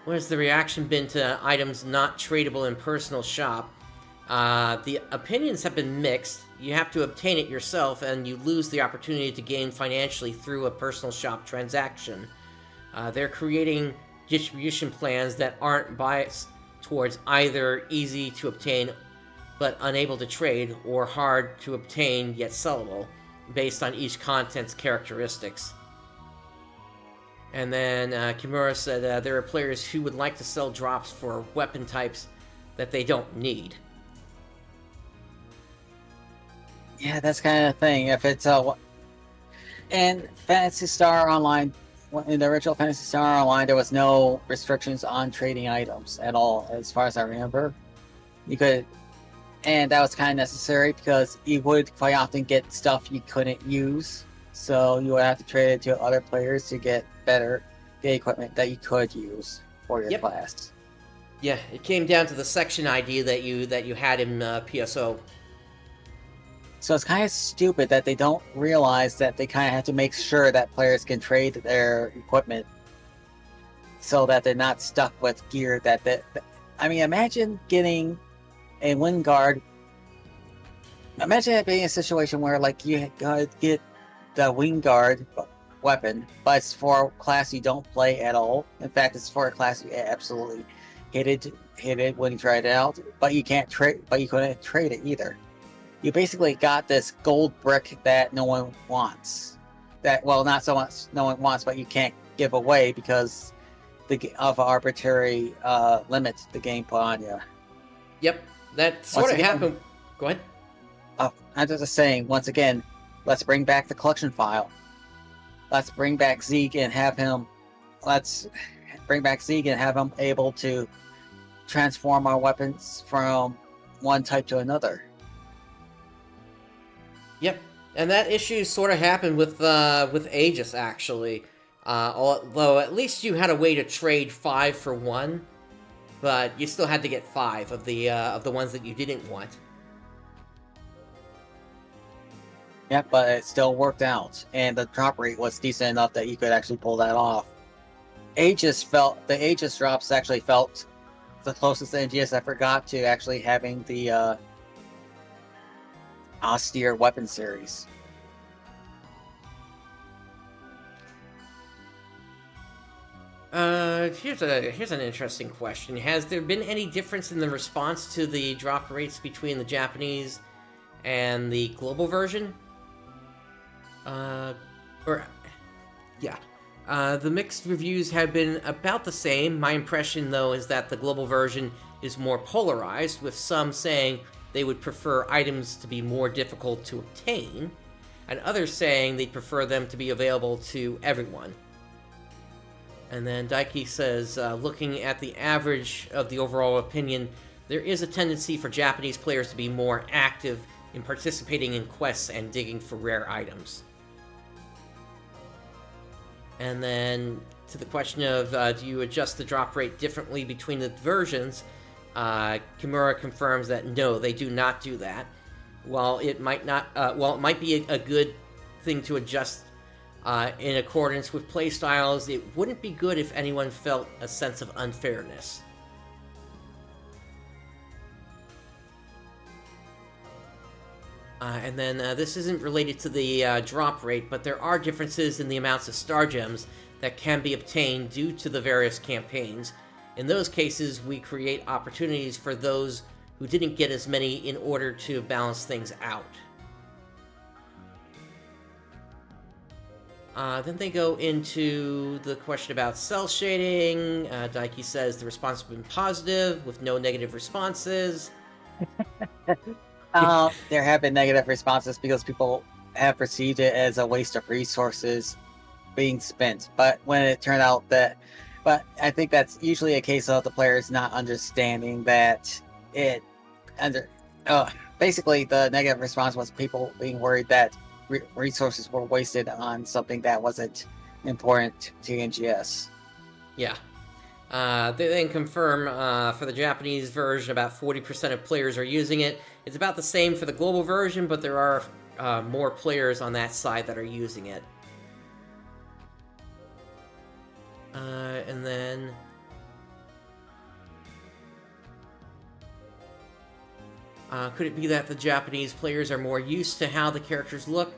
What has the reaction been to items not tradable in personal shop? The opinions have been mixed. You have to obtain it yourself, and you lose the opportunity to gain financially through a personal shop transaction. They're creating distribution plans that aren't biased towards either easy to obtain but unable to trade, or hard to obtain yet sellable, based on each content's characteristics. And then Kimura said there are players who would like to sell drops for weapon types that they don't need. Yeah, that's kind of the thing. If it's and Phantasy Star Online, in the original Phantasy Star Online, there was no restrictions on trading items at all, as far as I remember. You could, and that was kind of necessary because you would quite often get stuff you couldn't use, so you would have to trade it to other players to get equipment that you could use for your class. Yeah, it came down to the section ID that you had in PSO. So it's kind of stupid that they don't realize that they kind of have to make sure that players can trade their equipment so that they're not stuck with gear I mean, imagine getting a wind guard. Imagine it being a situation where, like, you gotta get the wing guard weapon, but it's for a class you don't play at all. In fact, it's for a class you absolutely hated when you tried it out, but you couldn't trade it either. You basically got this gold brick that no one wants. Not so much no one wants, but you can't give away because of arbitrary limits the game put on you. Yep, that sort of happened. Go ahead. I'm just saying, once again, let's bring back the collection file. Let's bring back Zeke and have him able to transform our weapons from one type to another. Yep, and that issue sort of happened with Aegis, actually. Although at least you had a way to trade 5 for 1, but you still had to get 5 of the ones that you didn't want. Yeah, but it still worked out, and the drop rate was decent enough that you could actually pull that off. The Aegis drops actually felt the closest NGS ever got to actually having the austere weapon series. Here's an interesting question. Has there been any difference in the response to the drop rates between the Japanese and the global version? The mixed reviews have been about the same. My impression, though, is that the global version is more polarized, with some saying they would prefer items to be more difficult to obtain, and others saying they'd prefer them to be available to everyone. And then Daiki says, looking at the average of the overall opinion, there is a tendency for Japanese players to be more active in participating in quests and digging for rare items. And then to the question of do you adjust the drop rate differently between the versions, Kimura confirms that no, they do not do that. While it might be a good thing to adjust in accordance with playstyles, it wouldn't be good if anyone felt a sense of unfairness. And then this isn't related to the drop rate, but there are differences in the amounts of star gems that can be obtained due to the various campaigns. In those cases, we create opportunities for those who didn't get as many in order to balance things out. Then they go into the question about cell shading. Daiki says the response has been positive, with no negative responses. There have been negative responses because people have perceived it as a waste of resources being spent. But when it turned out that But I think that's usually a case of the players not understanding that it under basically the negative response was people being worried that resources were wasted on something that wasn't important to NGS. Yeah. They then confirm for the Japanese version, about 40% of players are using it. It's about the same for the global version, but there are more players on that side that are using it. And then... could it be that the Japanese players are more used to how the characters look?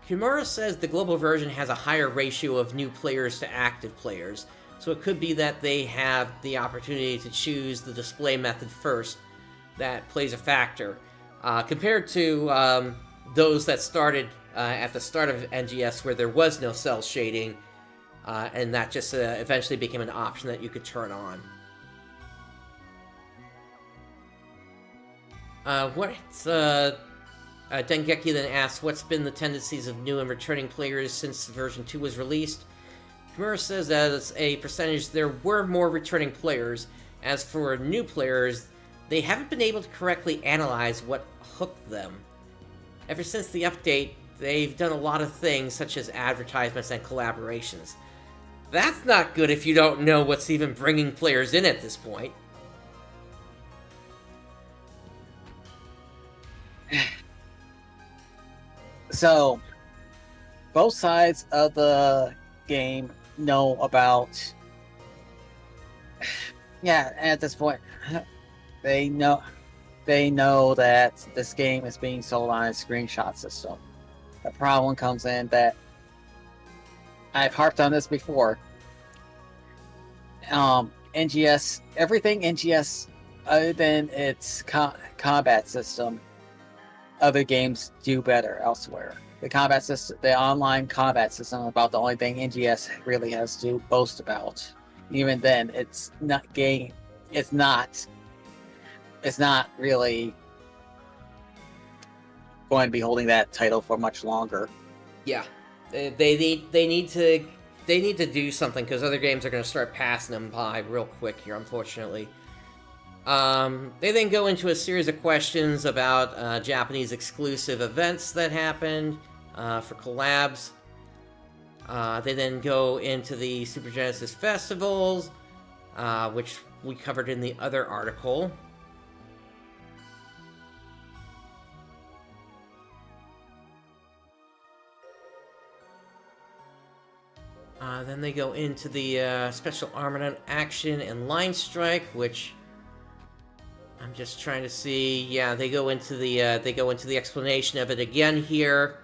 Kimura says the global version has a higher ratio of new players to active players, so it could be that they have the opportunity to choose the display method first. That plays a factor. Compared to those that started at the start of NGS where there was no cell shading, and that just eventually became an option that you could turn on. Dengeki then asks, what's been the tendencies of new and returning players since version 2 was released? Kimura says that as a percentage, there were more returning players. As for new players, they haven't been able to correctly analyze what hooked them. Ever since the update, they've done a lot of things, such as advertisements and collaborations. That's not good if you don't know what's even bringing players in at this point. So, both sides of the game know about... Yeah, at this point, they know that this game is being sold on a screenshot system. The problem comes in that I've harped on this before. NGS, everything NGS other than its combat system, other games do better elsewhere. The combat system, the online combat system, is about the only thing NGS really has to boast about. Even then, it's not really going to be holding that title for much longer. Yeah, they need to do something, because other games are going to start passing them by real quick here, unfortunately. They then go into a series of questions about Japanese exclusive events that happened for collabs. They then go into the Super Genesis festivals, which we covered in the other article. Then they go into the Special Armament Action and Line Strike, which I'm just trying to see. Yeah, they go into the explanation of it again here,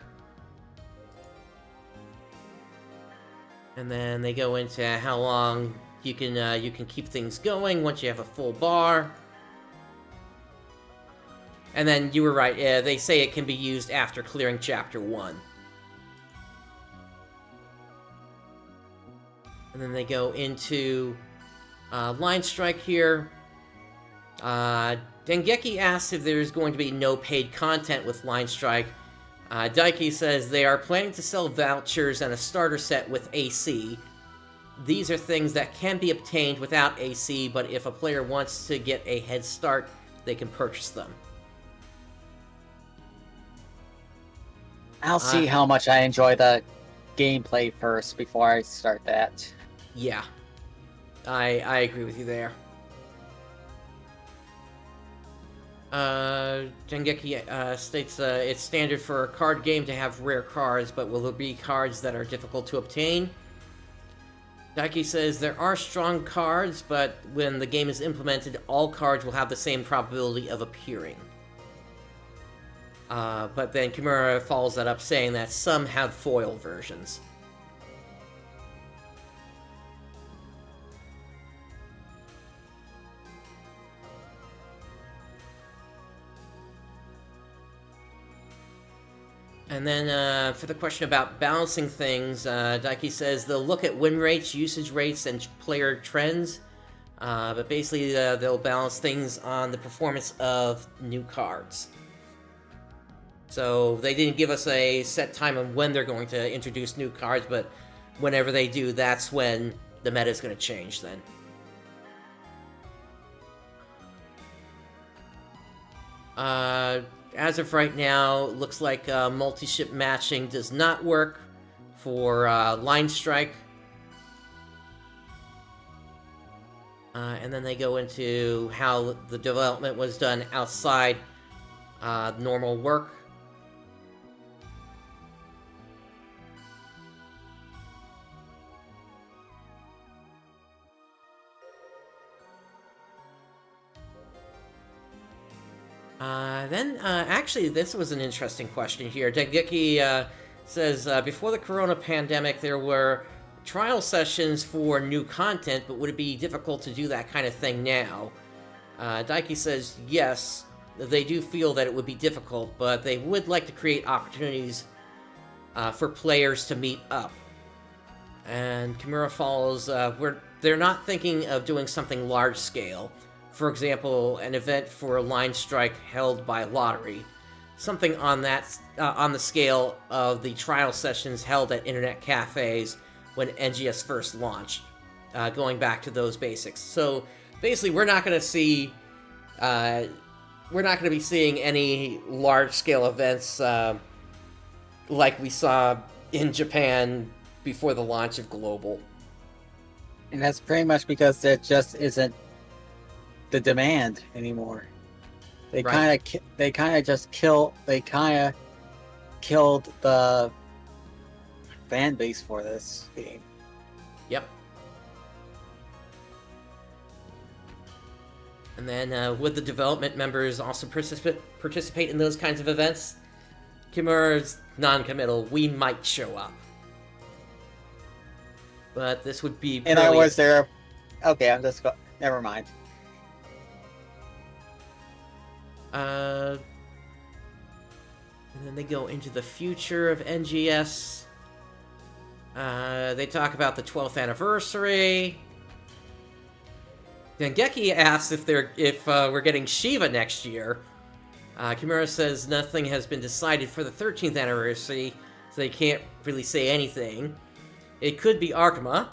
and then they go into how long you can keep things going once you have a full bar. And then you were right. They say it can be used after clearing Chapter 1. And then they go into Line Strike here. Dengeki asks if there's going to be no paid content with Line Strike. Daiki says they are planning to sell vouchers and a starter set with AC. These are things that can be obtained without AC, but if a player wants to get a head start, they can purchase them. I'll see how much I enjoy the gameplay first before I start that. Yeah, I agree with you there. Dengeki states it's standard for a card game to have rare cards, but will there be cards that are difficult to obtain? Daiki says there are strong cards, but when the game is implemented, all cards will have the same probability of appearing. But then Kimura follows that up saying that some have foil versions. And then for the question about balancing things, Daiki says they'll look at win rates, usage rates, and player trends. But basically they'll balance things on the performance of new cards. So they didn't give us a set time on when they're going to introduce new cards, but whenever they do, that's when the meta is going to change then. As of right now, looks like multi-ship matching does not work for Line Strike. And then they go into how the development was done outside normal work. Actually, this was an interesting question here. Dengeki says, before the corona pandemic, there were trial sessions for new content, but would it be difficult to do that kind of thing now? Daiki says, yes, they do feel that it would be difficult, but they would like to create opportunities for players to meet up. And Kimura follows, they're not thinking of doing something large-scale. For example, an event for a Line Strike held by lottery. Something on the scale of the trial sessions held at internet cafes when NGS first launched, going back to those basics. So basically, we're not going to be seeing any large-scale events like we saw in Japan before the launch of Global. And that's pretty much because there just isn't the demand anymore. They kind of killed the fan base for this game. Yep. And then would the development members also participate in those kinds of events? Kimura's non-committal. We might show up. But this would be And I was there. Okay, never mind. And then they go into the future of NGS. They talk about the 12th anniversary. Dengeki asks if we're getting Shiva next year. Kimura says nothing has been decided for the 13th anniversary, so they can't really say anything. It could be Arkema,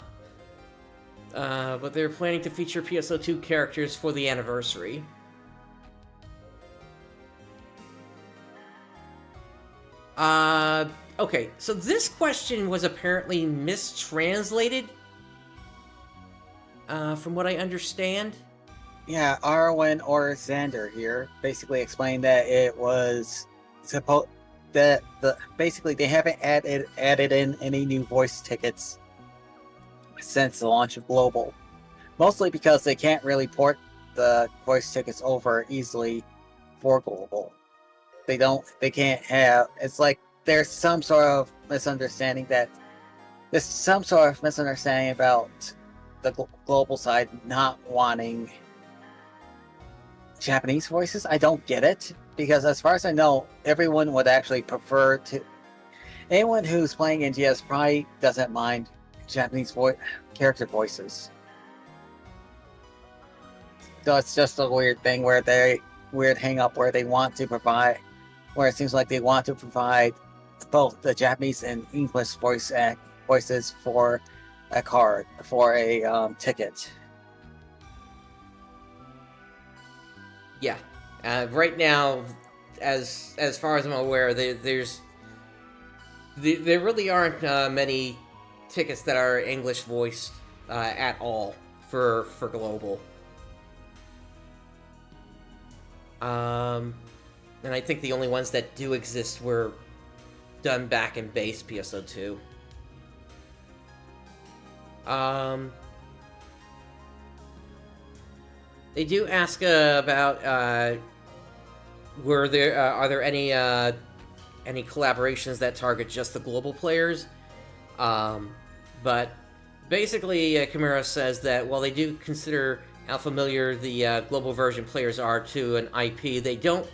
but they're planning to feature PSO2 characters for the anniversary. Okay, so this question was apparently mistranslated, from what I understand. Yeah, Arwen or Xander here basically explained that it was supposed that basically they haven't added in any new voice tickets since the launch of Global, mostly because they can't really port the voice tickets over easily for Global. They can't have, it's like there's some sort of misunderstanding about the Global side not wanting Japanese voices. I don't get it, because as far as I know, everyone would actually prefer to, anyone who's playing NGS probably doesn't mind Japanese character voices. So it's just a weird thing where weird hang up where they want to provide, where it seems like they want to provide both the Japanese and English voices for a card, for a ticket. Yeah. Right now, as far as I'm aware, there really aren't many tickets that are English voiced at all for Global. And I think the only ones that do exist were done back in base PSO2. They do ask about are there any collaborations that target just the global players? But basically, Kimura says that while they do consider how familiar the global version players are to an IP, they don't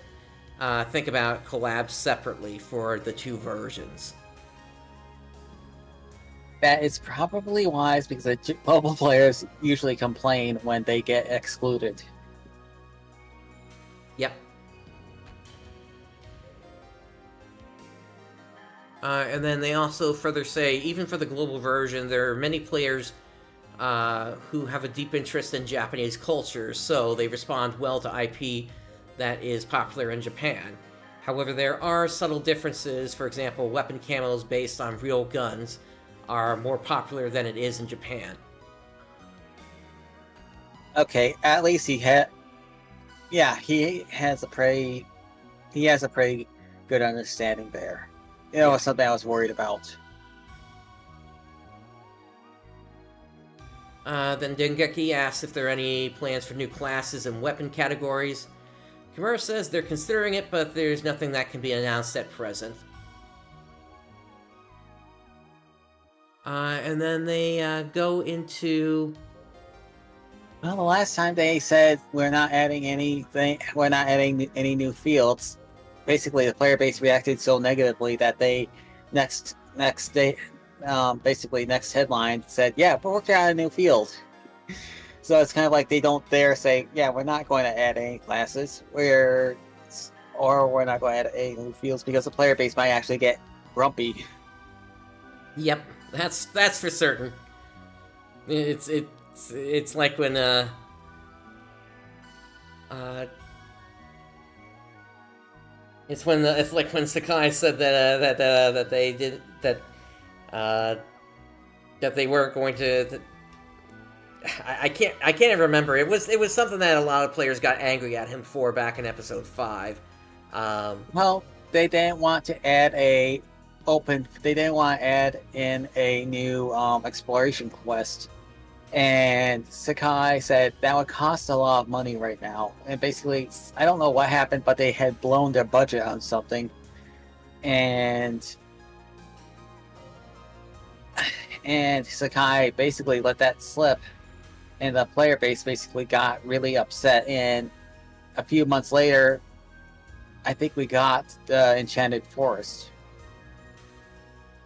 think about collabs separately for the two versions. That is probably wise, because the global players usually complain when they get excluded. Yep. And then they also further say, even for the global version, there are many players who have a deep interest in Japanese culture, so they respond well to IP that is popular in Japan. However, there are subtle differences. For example, weapon camos based on real guns are more popular than it is in Japan. Okay, at least he has a pretty good understanding there. You know, something I was worried about. Then Dengeki asks if there are any plans for new classes and weapon categories. Kimura says they're considering it, but there's nothing that can be announced at present. And then they go into... Well, the last time they said we're not adding any new fields, basically the player base reacted so negatively that they next headline said, yeah, we're working on a new field. So it's kind of like they don't dare say, yeah, we're not going to add any classes, we're not going to add any new fields, because the player base might actually get grumpy. Yep, that's for certain. It's like when it's like when Sakai said that they weren't going to. I can't even remember. It was something that a lot of players got angry at him for back in episode 5. Well, they didn't want to add in a new exploration quest. And Sakai said that would cost a lot of money right now. And basically, I don't know what happened, but they had blown their budget on something. And Sakai basically let that slip. And the player base basically got really upset. And a few months later, I think we got the Enchanted Forest.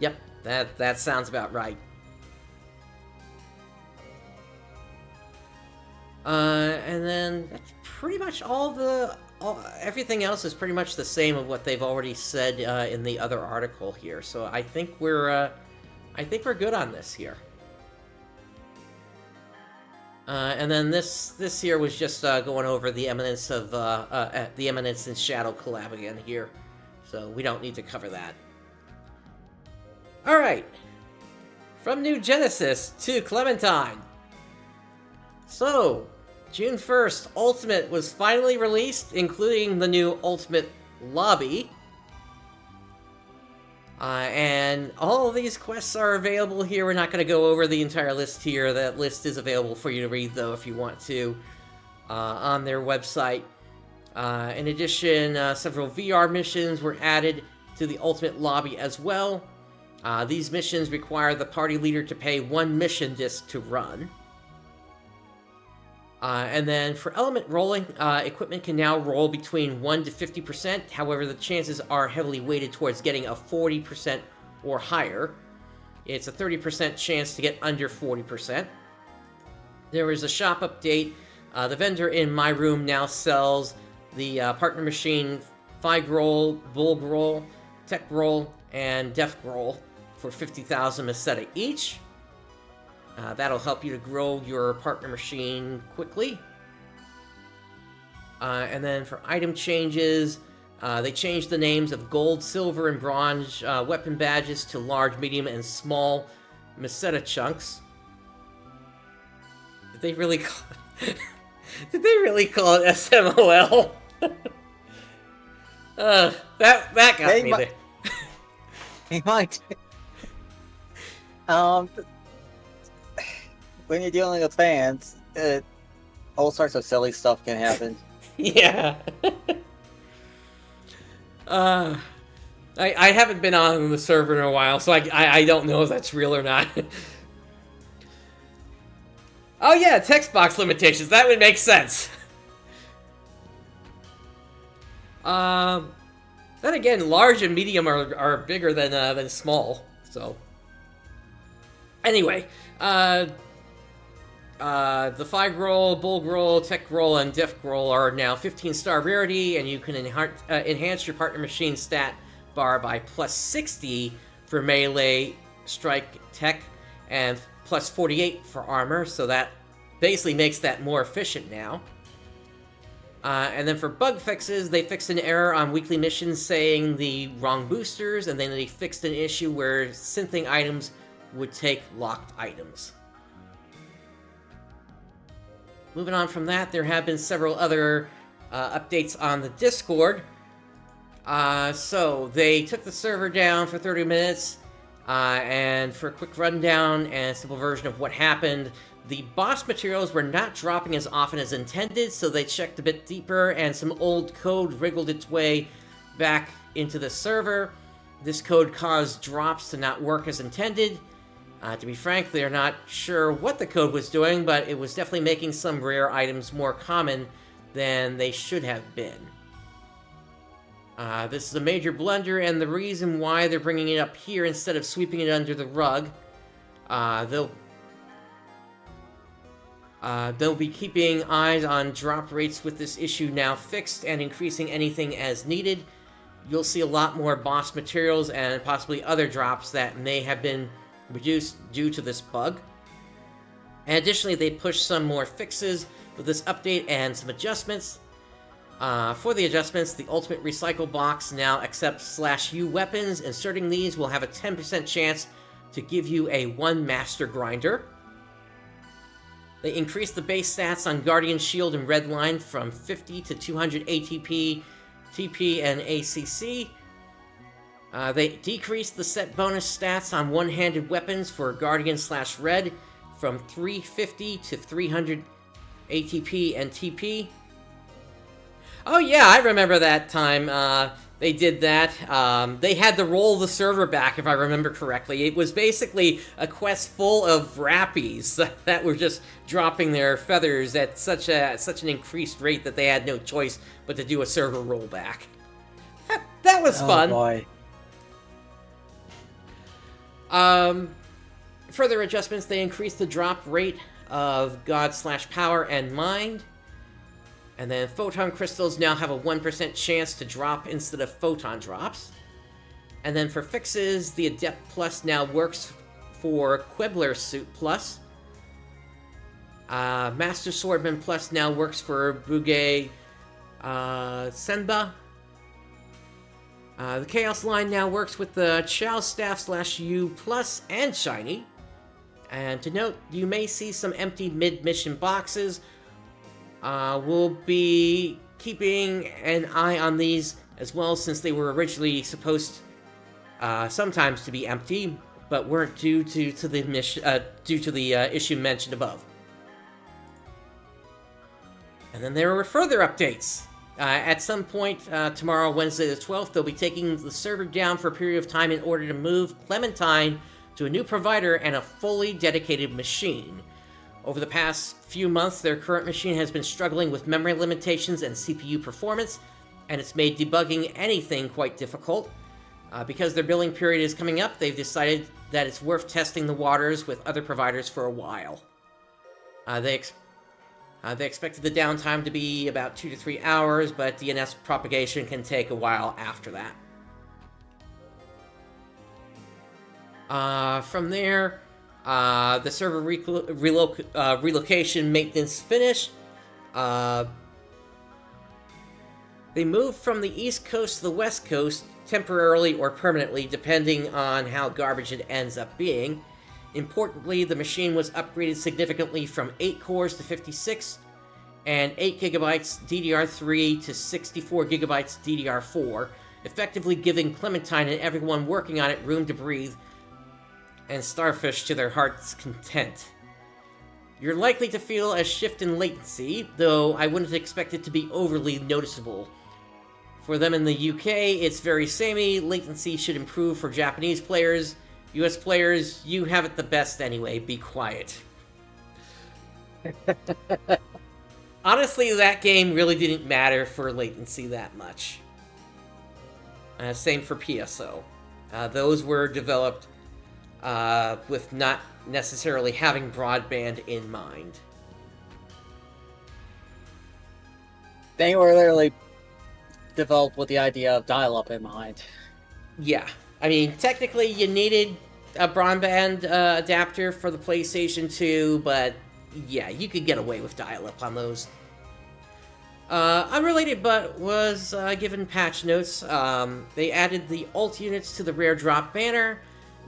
Yep, that sounds about right. And then that's pretty much everything else is pretty much the same of what they've already said in the other article here. So I think we're good on this here. And then this here was just going over the Eminence of the Eminence and Shadow collab again here, so we don't need to cover that. All right, from New Genesis to Clementine. So, June 1st, Ultimate was finally released, including the new Ultimate Lobby. And all of these quests are available here. We're not going to go over the entire list here. That list is available for you to read, though, if you want to, on their website. In addition, several VR missions were added to the Ultimate Lobby as well. These missions require the party leader to pay 1 mission disc to run. And then for element rolling, equipment can now roll between 1 to 50%. However, the chances are heavily weighted towards getting a 40% or higher. It's a 30% chance to get under 40%. There is a shop update. The vendor in my room now sells the partner machine Fig Roll, Bulg Roll, Tech Roll, and Def Roll for 50,000 Meseta each. That'll help you to grow your partner machine quickly. And then for item changes, they changed the names of gold, silver, and bronze weapon badges to large, medium, and small Meseta chunks. Did they really call it SMOL? That got me there. They might. When you're dealing with fans, all sorts of silly stuff can happen. Yeah. I haven't been on the server in a while, so I don't know if that's real or not. Oh yeah, text box limitations. That would make sense. Then again, large and medium are bigger than small. So anyway, the Fig Roll, Bulg Roll, Tech Roll, and Def Roll are now 15-star rarity, and you can enhance your partner machine stat bar by +60 for melee, strike, tech, and plus 48 for armor, so that basically makes that more efficient now. And then for bug fixes, they fixed an error on weekly missions saying the wrong boosters, and then they fixed an issue where synthing items would take locked items. Moving on from that, there have been several other updates on the Discord. So they took the server down for 30 minutes, and for a quick rundown and a simple version of what happened, the boss materials were not dropping as often as intended, so they checked a bit deeper, and some old code wriggled its way back into the server. This code caused drops to not work as intended. To be frank, they're not sure what the code was doing, but it was definitely making some rare items more common than they should have been. This is a major blunder, and the reason why they're bringing it up here instead of sweeping it under the rug, they'll be keeping eyes on drop rates with this issue now fixed and increasing anything as needed. You'll see a lot more boss materials and possibly other drops that may have been reduced due to this bug. And additionally, they pushed some more fixes with this update and some adjustments. For the adjustments, the Ultimate Recycle box now accepts /U weapons. Inserting these will have a 10% chance to give you a 1 Master Grinder. They increased the base stats on Guardian Shield and Redline from 50 to 200 ATP, TP, and ACC. They decreased the set bonus stats on one-handed weapons for Guardian/Red from 350 to 300 ATP and TP. Oh yeah, I remember that time they did that. They had to roll the server back, if I remember correctly. It was basically a quest full of rappies that were just dropping their feathers at such an increased rate that they had no choice but to do a server rollback. That was fun. Boy. Further adjustments, they increased the drop rate of God/Power and Mind. And then Photon Crystals now have a 1% chance to drop instead of Photon drops. And then for fixes, the Adept Plus now works for Quibbler Suit Plus. Master Swordman Plus now works for Bugei Senba. The Chaos line now works with the Chao Staff/U Plus and Shiny. And to note, you may see some empty mid-mission boxes. We'll be keeping an eye on these as well, since they were originally supposed sometimes to be empty, but weren't due to the issue mentioned above. And then there were further updates. At some point tomorrow, Wednesday the 12th, they'll be taking the server down for a period of time in order to move Clementine to a new provider and a fully dedicated machine. Over the past few months, their current machine has been struggling with memory limitations and CPU performance, and it's made debugging anything quite difficult. Because their billing period is coming up, they've decided that it's worth testing the waters with other providers for a while. They expected the downtime to be about 2 to 3 hours, but DNS propagation can take a while after that. From there, the server relocation maintenance finished. They moved from the East Coast to the West Coast, temporarily or permanently, depending on how garbage it ends up being. Importantly, the machine was upgraded significantly from 8 cores to 56, and 8GB DDR3 to 64GB DDR4, effectively giving Clementine and everyone working on it room to breathe, and Starfish to their heart's content. You're likely to feel a shift in latency, though I wouldn't expect it to be overly noticeable. For them in the UK, it's very samey. Latency should improve for Japanese players. US players, you have it the best anyway, be quiet. Honestly, that game really didn't matter for latency that much. Same for PSO. Those were developed with not necessarily having broadband in mind. They were literally developed with the idea of dial-up in mind. Yeah. I mean, technically you needed a broadband adapter for the PlayStation 2, but yeah, you could get away with dial-up on those. Unrelated, but was given patch notes. They added the ult units to the rare drop banner.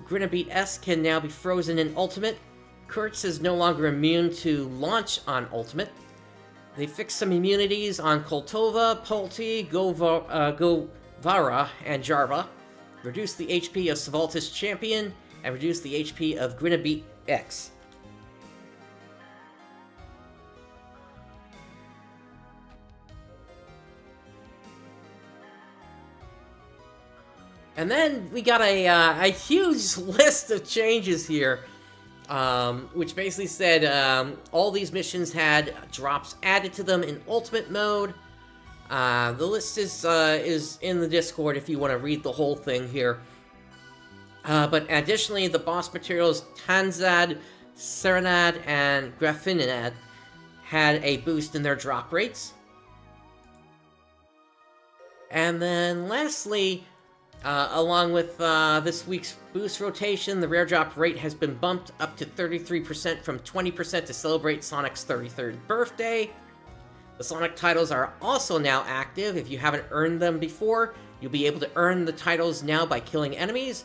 Grenabit S can now be frozen in Ultimate. Kurtz is no longer immune to launch on Ultimate. They fixed some immunities on Koltova, Polti, Govara, and Jarva. Reduced the HP of Svaltis Champion, and reduced the HP of Grenabit X. And then we got a huge list of changes here, which basically said all these missions had drops added to them in Ultimate mode. The list is in the Discord if you want to read the whole thing here. But additionally, the boss materials Tanzad, Serenad, and Graffinad had a boost in their drop rates. And then lastly, along with this week's boost rotation, the rare drop rate has been bumped up to 33% from 20% to celebrate Sonic's 33rd birthday. The Sonic titles are also now active. If you haven't earned them before, you'll be able to earn the titles now by killing enemies.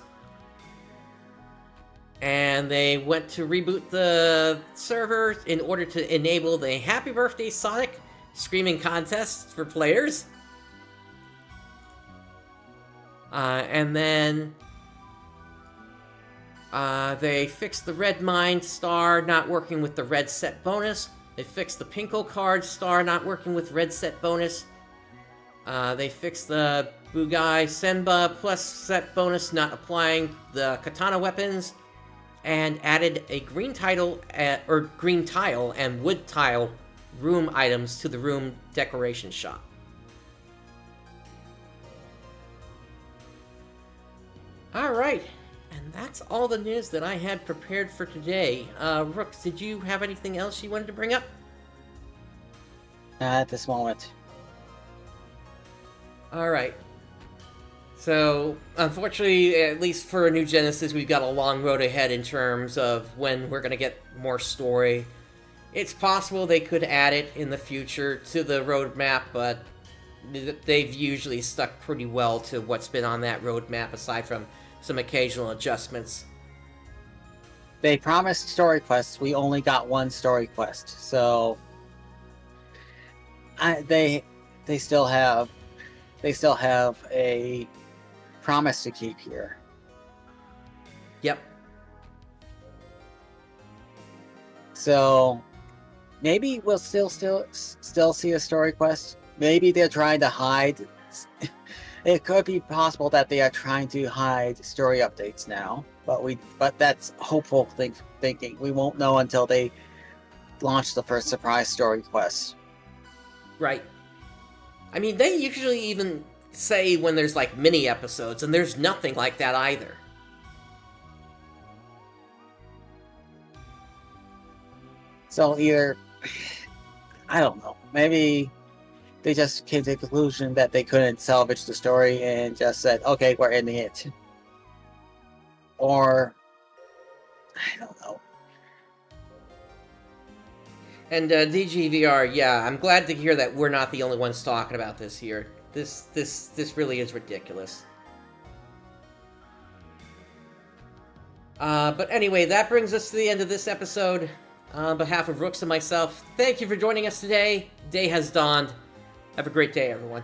And they went to reboot the server in order to enable the Happy Birthday Sonic screaming contests for players. And then they fixed the Red Mind Star not working with the Red Set bonus. They fixed the Pinko Card Star not working with Red Set bonus. They fixed the Bugai Senba Plus Set bonus not applying the Katana weapons, and added a green tile and wood tile room items to the room decoration shop. Alright, and that's all the news that I had prepared for today. Rooks, did you have anything else you wanted to bring up? At this moment. Alright. So, unfortunately, at least for New Genesis, we've got a long road ahead in terms of when we're going to get more story. It's possible they could add it in the future to the roadmap, but they've usually stuck pretty well to what's been on that roadmap, aside from some occasional adjustments. They promised story quests. We only got one story quest, so they still have a promise to keep here. Yep. So maybe we'll still see a story quest. Maybe they're trying to hide. It could be possible that they are trying to hide story updates now, but that's hopeful thinking. We won't know until they launch the first surprise story quest. Right. I mean, they usually even say when there's like mini episodes, and there's nothing like that either. So either, I don't know, maybe they just came to the conclusion that they couldn't salvage the story and just said, okay, we're ending it. Or, I don't know. And DGVR, yeah, I'm glad to hear that we're not the only ones talking about this here. This really is ridiculous. But anyway, that brings us to the end of this episode. On behalf of Rooks and myself, thank you for joining us today. Day has dawned. Have a great day, everyone.